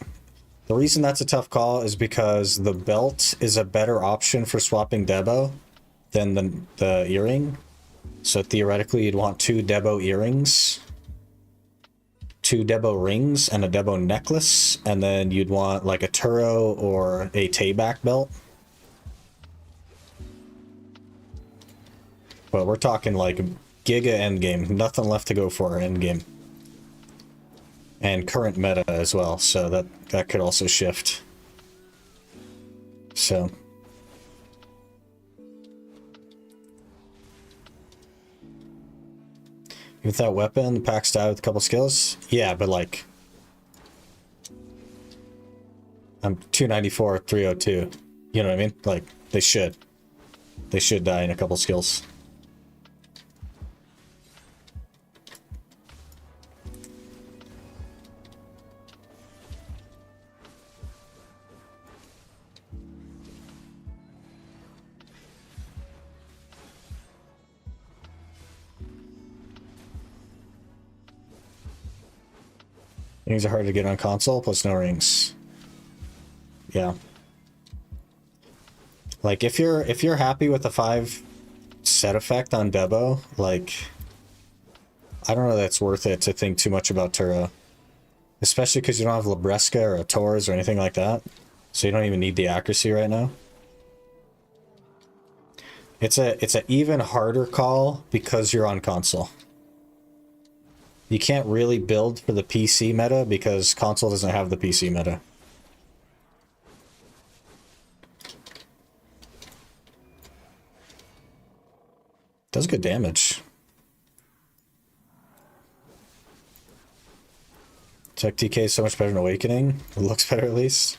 The reason that's a tough call is because the belt is a better option for swapping Debo than the earring. So theoretically, you'd want 2 Debo earrings, 2 Debo rings, and a Debo necklace, and then you'd want like a Turo or a Tayback belt. But we're talking like Giga endgame, nothing left to go for endgame. And current meta as well, so that could also shift. So... With that weapon, the pack's died with a couple skills? Yeah, but like... I'm 294, 302. You know what I mean? Like, they should. They should die in a couple skills. Rings are hard to get on console, plus no rings. Yeah. Like if you're happy with the 5 set effect on Debo, like I don't know that it's worth it to think too much about Tura. Especially because you don't have Labresca or a Torres or anything like that. So you don't even need the accuracy right now. It's an even harder call because you're on console. You can't really build for the PC meta because console doesn't have the PC meta. Does good damage. Tech DK is so much better than Awakening. It looks better at least.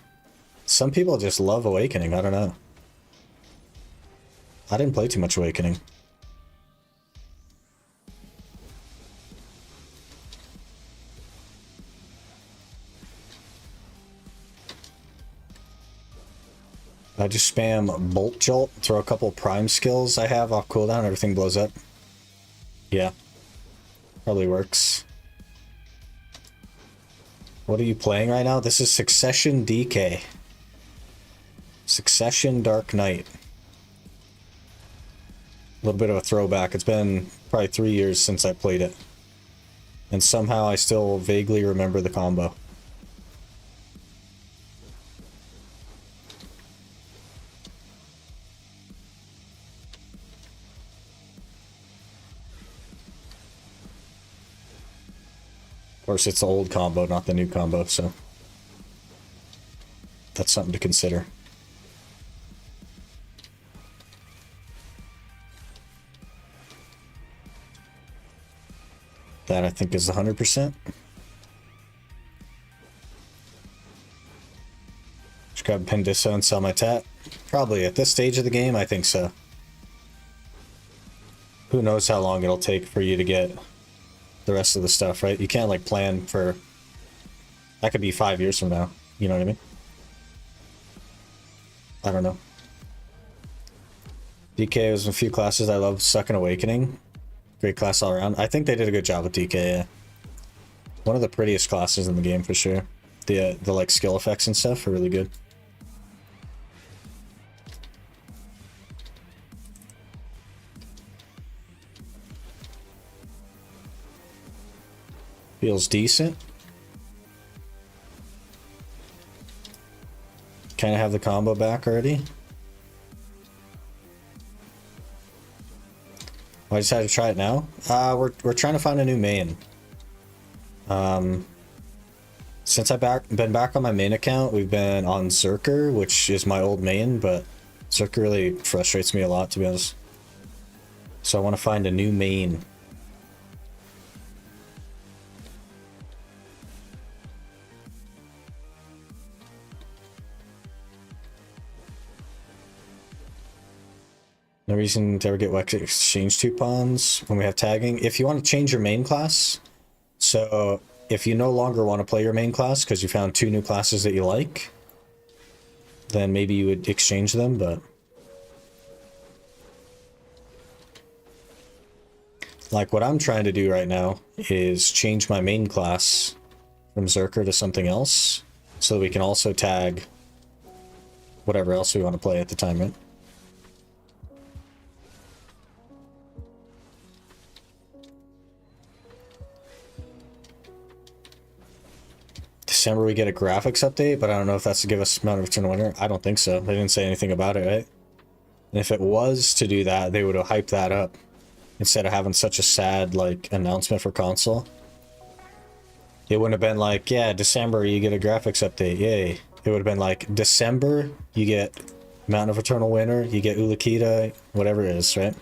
Some people just love Awakening, I don't know. I didn't play too much Awakening. I just spam Bolt Jolt, throw a couple prime skills I have off cooldown, everything blows up. Yeah. Probably works. What are you playing right now? This is Succession DK. Succession Dark Knight. A little bit of a throwback. It's been probably 3 years since I played it. And somehow I still vaguely remember the combo. Of course, it's the old combo, not the new combo, so that's something to consider. That I think is 100%. Just grab Pendiso and sell my tat. Probably at this stage of the game, I think so. Who knows how long it'll take for you to get the rest of the stuff, right? You can't like plan for... That could be 5 years from now. You know what I mean? I don't know. DK was in a few classes I love. Sucking Awakening. Great class all around. I think they did a good job with DK, yeah. One of the prettiest classes in the game for sure. The like skill effects and stuff are really good. Feels decent. Kind of have the combo back already. I decided to try it now. We're trying to find a new main. Since I've been back on my main account, we've been on Zerker, which is my old main, but Zerker really frustrates me a lot, to be honest. So I want to find a new main. No reason to ever get Wex exchange 2 pawns when we have tagging. If you want to change your main class, so if you no longer want to play your main class because you found 2 new classes that you like, then maybe you would exchange them, but... Like what I'm trying to do right now is change my main class from Zerker to something else, so we can also tag whatever else we want to play at the time, right? December we get a graphics update, but I don't know if that's to give us amount of return winner. I don't think so. They didn't say anything about it, right? And if it was to do that, they would have hyped that up instead of having such a sad like announcement for console. It wouldn't have been like, yeah, December you get a graphics update, yay. It would have been like, December you get Mountain of Eternal Winter, you get Ulukita, whatever it is, right?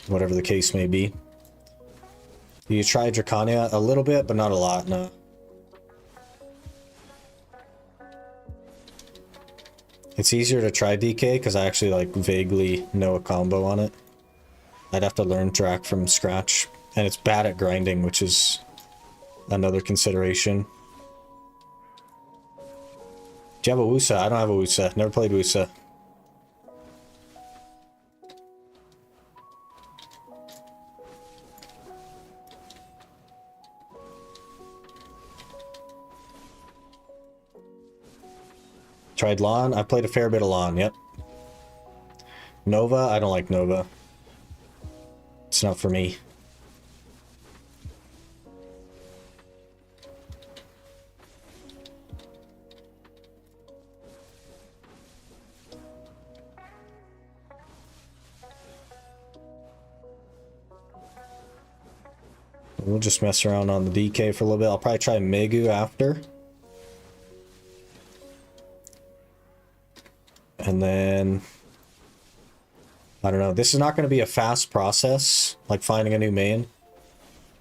Whatever the case may be. You try Draconia a little bit, but not a lot, no. It's easier to try DK because I actually like vaguely know a combo on it. I'd have to learn Drac from scratch, and it's bad at grinding, which is another consideration. Do you have a Wusa? I don't have a Wusa. Never played Wusa. Tried Lawn? I played a fair bit of Lawn, yep. Nova? I don't like Nova. It's not for me. We'll just mess around on the DK for a little bit. I'll probably try Megu after. And then... I don't know. This is not going to be a fast process, like finding a new main.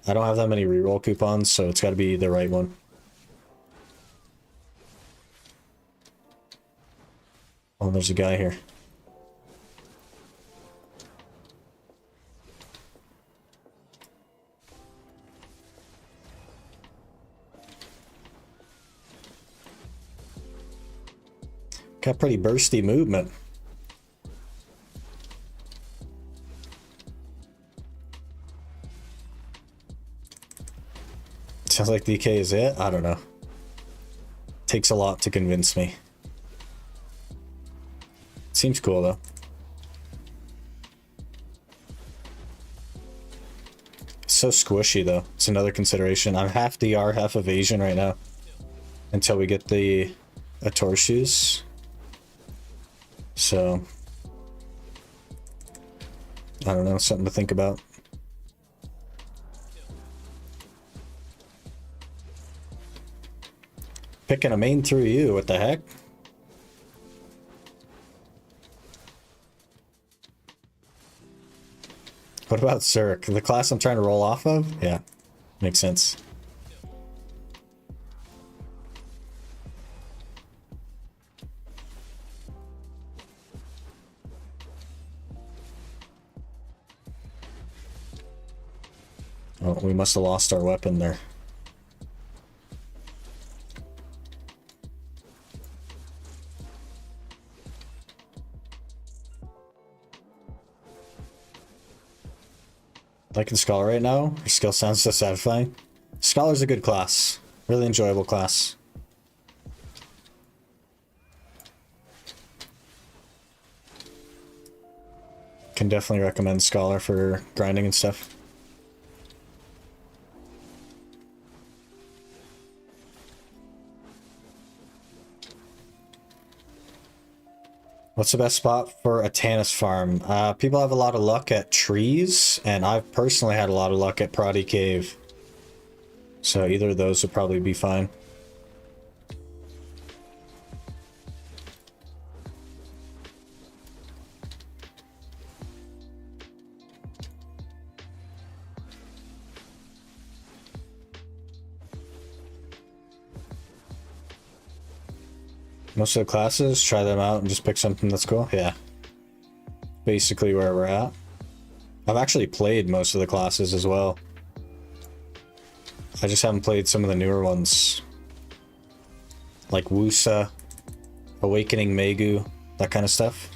I don't have that many reroll coupons, so it's got to be the right one. Oh, there's a guy here. Got pretty bursty movement. Sounds like DK is it? I don't know. Takes a lot to convince me. Seems cool though. So squishy though. It's another consideration. I'm half DR, half evasion right now. Until we get the Ator shoes. So, I don't know, something to think about. Picking a main through you, what the heck? What about Zerk? The class I'm trying to roll off of? Yeah, makes sense. Oh, we must have lost our weapon there. Liking Scholar right now. Your skill sounds so satisfying. Scholar's a good class. Really enjoyable class. Can definitely recommend Scholar for grinding and stuff. What's the best spot for a Tannis farm? People have a lot of luck at trees, and I've personally had a lot of luck at Proddy Cave. So either of those would probably be fine. Most of the classes, try them out and just pick something that's cool. Yeah. Basically where we're at. I've actually played most of the classes as well. I just haven't played some of the newer ones. Like Wusa, Awakening Megu, that kind of stuff.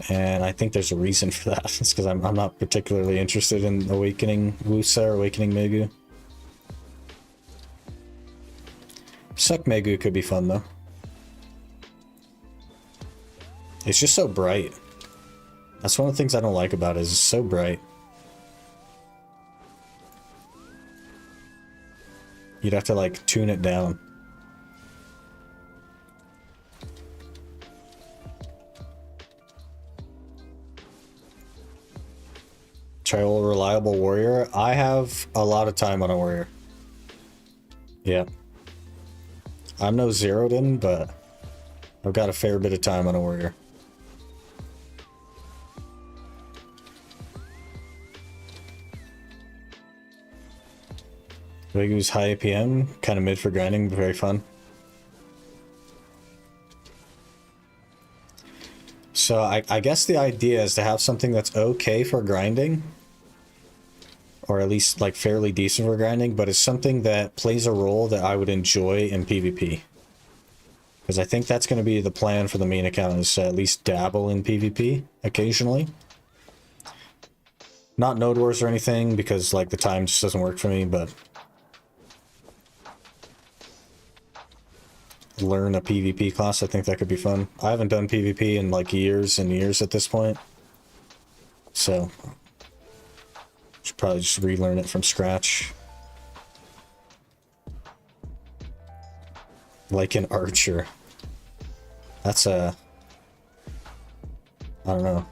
And I think there's a reason for that. It's because I'm not particularly interested in Awakening Wusa or Awakening Megu. Suck Megu could be fun though. It's just so bright. That's one of the things I don't like about it, is it's so bright. You'd have to like tune it down. Try old reliable warrior. I have a lot of time on a warrior. Yeah. I'm no zeroed in, but I've got a fair bit of time on a warrior. Vegu's high APM, kind of mid for grinding, but very fun. So I guess the idea is to have something that's okay for grinding, or at least like fairly decent for grinding, but it's something that plays a role that I would enjoy in PvP. Because I think that's going to be the plan for the main account, is to at least dabble in PvP occasionally. Not Node Wars or anything, because like the time just doesn't work for me, but learn a PvP class. I think that could be fun. I haven't done PvP in like years and years at this point. So, should probably just relearn it from scratch. Like an archer. That's a... I don't know.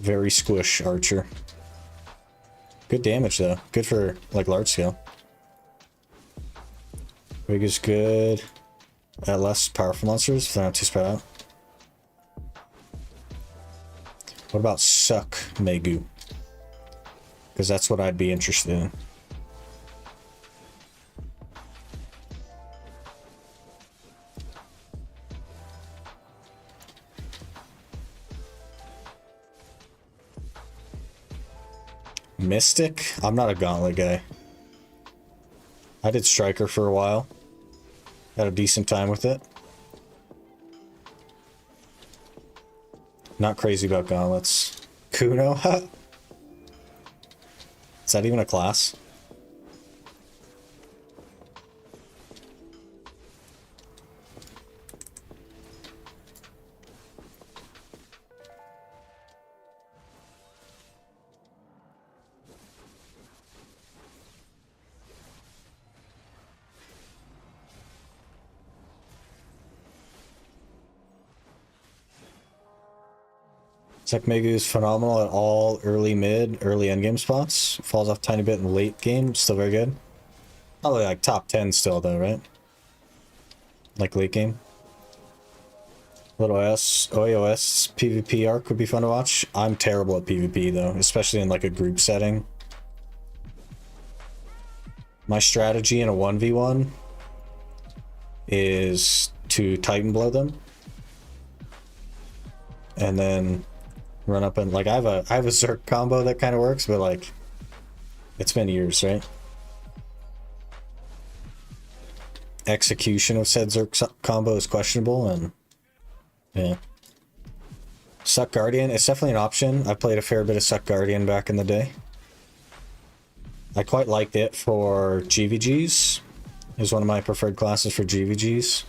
Very squish archer. Good damage though. Good for like large scale. Rig is good at less powerful monsters if they're not too spread out. What about suck Megu? Because that's what I'd be interested in. Mystic? I'm not a gauntlet guy. I did Striker for a while. Had a decent time with it. Not crazy about gauntlets. Kuno? Is that even a class? Sec Megu is phenomenal at all early mid, early endgame spots. Falls off a tiny bit in late game, still very good. Probably like top 10 still though, right? Like late game. Little S, OAOS, PvP arc would be fun to watch. I'm terrible at PvP though, especially in like a group setting. My strategy in a 1v1 is to Titan blow them. And then run up and like I have a Zerk combo that kind of works, but like it's been years, right? Execution of said Zerk combo is questionable, and yeah. Suck Guardian, it's definitely an option. I played a fair bit of Suck Guardian back in the day. I quite liked it for GVGs. It was one of my preferred classes for GVGs.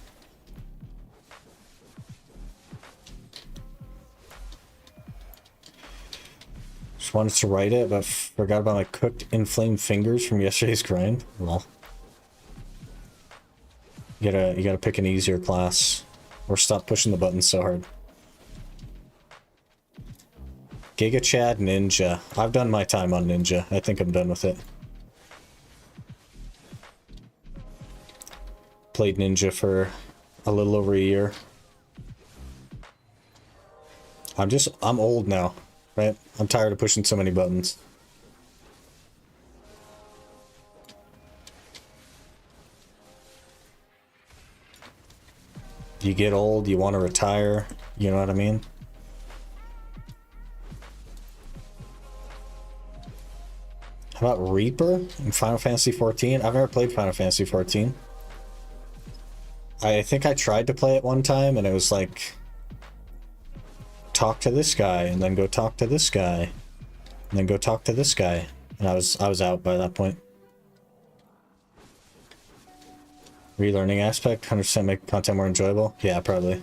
Just wanted to write it, but forgot about my cooked inflamed fingers from yesterday's grind. Well, you gotta pick an easier class, or stop pushing the buttons so hard. Giga Chad Ninja. I've done my time on Ninja. I think I'm done with it. Played Ninja for a little over a year. I'm old now, right? I'm tired of pushing so many buttons. You get old, you want to retire, you know what I mean? How about Reaper in Final Fantasy XIV? I've never played Final Fantasy XIV. I think I tried to play it one time and it was like, talk to this guy and then go talk to this guy and then go talk to this guy, and I was out by that point. Relearning aspect, 100% make content more enjoyable. Yeah, probably. I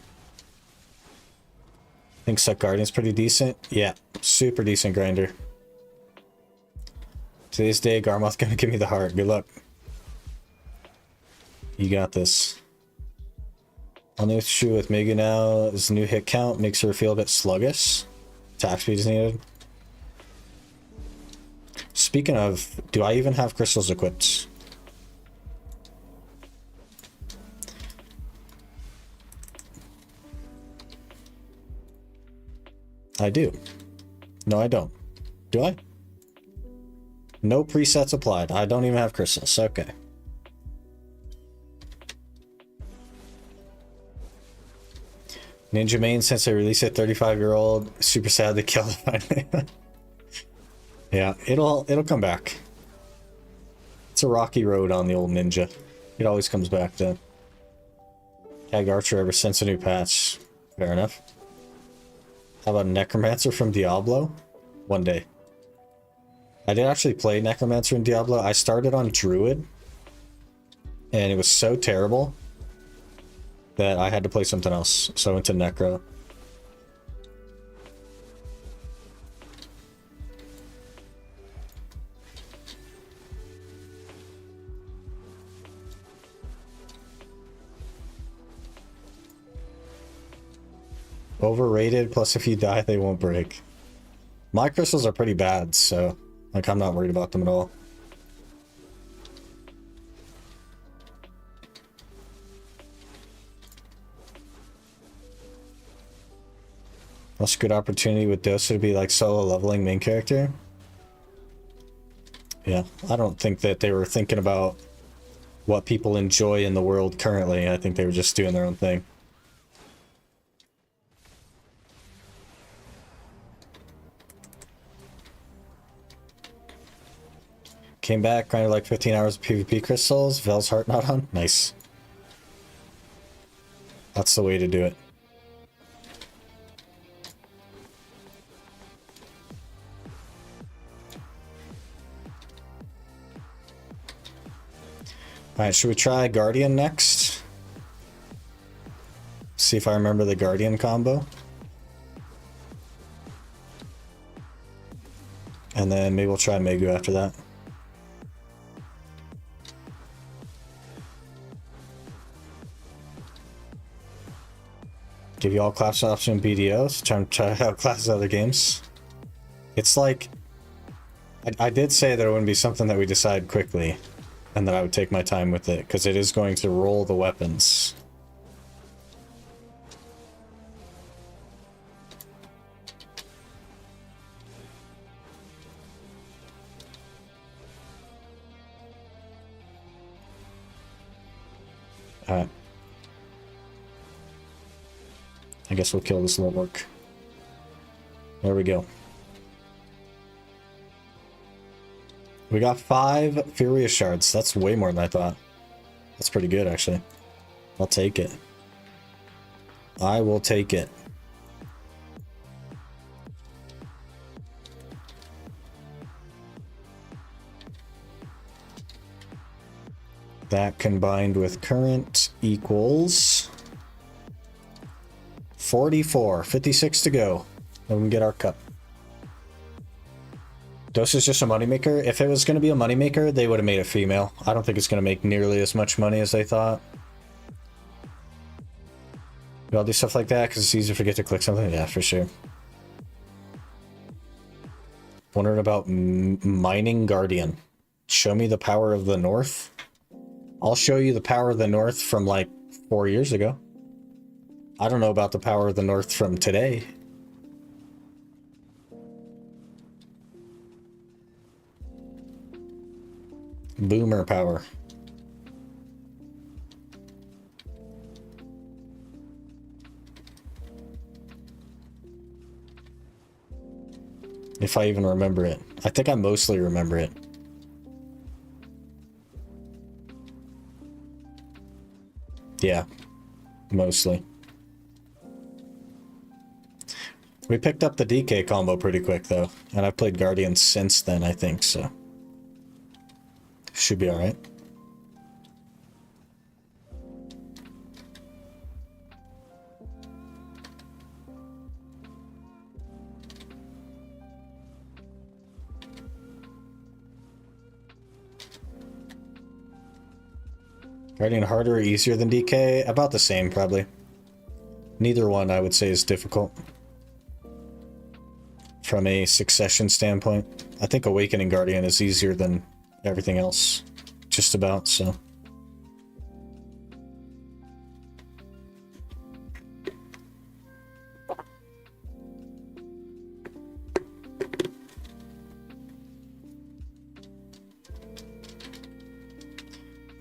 think Suck Guardian's pretty decent. Yeah, super decent grinder. Today's day, Garmoth gonna give me the heart. Good luck. You got this. Only issue with Megu now is new hit count makes her feel a bit sluggish. Attack speed is needed. Speaking of, do I even have crystals equipped? I do. No, I don't. Do I? No presets applied. I don't even have crystals. Okay. Ninja main since they released it, 35-year-old. Super sad they killed it. Yeah, it'll come back. It's a rocky road on the old Ninja. It always comes back then. Tag Archer ever since a new patch. Fair enough. How about Necromancer from Diablo? One day. I did actually play Necromancer in Diablo. I started on Druid. and it was so terrible that I had to play something else. So I went to Necro. Overrated, plus if you die, they won't break. My crystals are pretty bad, so like I'm not worried about them at all. That's a good opportunity with Dosa to be like solo leveling main character. Yeah, I don't think that they were thinking about what people enjoy in the world currently. I think they were just doing their own thing. Came back, grinded like 15 hours of PvP crystals. Vel's heart not on. Nice. That's the way to do it. Alright, should we try Guardian next? See if I remember the Guardian combo. And then maybe we'll try Megu after that. Give you all class option BDOs. Try out classes other games. It's like... I did say that it wouldn't be something that we decide quickly. And that I would take my time with it, because it is going to roll the weapons. Alright. I guess we'll kill this little orc. There we go. We got 5 Furious Shards. That's way more than I thought. That's pretty good, actually. I'll take it. I will take it. That combined with current equals 44. 56 to go. Then we can get our cup. Dosa's just a moneymaker. If it was going to be a moneymaker, they would have made a female. I don't think it's going to make nearly as much money as they thought. We all do stuff like that because it's easy to forget to click something. Yeah, for sure. Wondering about mining Guardian. Show me the power of the North. I'll show you the power of the North from like 4 years ago. I don't know about the power of the North from today. Boomer power. If I even remember it. I think I mostly remember it. Yeah, mostly. We picked up the DK combo pretty quick though, and I've played Guardian since then, I think, so. Should be alright. Guardian harder or easier than DK? About the same, probably. Neither one, I would say, is difficult. From a succession standpoint. I think Awakening Guardian is easier than everything else. Just about, so.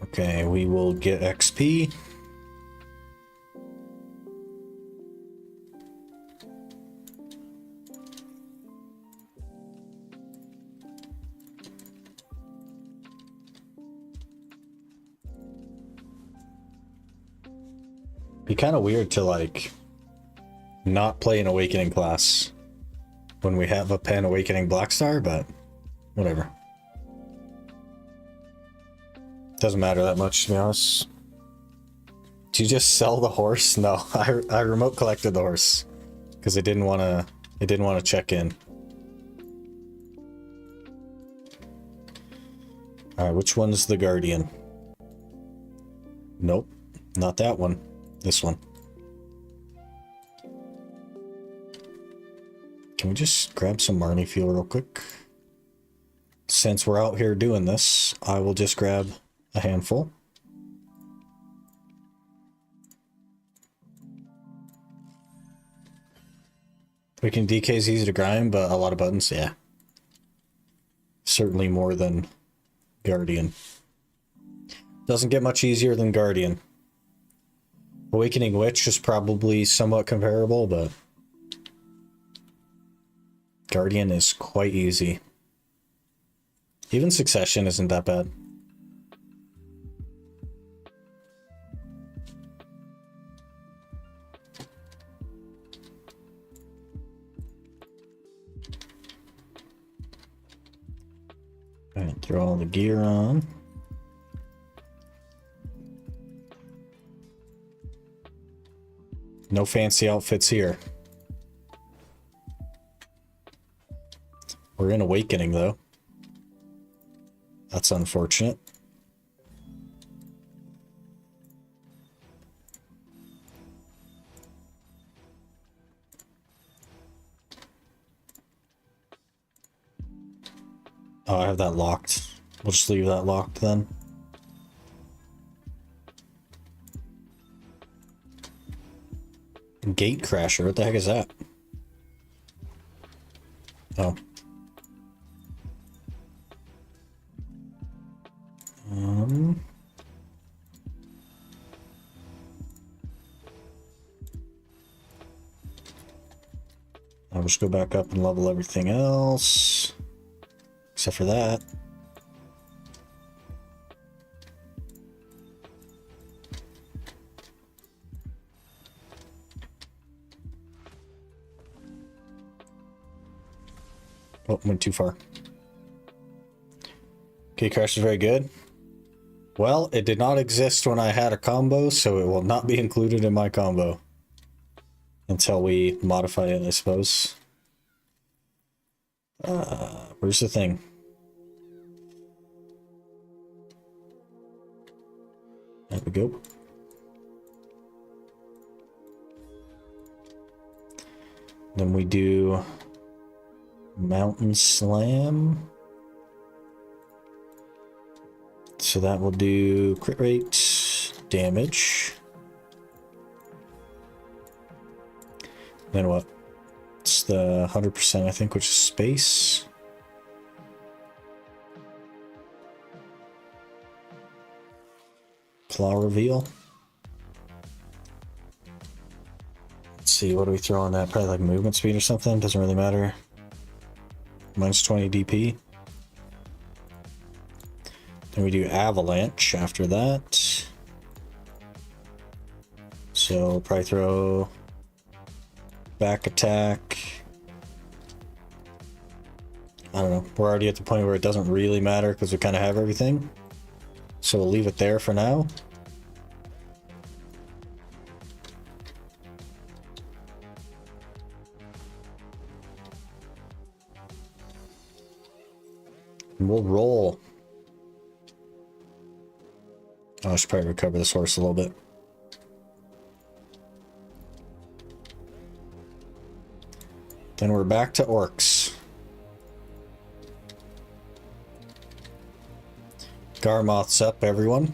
Okay, we will get XP. Be kind of weird to like not play an Awakening class when we have a Pen Awakening Blackstar, but whatever. Doesn't matter that much, to be honest. Did you just sell the horse? No, I remote collected the horse because it didn't want to check in. All right, which one's the guardian? Nope, not that one. This one. Can we just grab some Marnie fuel real quick? Since we're out here doing this, I will just grab a handful. Freaking DK is easy to grind, but a lot of buttons, yeah. Certainly more than Guardian. Doesn't get much easier than Guardian. Awakening Witch is probably somewhat comparable, but Guardian is quite easy. Even Succession isn't that bad. Alright, throw all the gear on. No fancy outfits here. We're in Awakening, though. That's unfortunate. Oh, I have that locked. We'll just leave that locked then. Gate crasher, what the heck is that? Oh. I'll just go back up and level everything else. Except for that. Oh, went too far. Okay, crash is very good. Well, it did not exist when I had a combo, so it will not be included in my combo. Until we modify it, I suppose. Where's the thing? There we go. Then we do Mountain Slam. So that will do crit rate, damage. Then what? It's the 100%, I think, which is space. Claw reveal. Let's see, what do we throw on that? Probably like movement speed or something. Doesn't really matter. Minus 20 DP. Then we do avalanche after that. So we'll probably throw back attack. I don't know. We're already at the point where it doesn't really matter because we kind of have everything. So we'll leave it there for now. And we'll roll. Oh, I should probably recover this horse a little bit. Then we're back to orcs. Garmoth's up, everyone.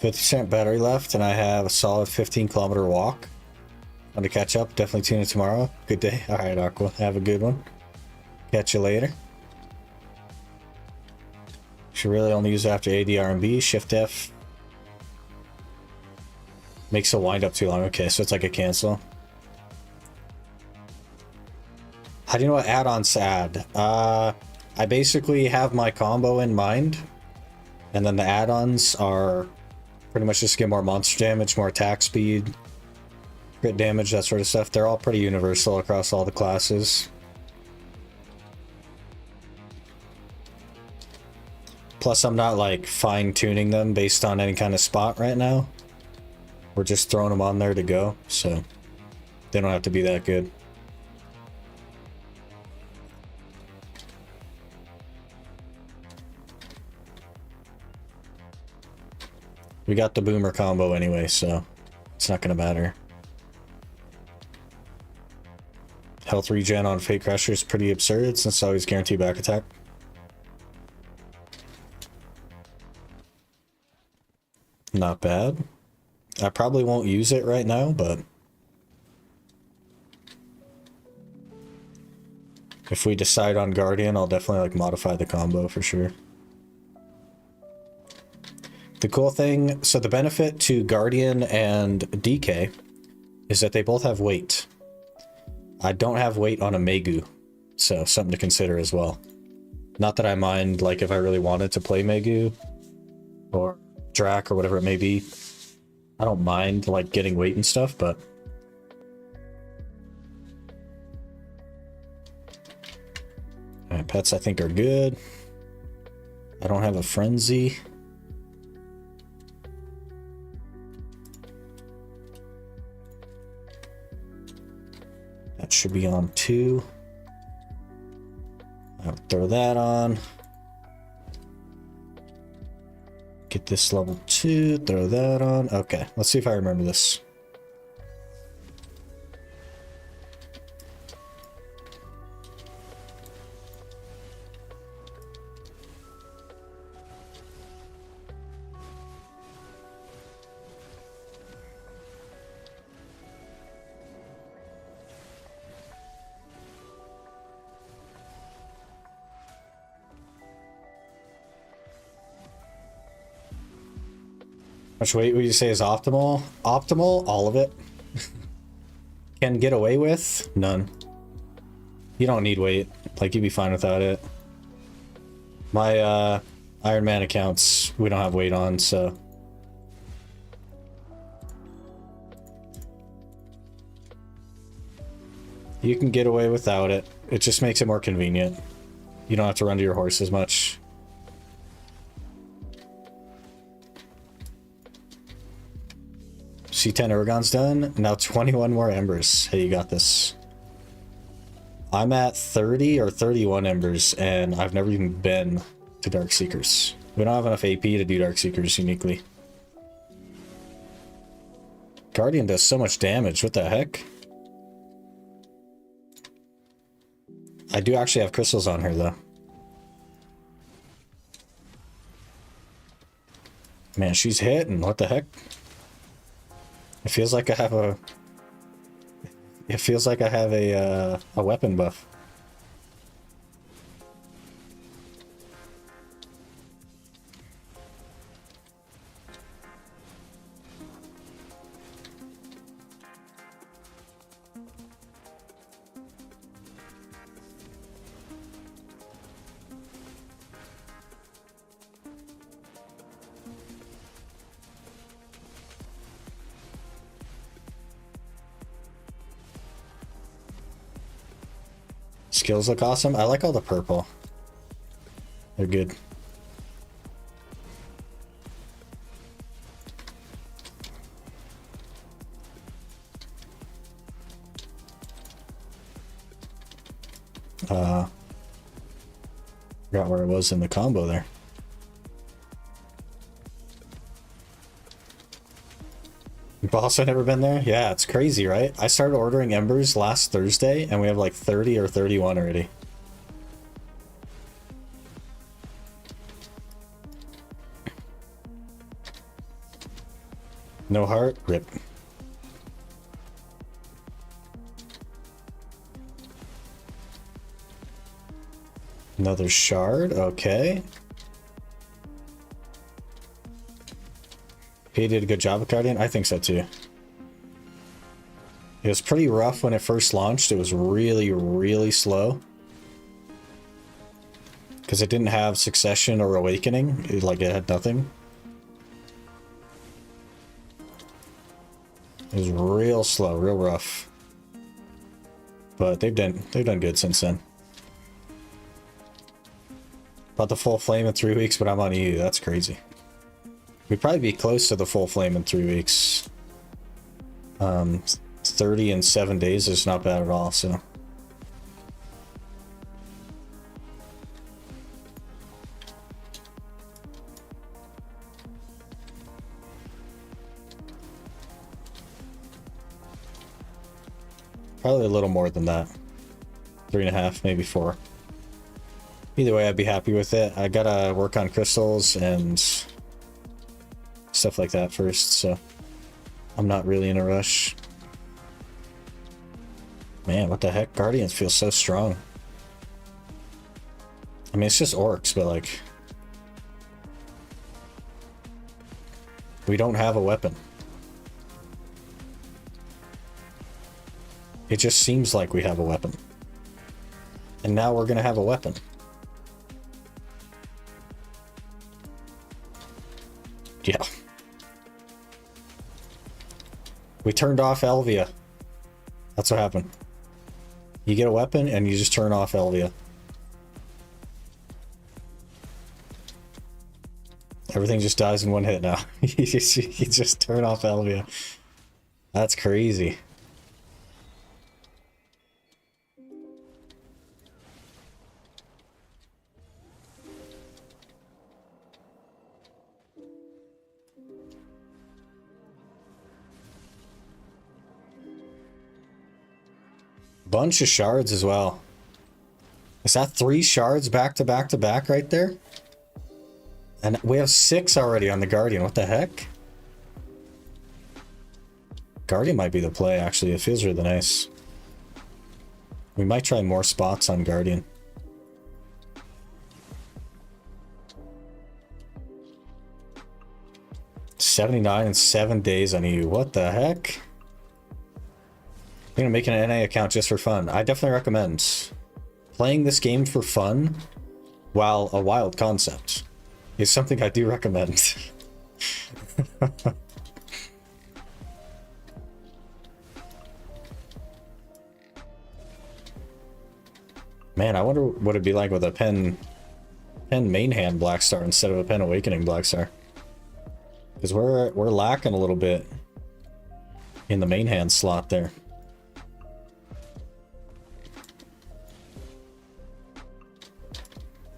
%50 battery left, and I have a solid 15-kilometer walk. Want to catch up? Definitely tune in tomorrow. Good day. All right, Aqua. Have a good one. Catch you later. Should really only use it after ADR and B. Shift F. Makes a wind up too long. Okay, so it's like a cancel. How do you know what add-ons add? I basically have my combo in mind, and then the add-ons are pretty much just get more monster damage, more attack speed, crit damage, that sort of stuff. They're all pretty universal across all the classes. Plus, I'm not like fine-tuning them based on any kind of spot right now. We're just throwing them on there to go, so they don't have to be that good. We got the boomer combo anyway, so it's not gonna matter. Health regen on Fate Crusher is pretty absurd since it's always guaranteed back attack. Not bad. I probably won't use it right now, but if we decide on Guardian, I'll definitely like modify the combo for sure. The cool thing, so the benefit to Guardian and DK is that they both have weight. I don't have weight on a Megu, so something to consider as well. Not that I mind, like, if I really wanted to play Megu or Drac or whatever it may be. I don't mind, like, getting weight and stuff, but... Alright, pets I think are good. I don't have a Frenzy. That should be on 2. I'll throw that on. Get this level 2, throw that on. Okay, let's see if I remember this. How much weight would you say is optimal? Optimal? All of it. Can get away with? None. You don't need weight. Like, you'd be fine without it. My Iron Man accounts, we don't have weight on, so... You can get away without it. It just makes it more convenient. You don't have to run to your horse as much. C10 Urgon's done. Now 21 more embers. Hey, you got this. I'm at 30 or 31 embers, and I've never even been to Dark Seekers. We don't have enough AP to do Dark Seekers uniquely. Guardian does so much damage. What the heck? I do actually have crystals on her, though. Man, she's hitting. What the heck? It feels like I have a... It feels like I have a weapon buff. Skills look awesome. I like all the purple. They're good. Forgot where it was in the combo there. You've also never been there? Yeah, it's crazy, right? I started ordering embers last Thursday, and we have like 30 or 31 already. No heart? Rip. Another shard, okay. He did a good job with Guardian? I think so too. It was pretty rough when it first launched. It was really, really slow. Because it didn't have Succession or Awakening. It had nothing. It was real slow, real rough. But they've done good since then. About the full flame in 3 weeks, but I'm on EU. That's crazy. We'd probably be close to the full flame in 3 weeks. 30 in 7 days is not bad at all, so. Probably a little more than that. 3.5, maybe 4. Either way, I'd be happy with it. I gotta work on crystals and stuff like that first, so I'm not really in a rush. Man, what the heck? Guardians feel so strong. I mean, it's just orcs, but like... we don't have a weapon. It just seems like we have a weapon. And now we're gonna have a weapon. Yeah. We turned off Elvia. That's what happened. You get a weapon and you just turn off Elvia. Everything just dies in one hit now. you just turn off Elvia. That's crazy. Bunch of shards as well. Is that 3 shards back to back to back right there? And we have 6 already on the Guardian. What the heck? Guardian might be the play, actually. It feels really nice. We might try more spots on Guardian. $79 in 7 days on EU. What the heck? I'm gonna make an NA account just for fun. I definitely recommend playing this game for fun while a wild concept is something I do recommend. Man, I wonder what it'd be like with a pen main hand Blackstar instead of a pen awakening Blackstar. Because we're lacking a little bit in the main hand slot there.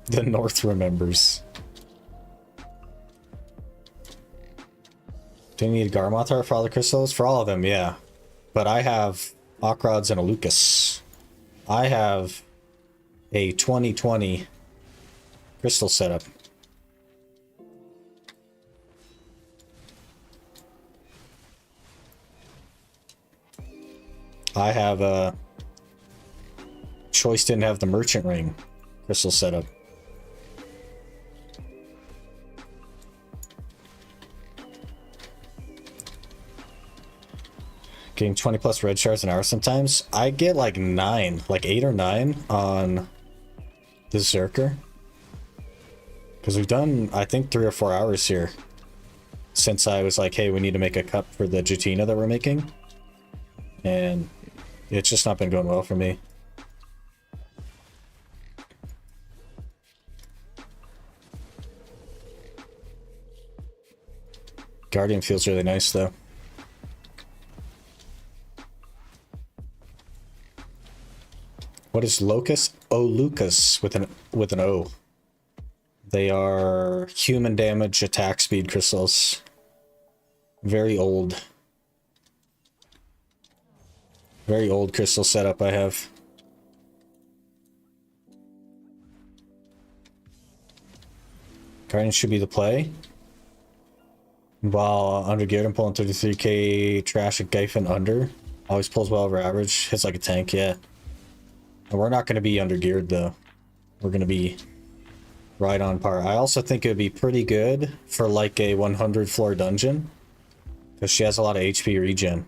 The North remembers. Do you need Garmothar for all the crystals? For all of them, yeah. But I have Akrods and a Lucas. I have a 2020 crystal setup. I have a... Choice didn't have the Merchant Ring crystal setup. Getting 20 plus red shards an hour sometimes. I get like 9, like 8 or 9 on the Zerker. Because we've done, I think, 3 or 4 hours here. Since I was like, hey, we need to make a cup for the Jatina that we're making. And it's just not been going well for me. Guardian feels really nice though. What is Locust? Oh, Lucas with an O. They are human damage attack speed crystals. Very old. Very old crystal setup I have. Guardian should be the play. While under geared and pulling 33k trash at Gyphon under. Always pulls well over average. Hits like a tank, yeah. And we're not going to be under geared though. We're going to be right on par. I also think it would be pretty good for like a 100 floor dungeon. Because she has a lot of HP regen.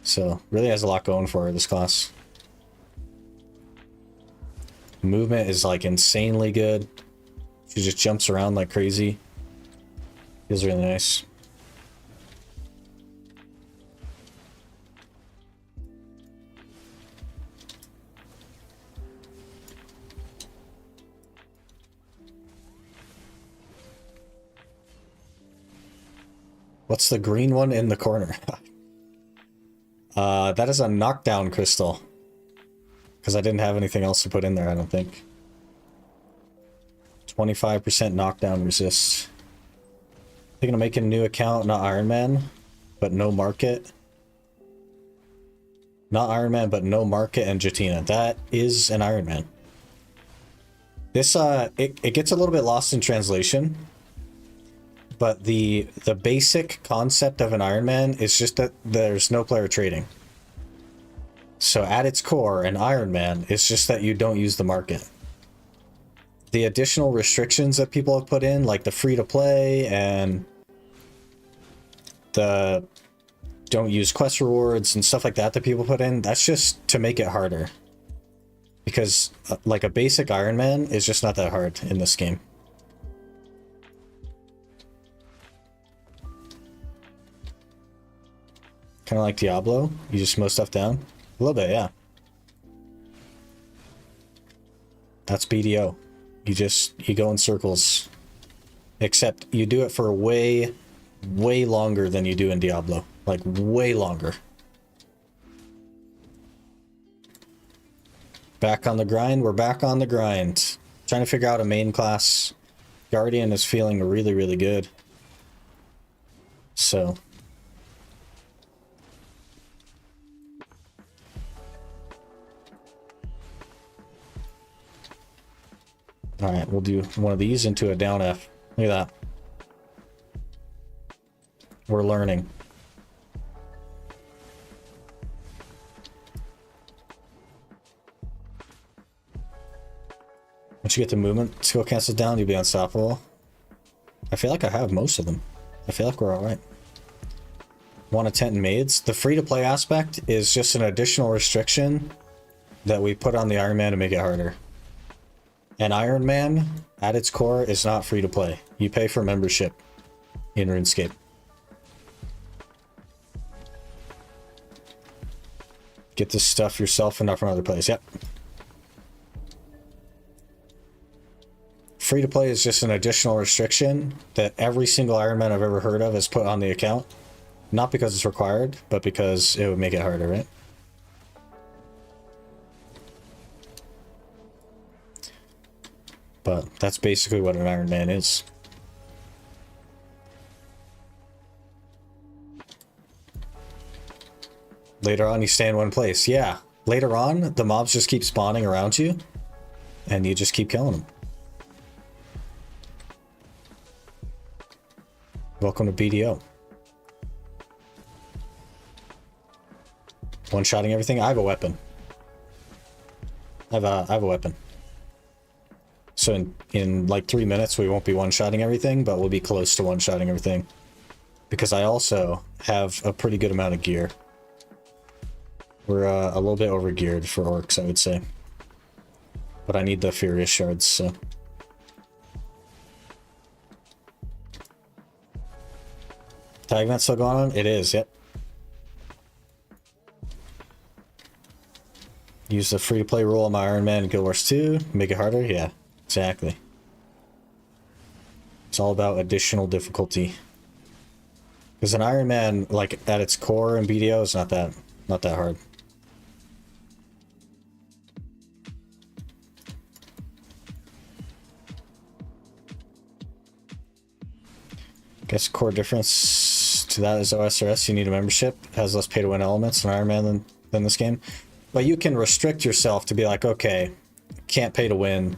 So, really has a lot going for her, this class. Movement is like insanely good. She just jumps around like crazy. Feels really nice. What's the green one in the corner? That is a knockdown crystal. Because I didn't have anything else to put in there, I don't think. 25% knockdown resist. Thinking of making a new account, not Iron Man, but no market. Not Iron Man, but no market and Jatina. That is an Iron Man. This, it gets a little bit lost in translation. But the basic concept of an Iron Man is just that there's no player trading. So at its core, an Iron Man is just that you don't use the market. The additional restrictions that people have put in, like the free-to-play and the don't use quest rewards and stuff like that that people put in, that's just to make it harder. Because like a basic Iron Man is just not that hard in this game. Kind of like Diablo, you just mow stuff down. A little bit, yeah. That's BDO. You go in circles. Except you do it for way longer than you do in Diablo. Like, way longer. Back on the grind? We're back on the grind. Trying to figure out a main class. Guardian is feeling really, really good. So... Alright, we'll do one of these into a down F. Look at that. We're learning. Once you get the movement skill cancels down, you'll be unstoppable. I feel like I have most of them. I feel like we're alright. Want a tent and maids? The free-to-play aspect is just an additional restriction that we put on the Iron Man to make it harder. An Iron Man, at its core, is not free to play. You pay for membership in RuneScape. Get this stuff yourself and not from other places. Yep. Free to play is just an additional restriction that every single Iron Man I've ever heard of has put on the account. Not because it's required, but because it would make it harder, right? But that's basically what an Iron Man is. Later on, you stay in one place. Yeah, later on, the mobs just keep spawning around you, and you just keep killing them. Welcome to BDO. One-shotting everything? I have a weapon. I have a weapon. So in like 3 minutes, we won't be one-shotting everything, but we'll be close to one-shotting everything. Because I also have a pretty good amount of gear. We're a little bit over-geared for orcs, I would say. But I need the Furious Shards, so... Tag event still going on? It is, yep. Use the free-to-play rule on my Iron Man in Guild Wars 2. Make it harder? Yeah. Exactly. It's all about additional difficulty. Because an Iron Man, like at its core in BDO, is not that hard. Guess core difference to that is OSRS. You need a membership. It has less pay to win elements in Iron Man than this game. But you can restrict yourself to be like, okay, can't pay to win.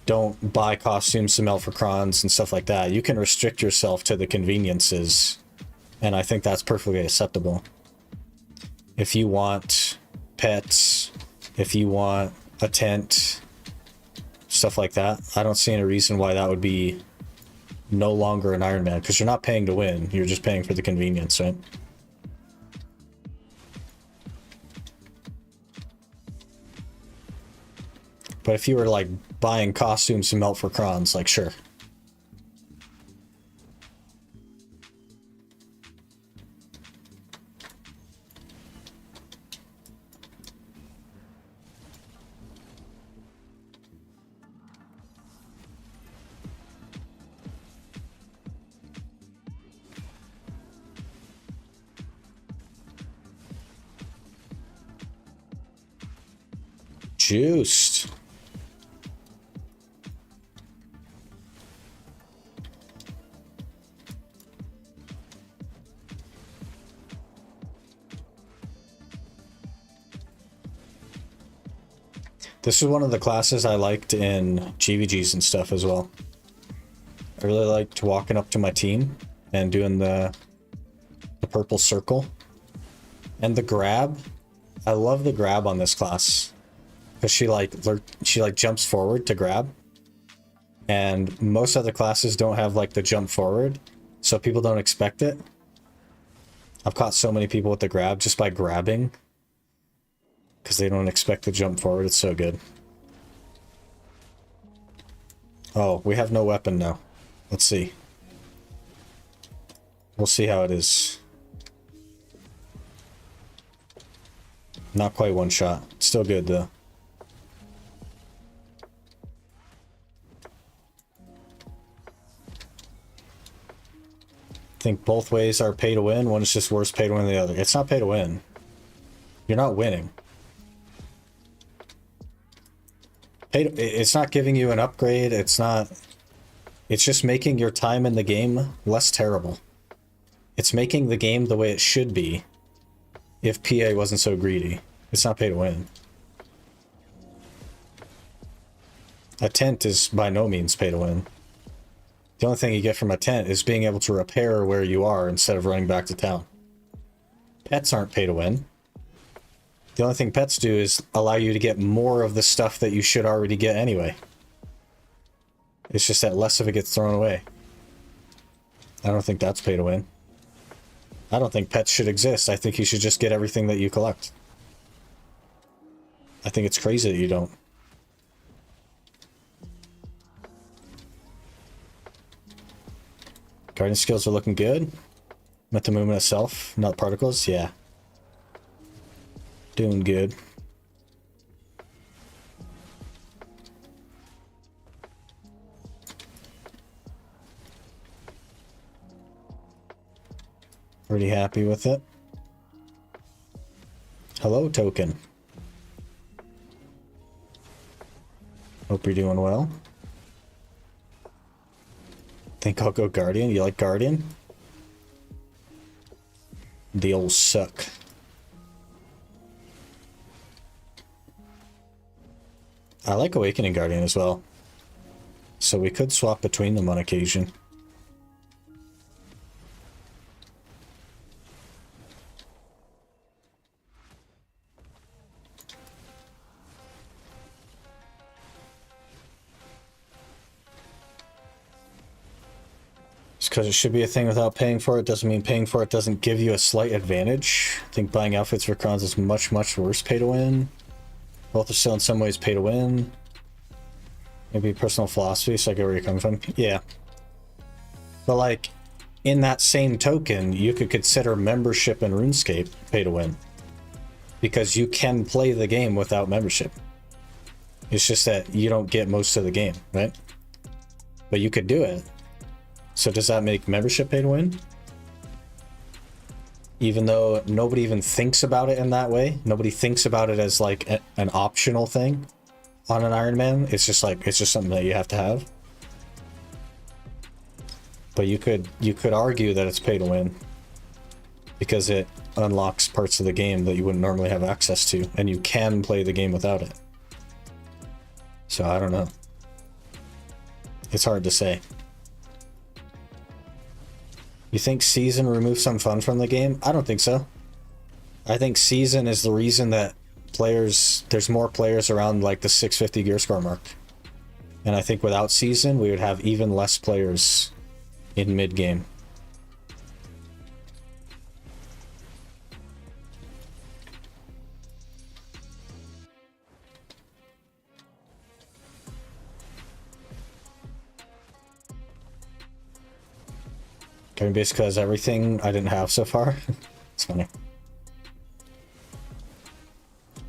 Don't buy costumes to melt for crons and stuff like that. You can restrict yourself to the conveniences, and I think that's perfectly acceptable. If you want pets, if you want a tent, stuff like that, I don't see any reason why that would be no longer an Iron Man, because you're not paying to win, you're just paying for the convenience, right? But if you were like buying costumes to melt for crons, like sure. Juiced. This is one of the classes I liked in GVGs and stuff as well. I really liked walking up to my team and doing the purple circle. And the grab. I love the grab on this class. Because she jumps forward to grab. And most other classes don't have like the jump forward. So people don't expect it. I've caught so many people with the grab just by grabbing. Because they don't expect to jump forward. It's so good. Oh, we have no weapon now. Let's see. We'll see how it is. Not quite one shot. Still good though. I think both ways are pay to win. One is just worse pay to win than the other. It's not pay to win. You're not winning. It's not giving you an upgrade. It's not. It's just making your time in the game less terrible. It's making the game the way it should be if PA wasn't so greedy. It's not pay to win. A tent is by no means pay to win. The only thing you get from a tent is being able to repair where you are instead of running back to town. Pets aren't pay to win. The only thing pets do is allow you to get more of the stuff that you should already get anyway. It's just that less of it gets thrown away. I don't think that's pay to win. I don't think pets should exist. I think you should just get everything that you collect. I think it's crazy that you don't. Guardian skills are looking good. Met the movement itself, not particles, yeah. Doing good. Pretty happy with it. Hello, token. Hope you're doing well. Think I'll go Guardian. You like Guardian? Deals suck. I like Awakening Guardian as well. So we could swap between them on occasion. Just because it should be a thing without paying for it doesn't mean paying for it doesn't give you a slight advantage. I think buying outfits for crowns is much, much worse pay to win. Both are still in some ways pay to win. Maybe personal philosophy, so I get where you're coming from. Yeah. But like, in that same token, you could consider membership in RuneScape pay to win. Because you can play the game without membership. It's just that you don't get most of the game, right? But you could do it. So does that make membership pay to win? Even though nobody even thinks about it in that way. Nobody thinks about it as like an optional thing on an Iron Man. It's just like, it's just something that you have to have. But you could argue that it's pay to win because it unlocks parts of the game that you wouldn't normally have access to, and you can play the game without it. So I don't know. It's hard to say. You think Season removes some fun from the game? I don't think so. I think Season is the reason that there's more players around like the 650 gear score mark. And I think without Season, we would have even less players in mid-game. Game base because everything I didn't have so far. It's funny.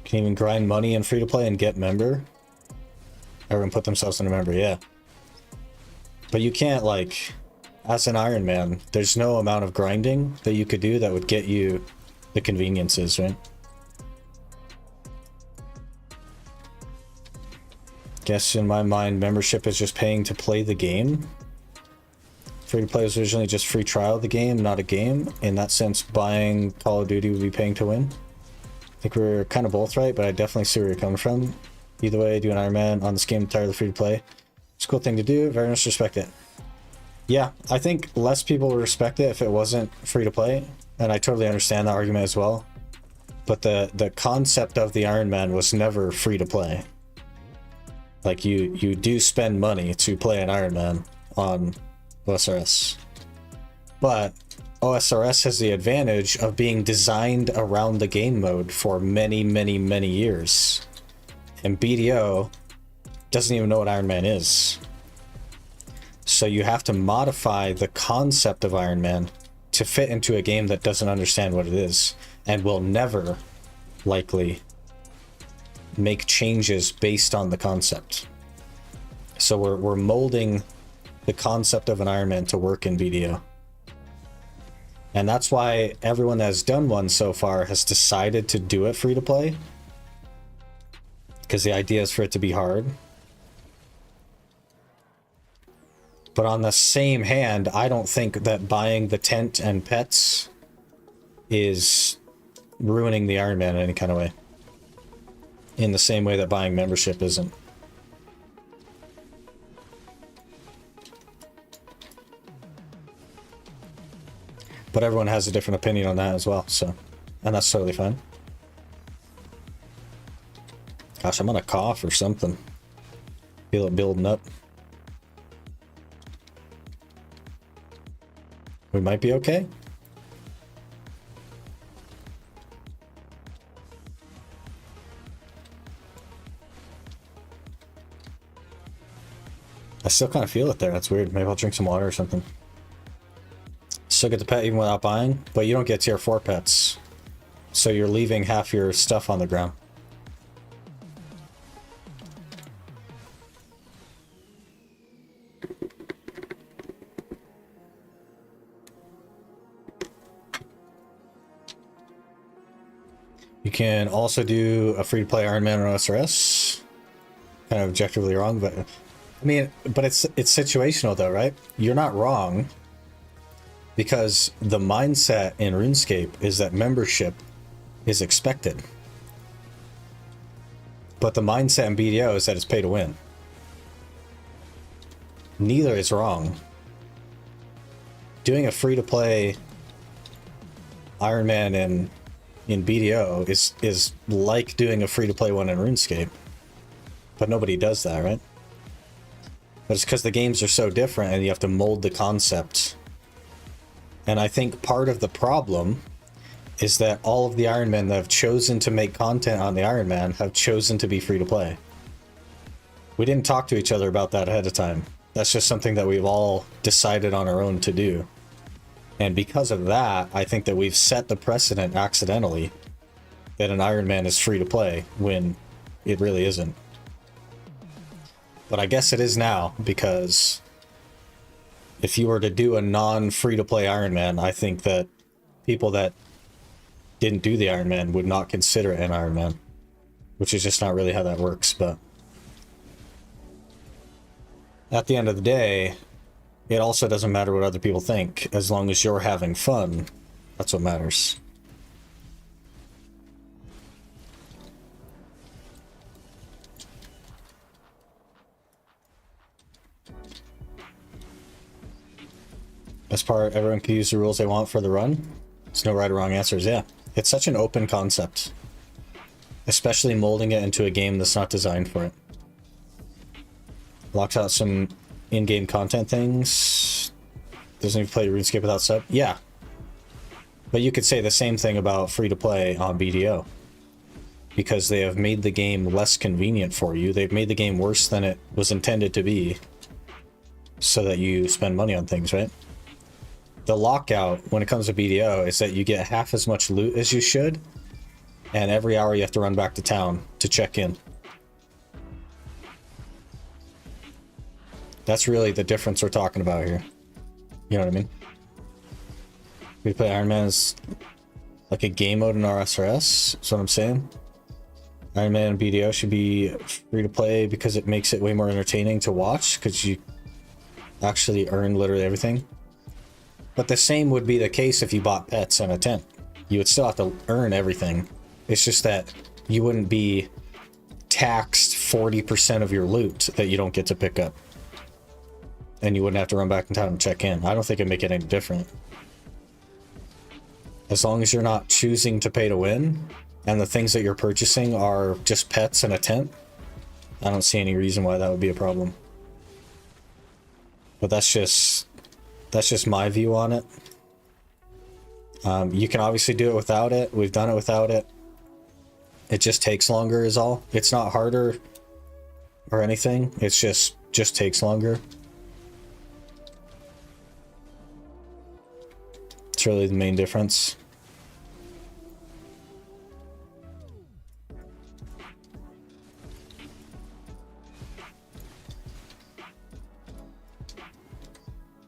Can even grind money in free to play and get member. Everyone put themselves in a member, yeah. But you can't, like, as an Iron Man, there's no amount of grinding that you could do that would get you the conveniences, right? Guess in my mind, membership is just paying to play the game. Free to play was originally just free trial of the game, not a game. In that sense, buying Call of Duty would be paying to win. I think we're kind of both right, but I definitely see where you're coming from. Either way, do an Iron Man on this game entirely free to play. It's a cool thing to do. Very much respect it. Yeah, I think less people would respect it if it wasn't free to play, and I totally understand that argument as well. But the concept of the Iron Man was never free to play. Like you do spend money to play an Iron Man on OSRS, but OSRS has the advantage of being designed around the game mode for many, many, many years, and BDO doesn't even know what Iron Man is. So you have to modify the concept of Iron Man to fit into a game that doesn't understand what it is and will never likely make changes based on the concept. So we're molding the concept of an Iron Man to work in BDO. And that's why everyone that has done one so far has decided to do it free to play. Because the idea is for it to be hard. But on the same hand, I don't think that buying the tent and pets is ruining the Iron Man in any kind of way. In the same way that buying membership isn't. But everyone has a different opinion on that as well, so. And that's totally fine. Gosh, I'm gonna cough or something. Feel it building up. We might be okay. I still kind of feel it there. That's weird. Maybe I'll drink some water or something. Still get the pet even without buying, but you don't get tier 4 pets. So you're leaving half your stuff on the ground. You can also do a free-to-play Iron Man on OSRS. Kind of objectively wrong, but I mean, but it's situational though, right? You're not wrong, because the mindset in RuneScape is that membership is expected. But the mindset in BDO is that it's pay to win. Neither is wrong. Doing a free-to-play Iron Man in BDO is like doing a free-to-play one in RuneScape. But nobody does that, right? But it's because the games are so different and you have to mold the concept. And I think part of the problem is that all of the Iron Men that have chosen to make content on the Iron Man have chosen to be free-to-play. We didn't talk to each other about that ahead of time. That's just something that we've all decided on our own to do. And because of that, I think that we've set the precedent accidentally that an Iron Man is free to play when it really isn't. But I guess it is now, because if you were to do a non-free-to-play Iron Man, I think that people that didn't do the Iron Man would not consider it an Iron Man, which is just not really how that works. But at the end of the day, it also doesn't matter what other people think. As long as you're having fun, that's what matters. Best part, everyone can use the rules they want for the run. There's no right or wrong answers. Yeah, it's such an open concept, especially molding it into a game that's not designed for it. Locks out some in-game content things. Doesn't even play RuneScape without sub. Yeah, but you could say the same thing about free-to-play on BDO, because they have made the game less convenient for you. They've made the game worse than it was intended to be, so that you spend money on things, right? The lockout when it comes to BDO is that you get half as much loot as you should, and every hour you have to run back to town to check in. That's really the difference we're talking about here. You know what I mean? We play Iron Man as like a game mode in RSRS, that's what I'm saying. Iron Man and BDO should be free to play because it makes it way more entertaining to watch because you actually earn literally everything. But the same would be the case if you bought pets and a tent. You would still have to earn everything. It's just that you wouldn't be taxed 40% of your loot that you don't get to pick up. And you wouldn't have to run back in time and check in. I don't think it'd make it any different. As long as you're not choosing to pay to win, and the things that you're purchasing are just pets and a tent, I don't see any reason why that would be a problem. But that's just my view on it. You can obviously do it without it. We've done it without it. It just takes longer is all. It's not harder or anything. It's just takes longer. It's really the main difference.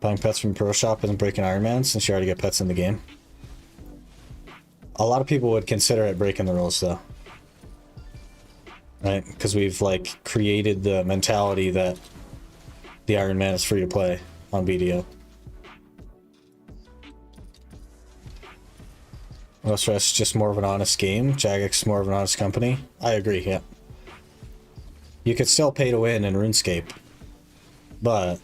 Buying pets from Pro Shop isn't breaking Iron Man since you already get pets in the game. A lot of people would consider it breaking the rules though. Right? Because we've like created the mentality that the Iron Man is free to play on BDO. Dosa is just more of an honest game. Jagex is more of an honest company. I agree, yeah. You could still pay to win in RuneScape, but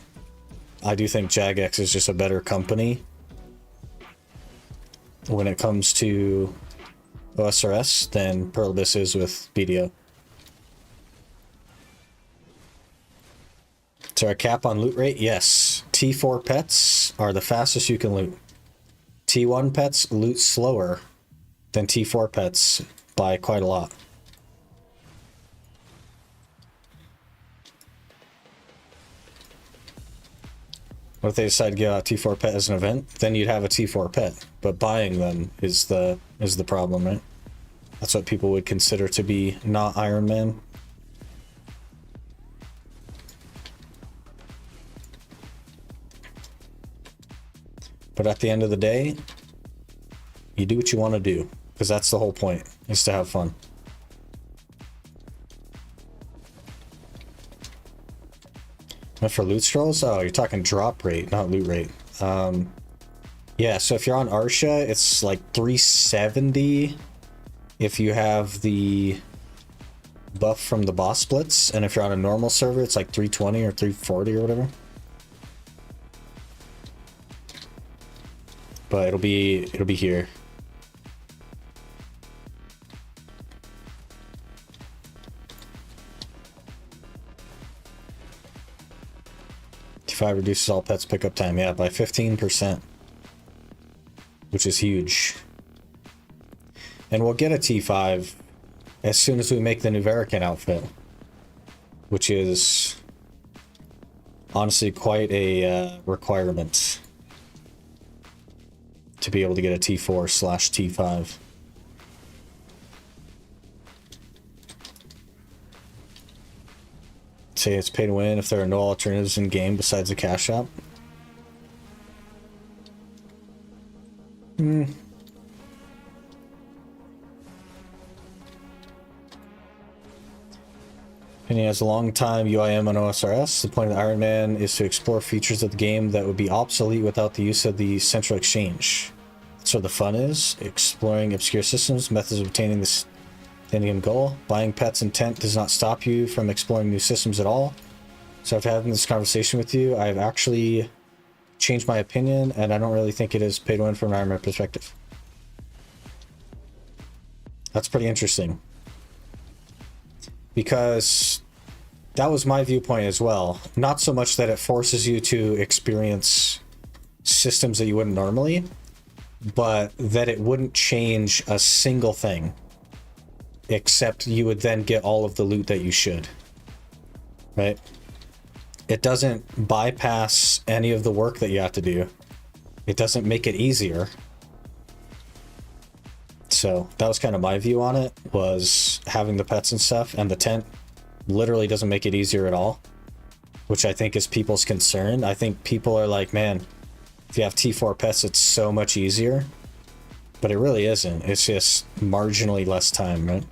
I do think Jagex is just a better company when it comes to OSRS than Pearl Abyss is with BDO. Is there a cap on loot rate? Yes. T4 pets are the fastest you can loot. T1 pets loot slower than T4 pets by quite a lot. What if they decide to give out a T4 pet as an event? Then you'd have a T4 pet, but buying them is the problem, right? That's what people would consider to be not Iron Man. But at the end of the day, you do what you want to do, because that's the whole point, is to have fun. And for loot scrolls? Oh, you're talking drop rate, not loot rate. Yeah, so if you're on Arsha, it's like 370 if you have the buff from the boss splits, and if you're on a normal server, it's like 320 or 340 or whatever. But it'll be here. T5 reduces all pets pickup time, yeah, by 15%, which is huge. And we'll get a T5 as soon as we make the new Verican outfit, which is honestly quite a requirement to be able to get a T4/T5. Say it's pay to win if there are no alternatives in game besides the cash shop. Opinion as a long-time UIM on OSRS, the point of the Iron Man is to explore features of the game that would be obsolete without the use of the central exchange. That's where the fun is, exploring obscure systems, methods of obtaining this end goal. Buying pets and tent does not stop you from exploring new systems at all. So after having this conversation with you, I've actually changed my opinion, and I don't really think it is pay to win from an Iron Man perspective. That's pretty interesting. Because that was my viewpoint as well. Not so much that it forces you to experience systems that you wouldn't normally, but that it wouldn't change a single thing, except you would then get all of the loot that you should, right? It doesn't bypass any of the work that you have to do. It doesn't make it easier. So that was kind of my view on it, was having the pets and stuff, and the tent literally doesn't make it easier at all, which I think is people's concern. I think people are like, man, if you have T4 pets, it's so much easier, but it really isn't. It's just marginally less time, right?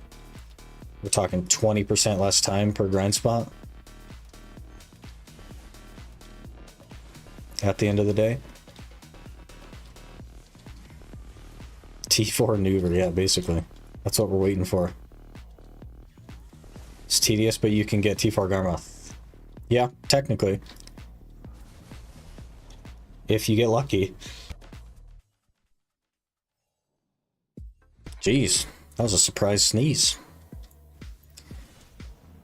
We're talking 20% less time per grind spot at the end of the day. T4 maneuver, yeah, basically. That's what we're waiting for. It's tedious, but you can get T4 Garmoth. Yeah, technically. If you get lucky. Jeez, that was a surprise sneeze.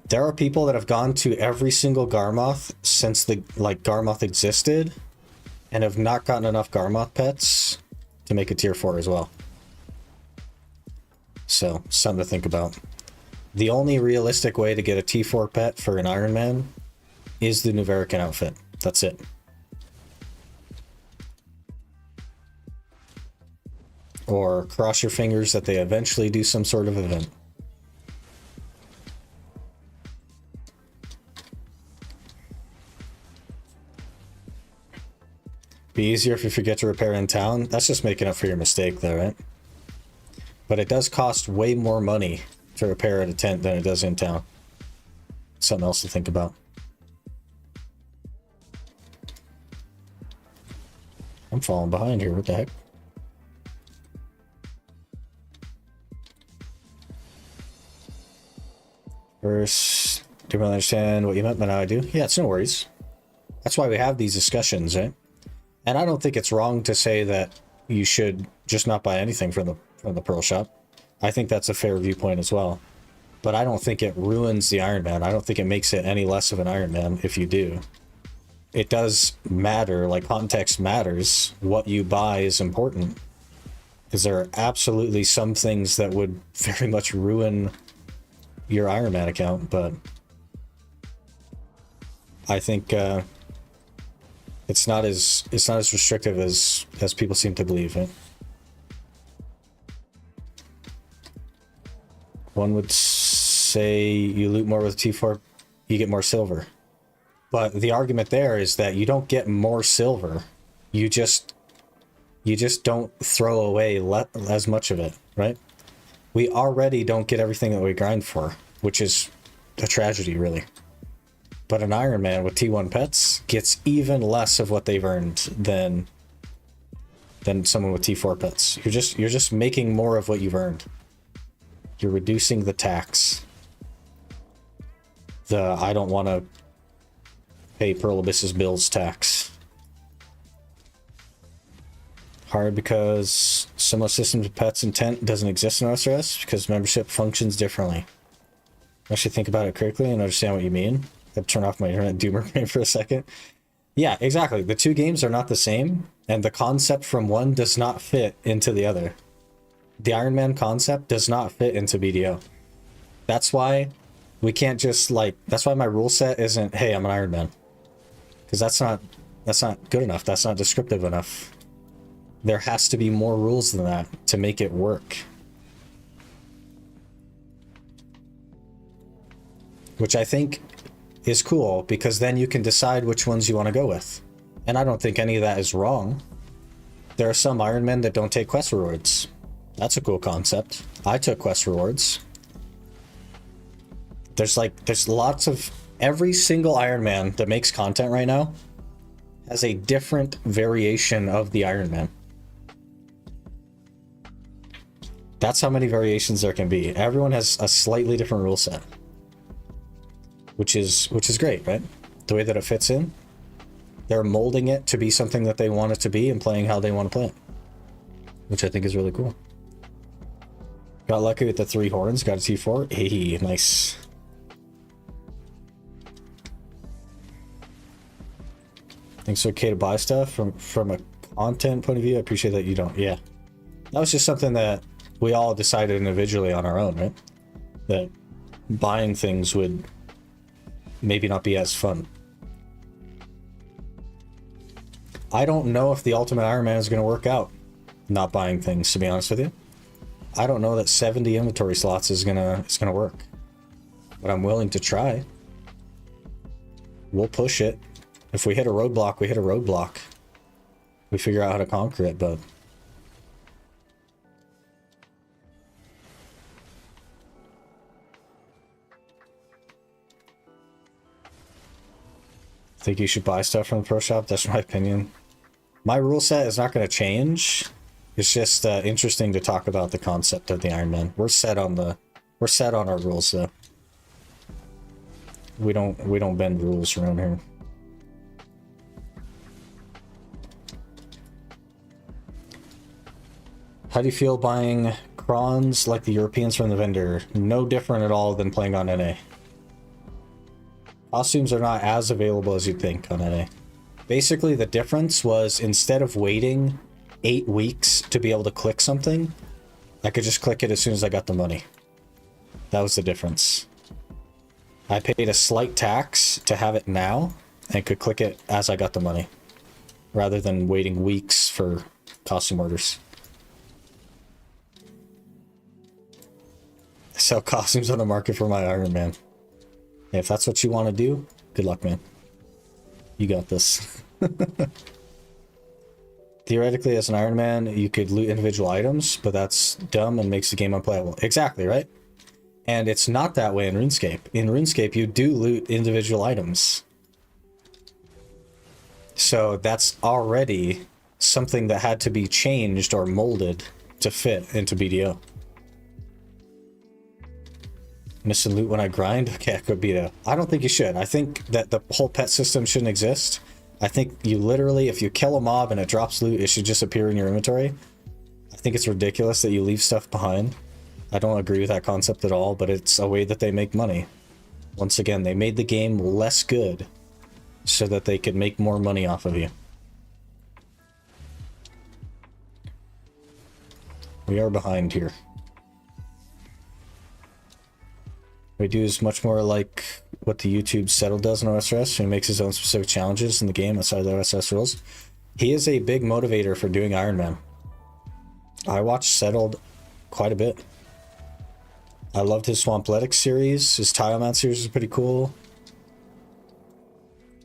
There are people that have gone to every single Garmoth since the Garmoth existed and have not gotten enough Garmoth pets to make a tier 4 as well. So, something to think about. The only realistic way to get a T4 pet for an Iron Man is the Nuverican outfit. That's it. Or cross your fingers that they eventually do some sort of event. Be easier if you forget to repair in town. That's just making up for your mistake though, right? But it does cost way more money to repair at a tent than it does in town. Something else to think about. I'm falling behind here, what the heck? First, didn't really understand what you meant, but now I do. Yeah, it's no worries. That's why we have these discussions, right? And I don't think it's wrong to say that you should just not buy anything from the Pearl Shop. I think that's a fair viewpoint as well. But I don't think it ruins the Iron Man. I don't think it makes it any less of an Iron Man if you do. It does matter, like context matters. What you buy is important. Because there are absolutely some things that would very much ruin your Iron Man account, but I think it's not as restrictive as people seem to believe, right? One would say you loot more with T4, you get more silver. But the argument there is that you don't get more silver. You just don't throw away as much of it, right? We already don't get everything that we grind for, which is a tragedy, really. But an Iron Man with T1 pets gets even less of what they've earned than someone with T4 pets. You're just making more of what you've earned. You're reducing the tax. The I don't want to pay Pearl Abyss's bills tax. Hard because similar systems of pets intent doesn't exist in OSRS because membership functions differently. Actually think about it critically and understand what you mean. I'll turn off my internet doomer brain for a second. Yeah, exactly. The two games are not the same, and the concept from one does not fit into the other. The Iron Man concept does not fit into BDO. That's why we can't just that's why my rule set isn't, hey, I'm an Iron Man. Because that's not good enough. That's not descriptive enough. There has to be more rules than that to make it work. Which I think is cool, because then you can decide which ones you want to go with. And I don't think any of that is wrong. There are some Iron Men that don't take quest rewards. That's a cool concept. I took quest rewards. There's lots of... Every single Iron Man that makes content right now has a different variation of the Iron Man. That's how many variations there can be. Everyone has a slightly different rule set. Which is great, right? The way that it fits in. They're molding it to be something that they want it to be and playing how they want to play it. Which I think is really cool. Got lucky with the 3 horns, got a T4. Hey, nice. Think it's okay to buy stuff from a content point of view. I appreciate that you don't. Yeah. That was just something that we all decided individually on our own, right? That buying things would maybe not be as fun. I don't know if the Ultimate Iron Man is going to work out not buying things, to be honest with you. I don't know that 70 inventory slots is gonna work. But I'm willing to try. We'll push it. If we hit a roadblock, we hit a roadblock. We figure out how to conquer it, but... think you should buy stuff from the pro shop. That's my opinion. My rule set is not going to change. It's just interesting to talk about the concept of the Iron Man. We're set on our rules though. We don't bend rules around here. How do you feel buying crons like the Europeans from the vendor? No different at all than playing on NA. Costumes are not as available as you'd think on NA. Basically, the difference was instead of waiting 8 weeks to be able to click something, I could just click it as soon as I got the money. That was the difference. I paid a slight tax to have it now and could click it as I got the money, rather than waiting weeks for costume orders. I sell costumes on the market for my Iron Man. If that's what you want to do, good luck, man. You got this. Theoretically, as an Iron Man, you could loot individual items, but that's dumb and makes the game unplayable. Exactly, right? And it's not that way in RuneScape. In RuneScape, you do loot individual items. So that's already something that had to be changed or molded to fit into BDO. Missing loot when I grind? Okay, I could be a... I don't think you should. I think that the whole pet system shouldn't exist. I think you literally, if you kill a mob and it drops loot, it should just appear in your inventory. I think it's ridiculous that you leave stuff behind. I don't agree with that concept at all, but it's a way that they make money. Once again, they made the game less good so that they could make more money off of you. We are behind here. We do is much more like what the YouTube Settle does in OSS. He makes his own specific challenges in the game outside the OSS rules. He is a big motivator for doing Iron Man. I watched Settled quite a bit. I loved his Swampletics series. His Tile Man series is pretty cool.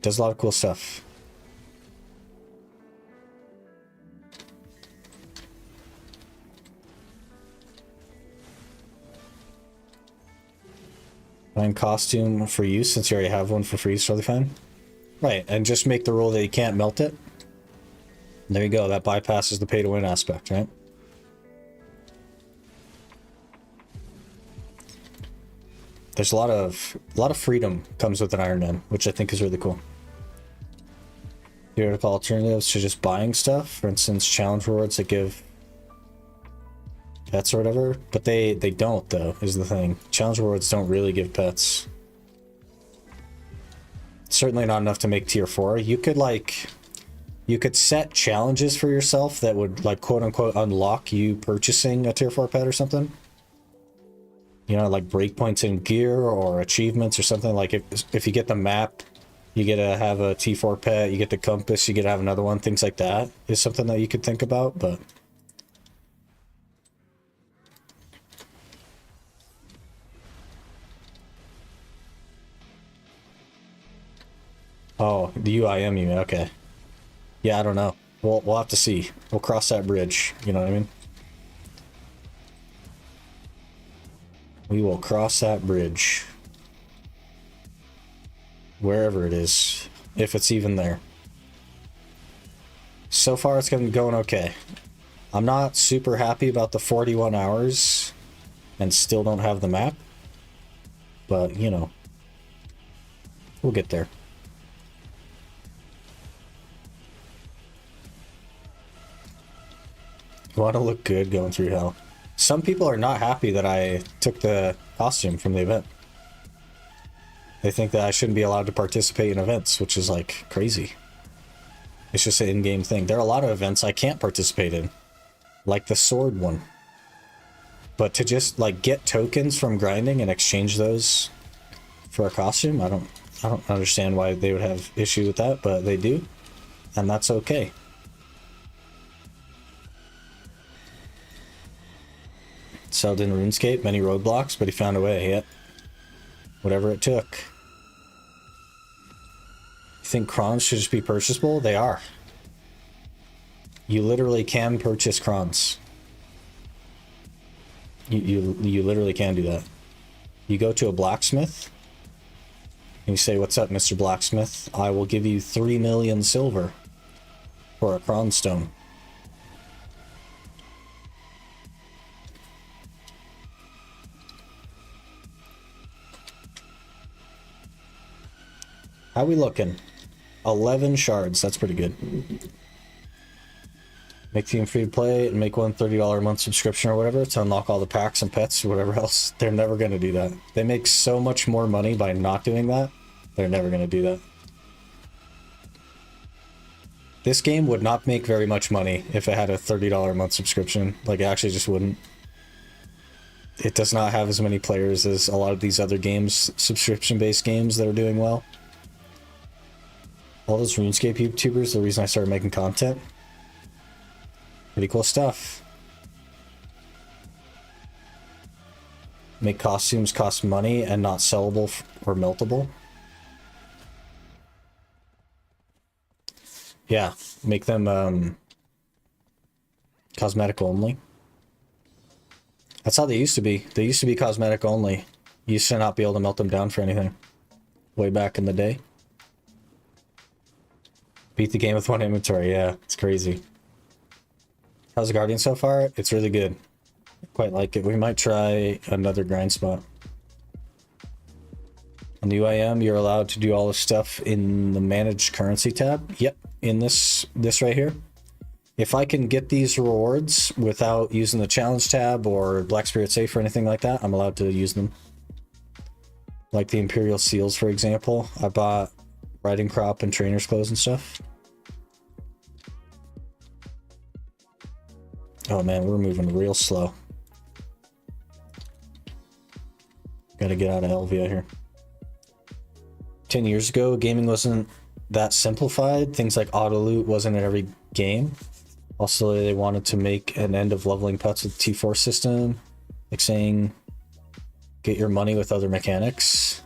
Does a lot of cool stuff. Buying costume for use since you already have one for free is totally fine. Right, and just make the rule that you can't melt it. There you go, that bypasses the pay to win aspect, right? There's a lot of freedom comes with an Iron Man, which I think is really cool. Theoretical alternatives to just buying stuff, for instance, challenge rewards that give pets or whatever, but they don't though, is the thing. Challenge rewards don't really give pets. Certainly not enough to make tier 4. You could set challenges for yourself that would like quote unquote unlock you purchasing a tier 4 pet or something. You know, like breakpoints in gear or achievements or something. Like if you get the map, you get to have a T4 pet, you get the compass, you get to have another one, things like that is something that you could think about, but oh, the UIM you mean, okay. Yeah, I don't know. We'll have to see. We'll cross that bridge, you know what I mean? We will cross that bridge. Wherever it is, if it's even there. So far it's going okay. I'm not super happy about the 41 hours and still don't have the map. But, you know, we'll get there. You want to look good going through hell. Some people are not happy that I took the costume from the event. They think that I shouldn't be allowed to participate in events, which is like crazy. It's just an in-game thing. There are a lot of events I can't participate in, like the sword one. But to just like get tokens from grinding and exchange those for a costume, I don't understand why they would have issue with that, but they do, and that's okay. Selled in RuneScape, many roadblocks, but he found a way, yep. Whatever it took. You think crons should just be purchasable? They are. You literally can purchase crons. You literally can do that. You go to a blacksmith, And you say, what's up, Mr. Blacksmith? I will give you 3 million silver for a cronstone. How we looking? 11 shards, that's pretty good. Make the game free to play and make one $30 a month subscription or whatever to unlock all the packs and pets or whatever else. They're never going to do that. They make so much more money by not doing that. They're never going to do that. This game would not make very much money if it had a $30 a month subscription. Like, it actually just wouldn't. It does not have as many players as a lot of these other games, subscription-based games that are doing well. All those RuneScape YouTubers, the reason I started making content. Pretty cool stuff. Make costumes cost money and not sellable or meltable. Yeah, make them cosmetic only. That's how they used to be. They used to be cosmetic only. You used to not be able to melt them down for anything. Way back in the day. Beat the game with one inventory, yeah, it's crazy. How's the Guardian so far? It's really good. I quite like it. We might try another grind spot. On the UIM, you're allowed to do all the stuff in the Managed Currency tab. Yep, in this right here. If I can get these rewards without using the Challenge tab or Black Spirit Safe or anything like that, I'm allowed to use them. Like the Imperial Seals, for example. I bought riding crop and trainer's clothes and stuff. Oh man, we're moving real slow. Gotta get out of Elvia here. 10 years ago, gaming wasn't that simplified. Things like auto loot wasn't in every game. Also, they wanted to make an end of leveling pets with the T4 system. Like saying, get your money with other mechanics.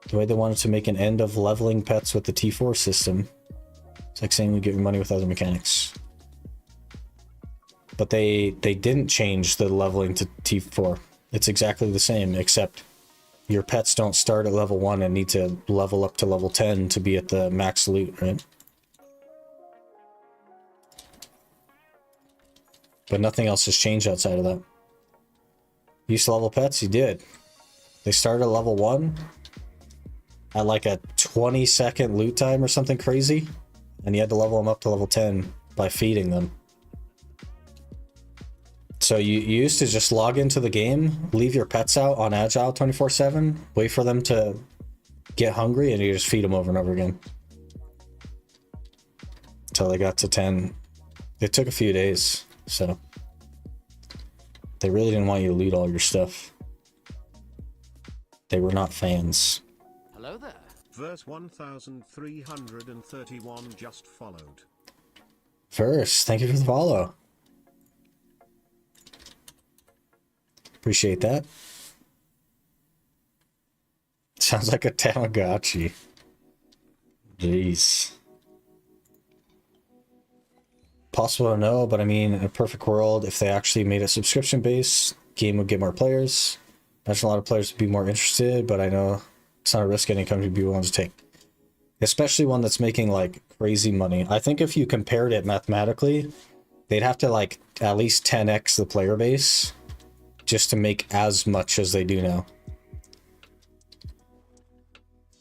The way they wanted to make an end of leveling pets with the T4 system. It's like saying we get your money with other mechanics. But they didn't change the leveling to T4. It's exactly the same, except your pets don't start at level 1 and need to level up to level 10 to be at the max loot, right? But nothing else has changed outside of that. You used to level pets? You did. They started at level 1 at like a 20-second loot time or something crazy, and you had to level them up to level 10 by feeding them. So you used to just log into the game, leave your pets out on Agile 24/7, wait for them to get hungry, and you just feed them over and over again. Until they got to 10. It took a few days, so they really didn't want you to loot all your stuff. They were not fans. Hello there. Verse 1331 just followed. First, thank you for the follow. Appreciate that. Sounds like a Tamagotchi. Jeez. Possible to know, but I mean, in a perfect world, if they actually made a subscription base, game would get more players. Imagine a lot of players would be more interested, but I know it's not a risk any company would be willing to take. Especially one that's making like crazy money. I think if you compared it mathematically, they'd have to like at least 10x the player base just to make as much as they do now.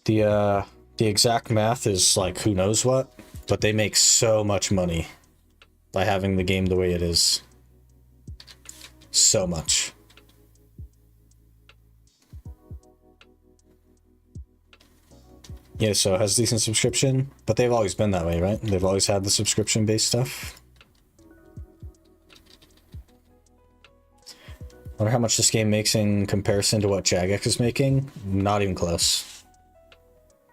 The exact math is like who knows what, but they make so much money by having the game the way it is. So much. Yeah, so it has decent subscription, but they've always been that way, right? They've always had the subscription-based stuff. Wonder how much this game makes in comparison to what Jagex is making. Not even close.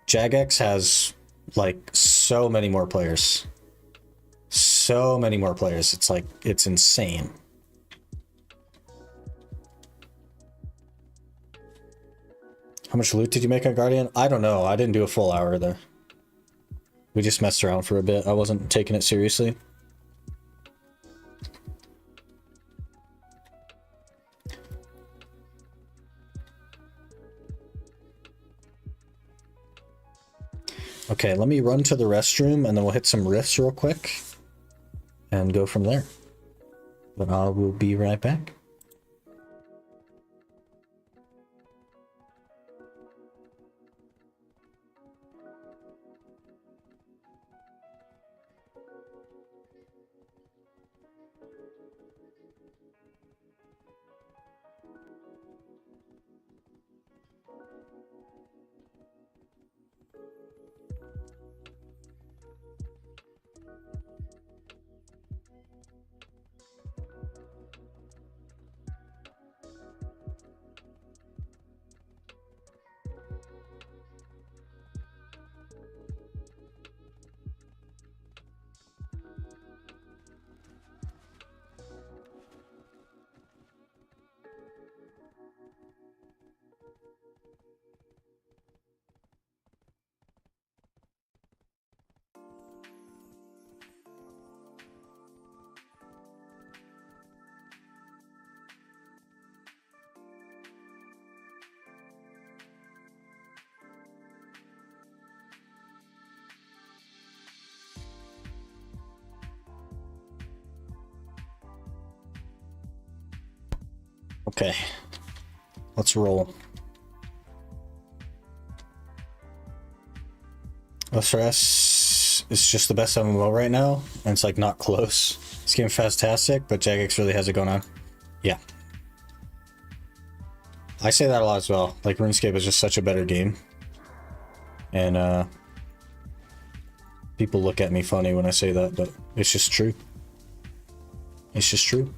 Jagex has like so many more players. So many more players. It's like, it's insane. How much loot did you make on Guardian? I don't know. I didn't do a full hour there. We just messed around for a bit. I wasn't taking it seriously. Okay, let me run to the restroom and then we'll hit some riffs real quick and go from there. But I will be right back. Okay, let's roll. SRS is just the best MMO right now, and it's like not close. This game fantastic, but Jagex really has it going on. Yeah. I say that a lot as well. Like, RuneScape is just such a better game. And, people look at me funny when I say that, but it's just true. It's just true.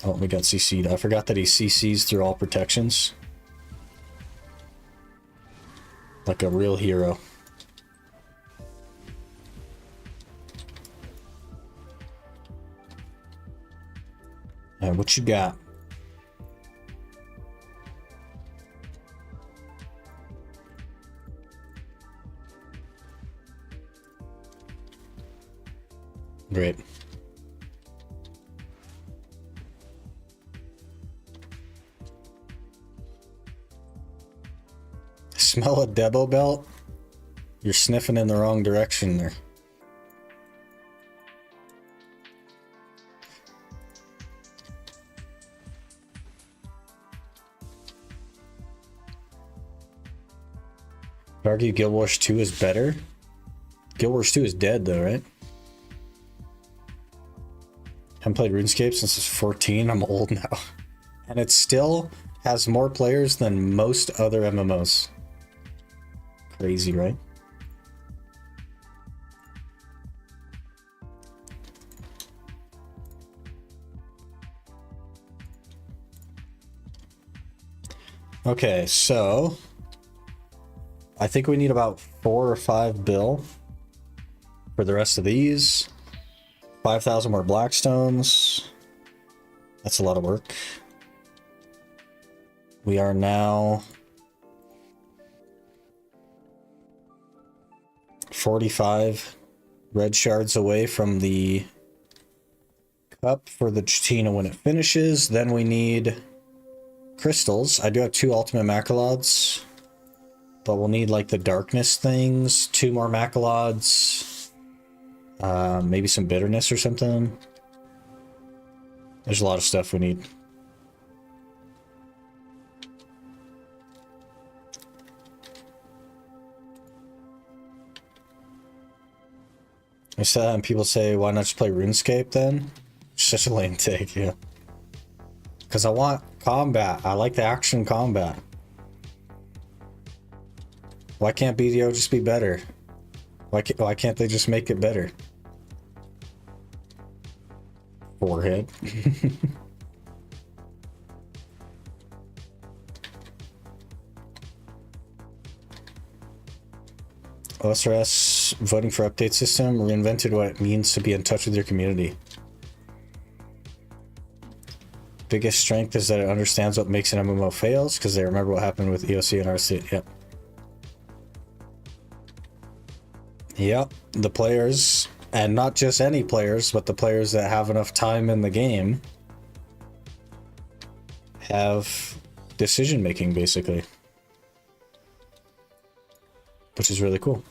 Oh, we got CC'd. I forgot that he CCs through all protections. Like a real hero. And what you got? Great. Smell a Debo belt? You're sniffing in the wrong direction there. I'd argue Guild Wars 2 is better. Guild Wars 2 is dead though, right? Haven't played RuneScape since I was 14. I'm old now. And it still has more players than most other MMOs. Crazy, right? Okay, so I think we need about 4 or 5 bill for the rest of these. 5,000 more Blackstones. That's a lot of work. We are now 45 red shards away from the cup for the Chatina when it finishes. Then we need crystals. I do have 2 ultimate Macalods, but we'll need like the darkness things, 2 more Macalods, maybe some bitterness or something. There's a lot of stuff we need. I said that and people say, why not just play RuneScape then? Such a lame take, yeah. Because I want combat. I like the action combat. Why can't BDO just be better? Why can't they just make it better? Forehead. OSRS voting for update system reinvented what it means to be in touch with your community. Biggest strength is that it understands what makes an MMO fails because they remember what happened with EOC and RC. Yep. Yep. The players, and not just any players, but the players that have enough time in the game have decision making basically. which is really cool.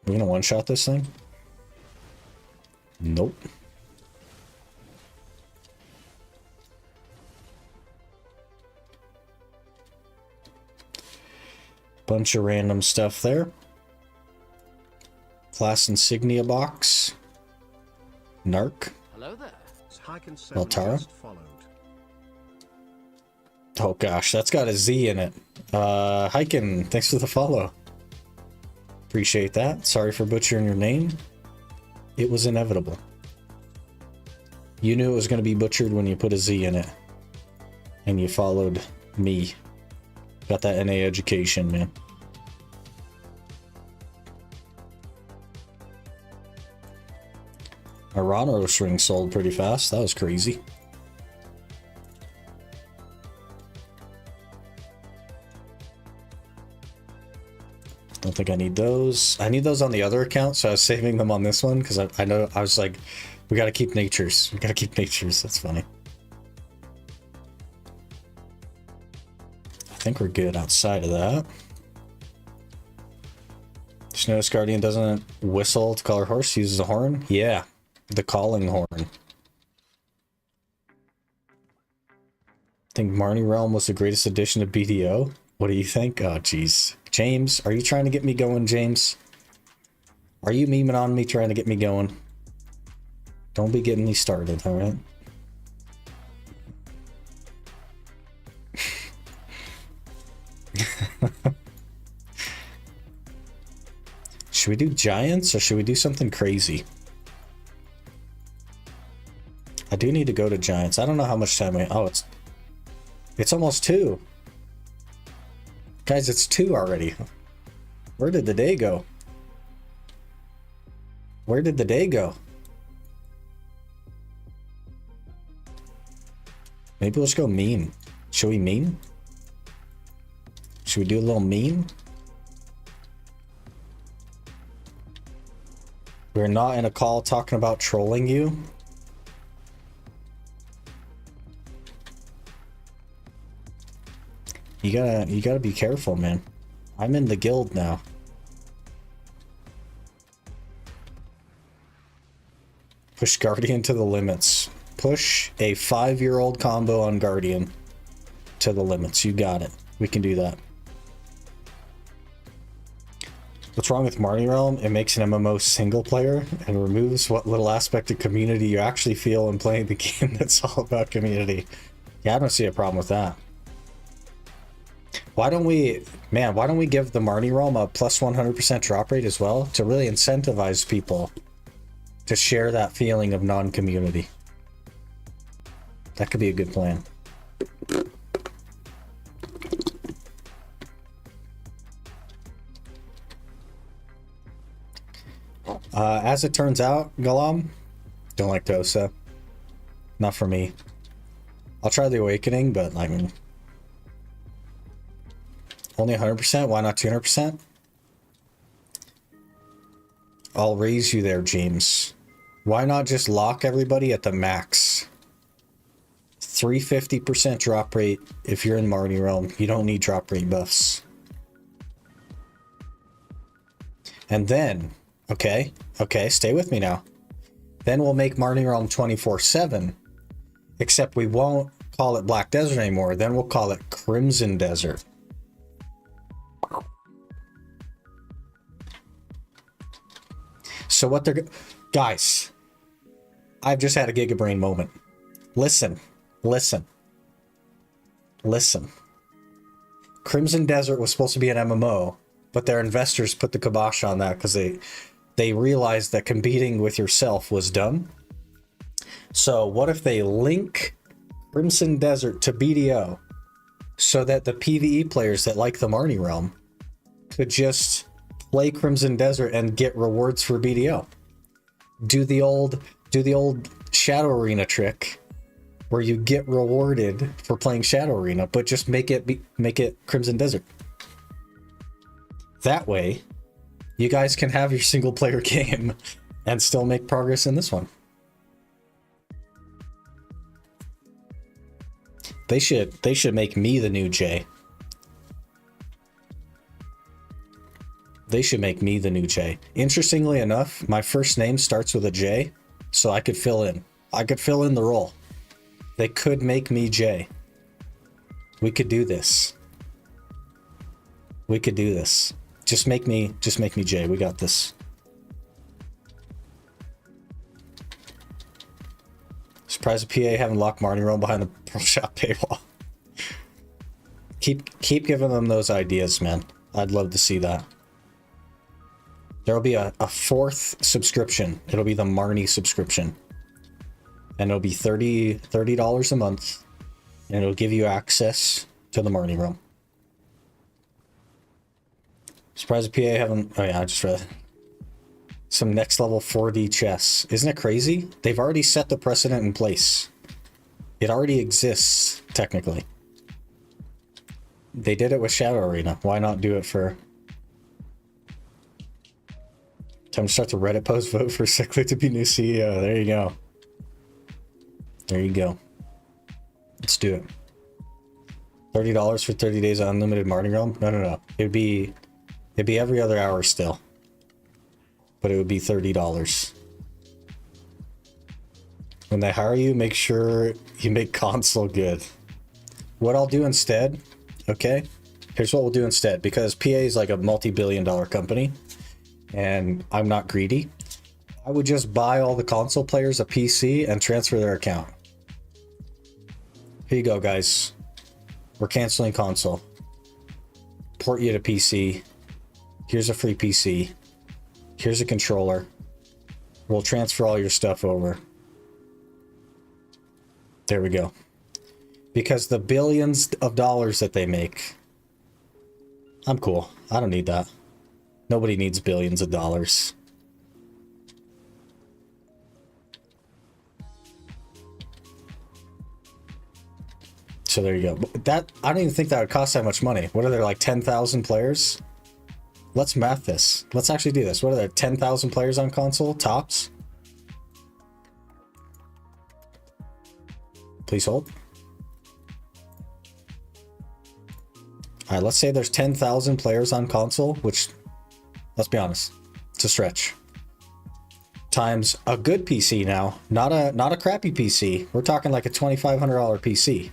We're gonna one-shot this thing? Nope. Bunch of random stuff there. Class insignia box. Narc. Hello there. Altara? Just followed. Oh gosh, that's got a Z in it. Hiken, thanks for the follow. Appreciate that. Sorry for butchering your name. It was inevitable. You knew it was going to be butchered when you put a Z in it. And you followed me. Got that NA education, man. Our Ronos ring sold pretty fast. That was crazy. Don't think I need those. I need those on the other account, so I was saving them on this one because I know I was like, we gotta keep natures. We gotta keep natures. That's funny. I think we're good outside of that. Just notice Guardian doesn't whistle to call her horse, uses a horn. Yeah, the calling horn. I think Marnie Realm was the greatest addition to BDO. What do you think? Oh, jeez. James, are you trying to get me going, James? Are you memeing on me trying to get me going? Don't be getting me started, alright? Should we do giants or should we do something crazy? I do need to go to giants. I don't know how much time we... Oh, it's almost 2. Guys, it's 2 already. Where did the day go? Where did the day go? Maybe let's go meme. Should we meme? Should we do a little meme? We're not in a call talking about trolling you. You gotta be careful, man. I'm in the guild now. Push Guardian to the limits. Push a 5-year-old combo on Guardian to the limits. You got it. We can do that. What's wrong with Marnie Realm? It makes an MMO single player and removes what little aspect of community you actually feel in playing the game that's all about community. Yeah, I don't see a problem with that. Why don't we give the Marnie Realm a plus 100% drop rate as well to really incentivize people to share that feeling of non-community? That could be a good plan. As it turns out, Galam, don't like Dosa. Not for me. I'll try the Awakening, but like... Only 100%? Why not 200%? I'll raise you there, James. Why not just lock everybody at the max? 350% drop rate if you're in Marnie Realm. You don't need drop rate buffs. And then, okay, stay with me now. Then we'll make Marnie Realm 24/7. Except we won't call it Black Desert anymore. Then we'll call it Crimson Desert. So what they're... Guys, I've just had a Giga Brain moment. Listen. Crimson Desert was supposed to be an MMO, but their investors put the kibosh on that because they realized that competing with yourself was dumb. So what if they link Crimson Desert to BDO so that the PvE players that like the Marnie Realm could just play Crimson Desert and get rewards for BDO? Do the old Shadow Arena trick where you get rewarded for playing Shadow Arena, but just make it Crimson Desert. That way, you guys can have your single player game and still make progress in this one. They should make me the new J. They should make me the new J. Interestingly enough, my first name starts with a J, so I could fill in. I could fill in the role. They could make me J. We could do this. We could do this. Just make me J. We got this. Surprised the PA haven't locked Marnie Rome behind the Pro Shop paywall. Keep giving them those ideas, man. I'd love to see that. There'll be a fourth subscription. It'll be the Marnie subscription. And it'll be $30 a month. And it'll give you access to the Marnie Room. Surprised the PA haven't... Oh yeah, I just read it. Some next level 4D chess. Isn't it crazy? They've already set the precedent in place. It already exists, technically. They did it with Shadow Arena. Why not do it for... Time to start the Reddit post, vote for Sickly to be new CEO. There you go. There you go. Let's do it. $30 for 30 days of unlimited Marnie Realm? No. It'd be every other hour still. But it would be $30. When they hire you, make sure you make console good. What I'll do instead, okay? Here's what we'll do instead. Because PA is like a multi-billion-dollar company. And I'm not greedy. I would just buy all the console players a PC and transfer their account. Here you go, guys. We're canceling console. Port you to PC. Here's a free PC. Here's a controller. We'll transfer all your stuff over. There we go. Because the billions of dollars that they make, I'm cool. I don't need that. Nobody needs billions of dollars. So there you go. That, I don't even think that would cost that much money. What are there, like 10,000 players? Let's math this. Let's actually do this. What are there, 10,000 players on console? Tops? Please hold. Alright, let's say there's 10,000 players on console, which... Let's be honest, it's a stretch. Times a good PC now, not a crappy PC. We're talking like a $2,500 PC.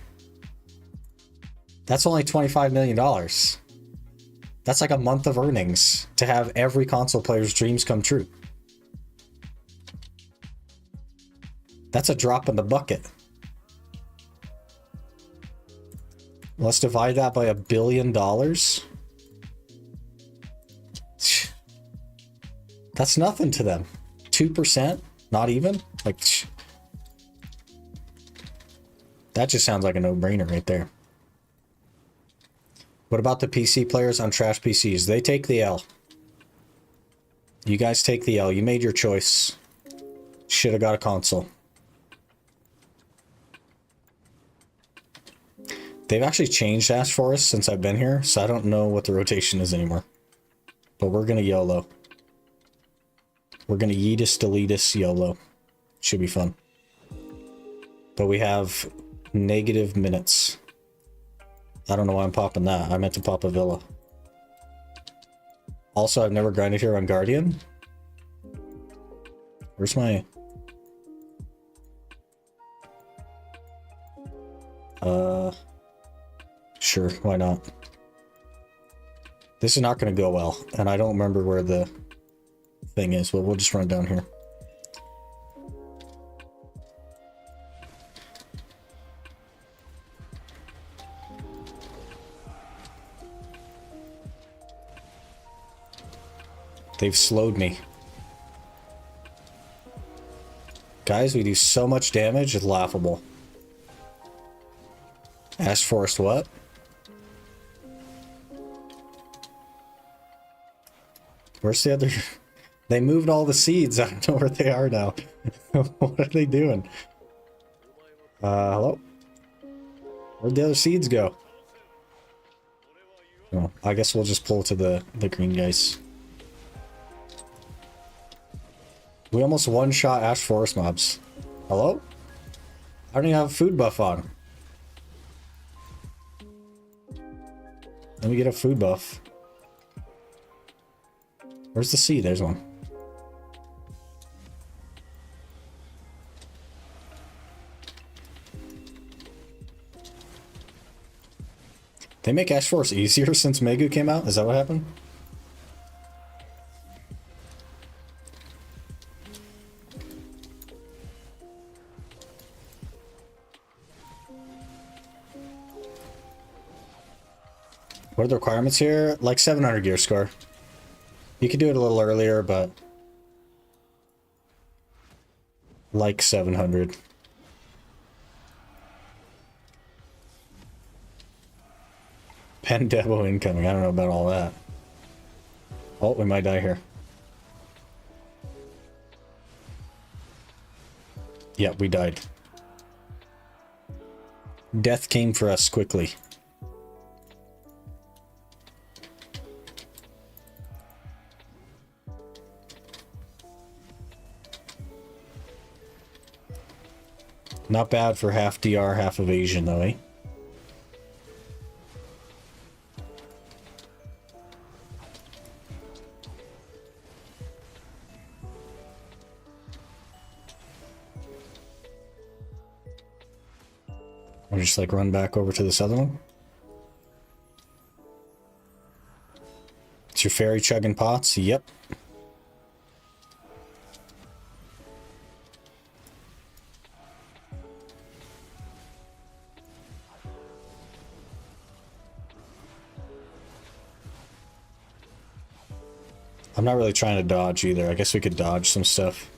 That's only $25 million. That's like a month of earnings to have every console player's dreams come true. That's a drop in the bucket. Let's divide that by $1 billion. That's nothing to them. 2%? Not even? Like, that just sounds like a no-brainer right there. What about the PC players on trash PCs? They take the L. You guys take the L. You made your choice. Should have got a console. They've actually changed Ash for us since I've been here, so I don't know what the rotation is anymore. But we're gonna YOLO. We're gonna yeetus, deletus, YOLO. Should be fun. But we have negative minutes. I don't know why I'm popping that. I meant to pop a villa. Also, I've never grinded here on Guardian. Where's my... Sure, why not? This is not going to go well, and I don't remember where the thing is, but we'll just run down here. They've slowed me. Guys, we do so much damage, it's laughable. Ash Forest what? Where's the other... They moved all the seeds. I don't know where they are now. What are they doing? Hello? Where'd the other seeds go? Oh, I guess we'll just pull to the green guys. We almost one-shot Ash Forest mobs. Hello? I don't even have a food buff on. Let me get a food buff. Where's the C? There's one. They make Ash Force easier since Megu came out? Is that what happened? What are the requirements here? Like 700 gear score. You could do it a little earlier, but like 700. Pendebo incoming. I don't know about all that. Oh, we might die here. Yeah, we died. Death came for us quickly. Not bad for half DR, half evasion, though, eh? Or just like run back over to this other one. It's your fairy chugging pots? Yep. I'm not really trying to dodge either. I guess we could dodge some stuff.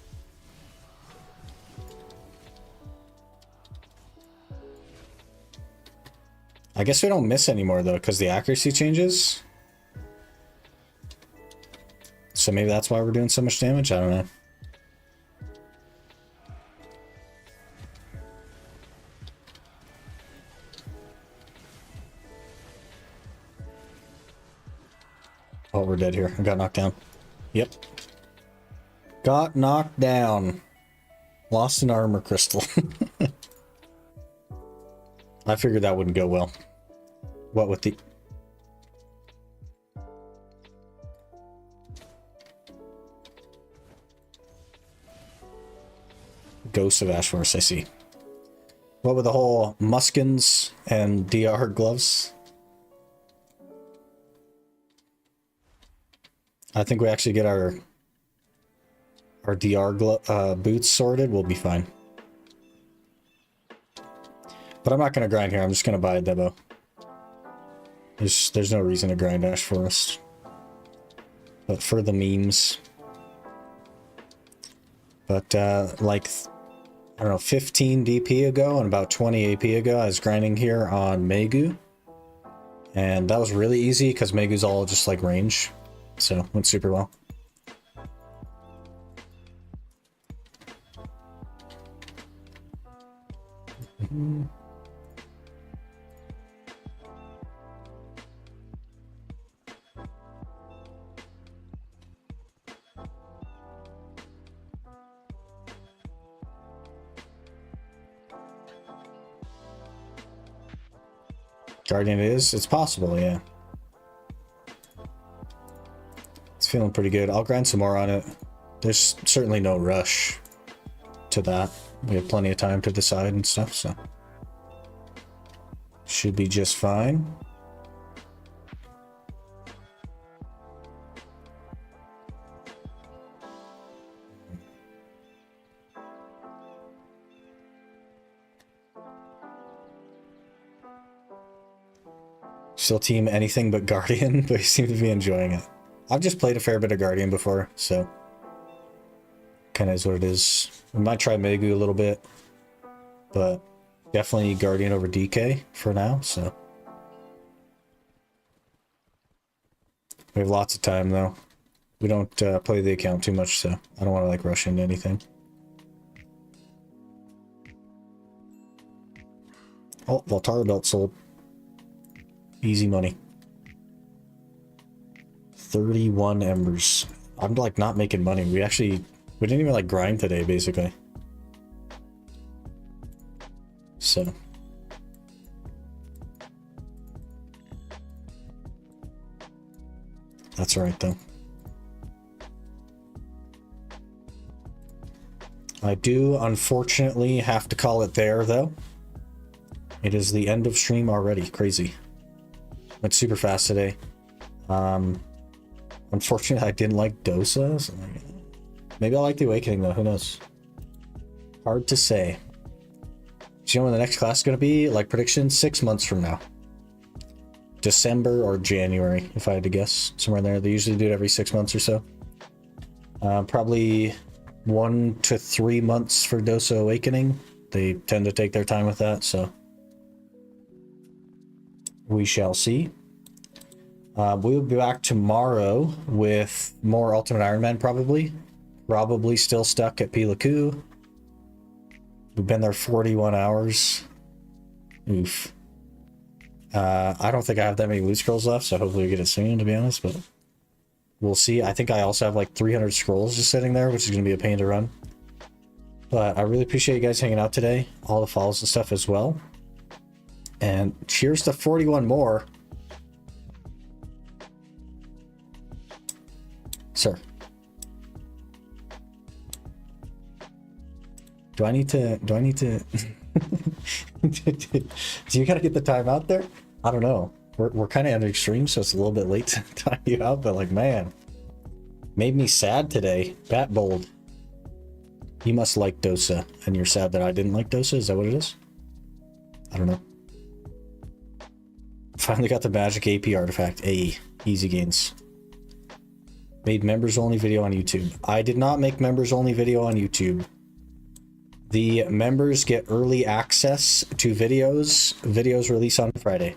I guess we don't miss anymore though, because the accuracy changes. So maybe that's why we're doing so much damage? I don't know. Oh, we're dead here. I got knocked down. Yep. Got knocked down. Lost an armor crystal. I figured that wouldn't go well. What with the... Ghost of Ash Force, I see. What with the whole Muskins and DR gloves? I think we actually get our DR boots sorted, we'll be fine. But I'm not going to grind here, I'm just going to buy a Debo. There's no reason to grind Ash Forest. But for the memes. But like, I don't know, 15 DP ago and about 20 AP ago, I was grinding here on Megu. And that was really easy because Megu's all just like range. So, went super well. Guardian it is? It's possible, yeah. It's feeling pretty good. I'll grind some more on it. There's certainly no rush to that. We have plenty of time to decide and stuff, so. Should be just fine. Still team anything but Guardian, but you seem to be enjoying it. I've just played a fair bit of Guardian before, so kind of is what it is. We might try Megu a little bit, but definitely Guardian over DK for now, so. We have lots of time though. We don't play the account too much, so I don't want to like rush into anything. Oh, Voltara belt sold. Easy money. 31 embers. I'm like not making money. We didn't even like grind today basically. So That's all right, though. I do, unfortunately, have to call it there, though. It is the end of stream already. Crazy. Went super fast today. Unfortunately, I didn't like Dosa. So maybe I like the Awakening, though. Who knows? Hard to say. Do you know when the next class is going to be? Like prediction, 6 months from now. December or January, if I had to guess. Somewhere in there. They usually do it every 6 months or so. Probably 1 to 3 months for Dosa Awakening. They tend to take their time with that, so we shall see. We will be back tomorrow with more Ultimate Iron Man, probably. Probably still stuck at Pilaku. We've been there 41 hours. Oof. I don't think I have that many loot scrolls left, so hopefully we get it soon, to be honest, but we'll see. I think I also have like 300 scrolls just sitting there, which is going to be a pain to run. But I really appreciate you guys hanging out today. All the follows and stuff as well. And cheers to 41 more. Sir. Do I need to do you gotta get the time out there? I don't know. We're kind of at an extreme, so it's a little bit late to time you out, but like, man, made me sad today. Bat Bold. You must like Dosa, and you're sad that I didn't like Dosa? Is that what it is? I don't know. Finally got the magic AP artifact. Hey, easy gains. Made members only video on YouTube. I did not make members only video on YouTube. The members get early access to videos. Videos release on Friday.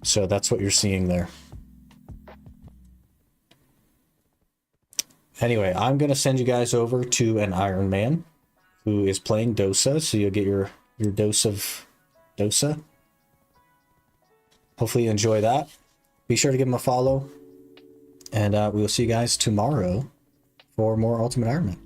So that's what you're seeing there. Anyway, I'm going to send you guys over to an Iron Man who is playing Dosa, so you'll get your dose of Dosa. Hopefully you enjoy that. Be sure to give him a follow. And we will see you guys tomorrow for more Ultimate Iron Man.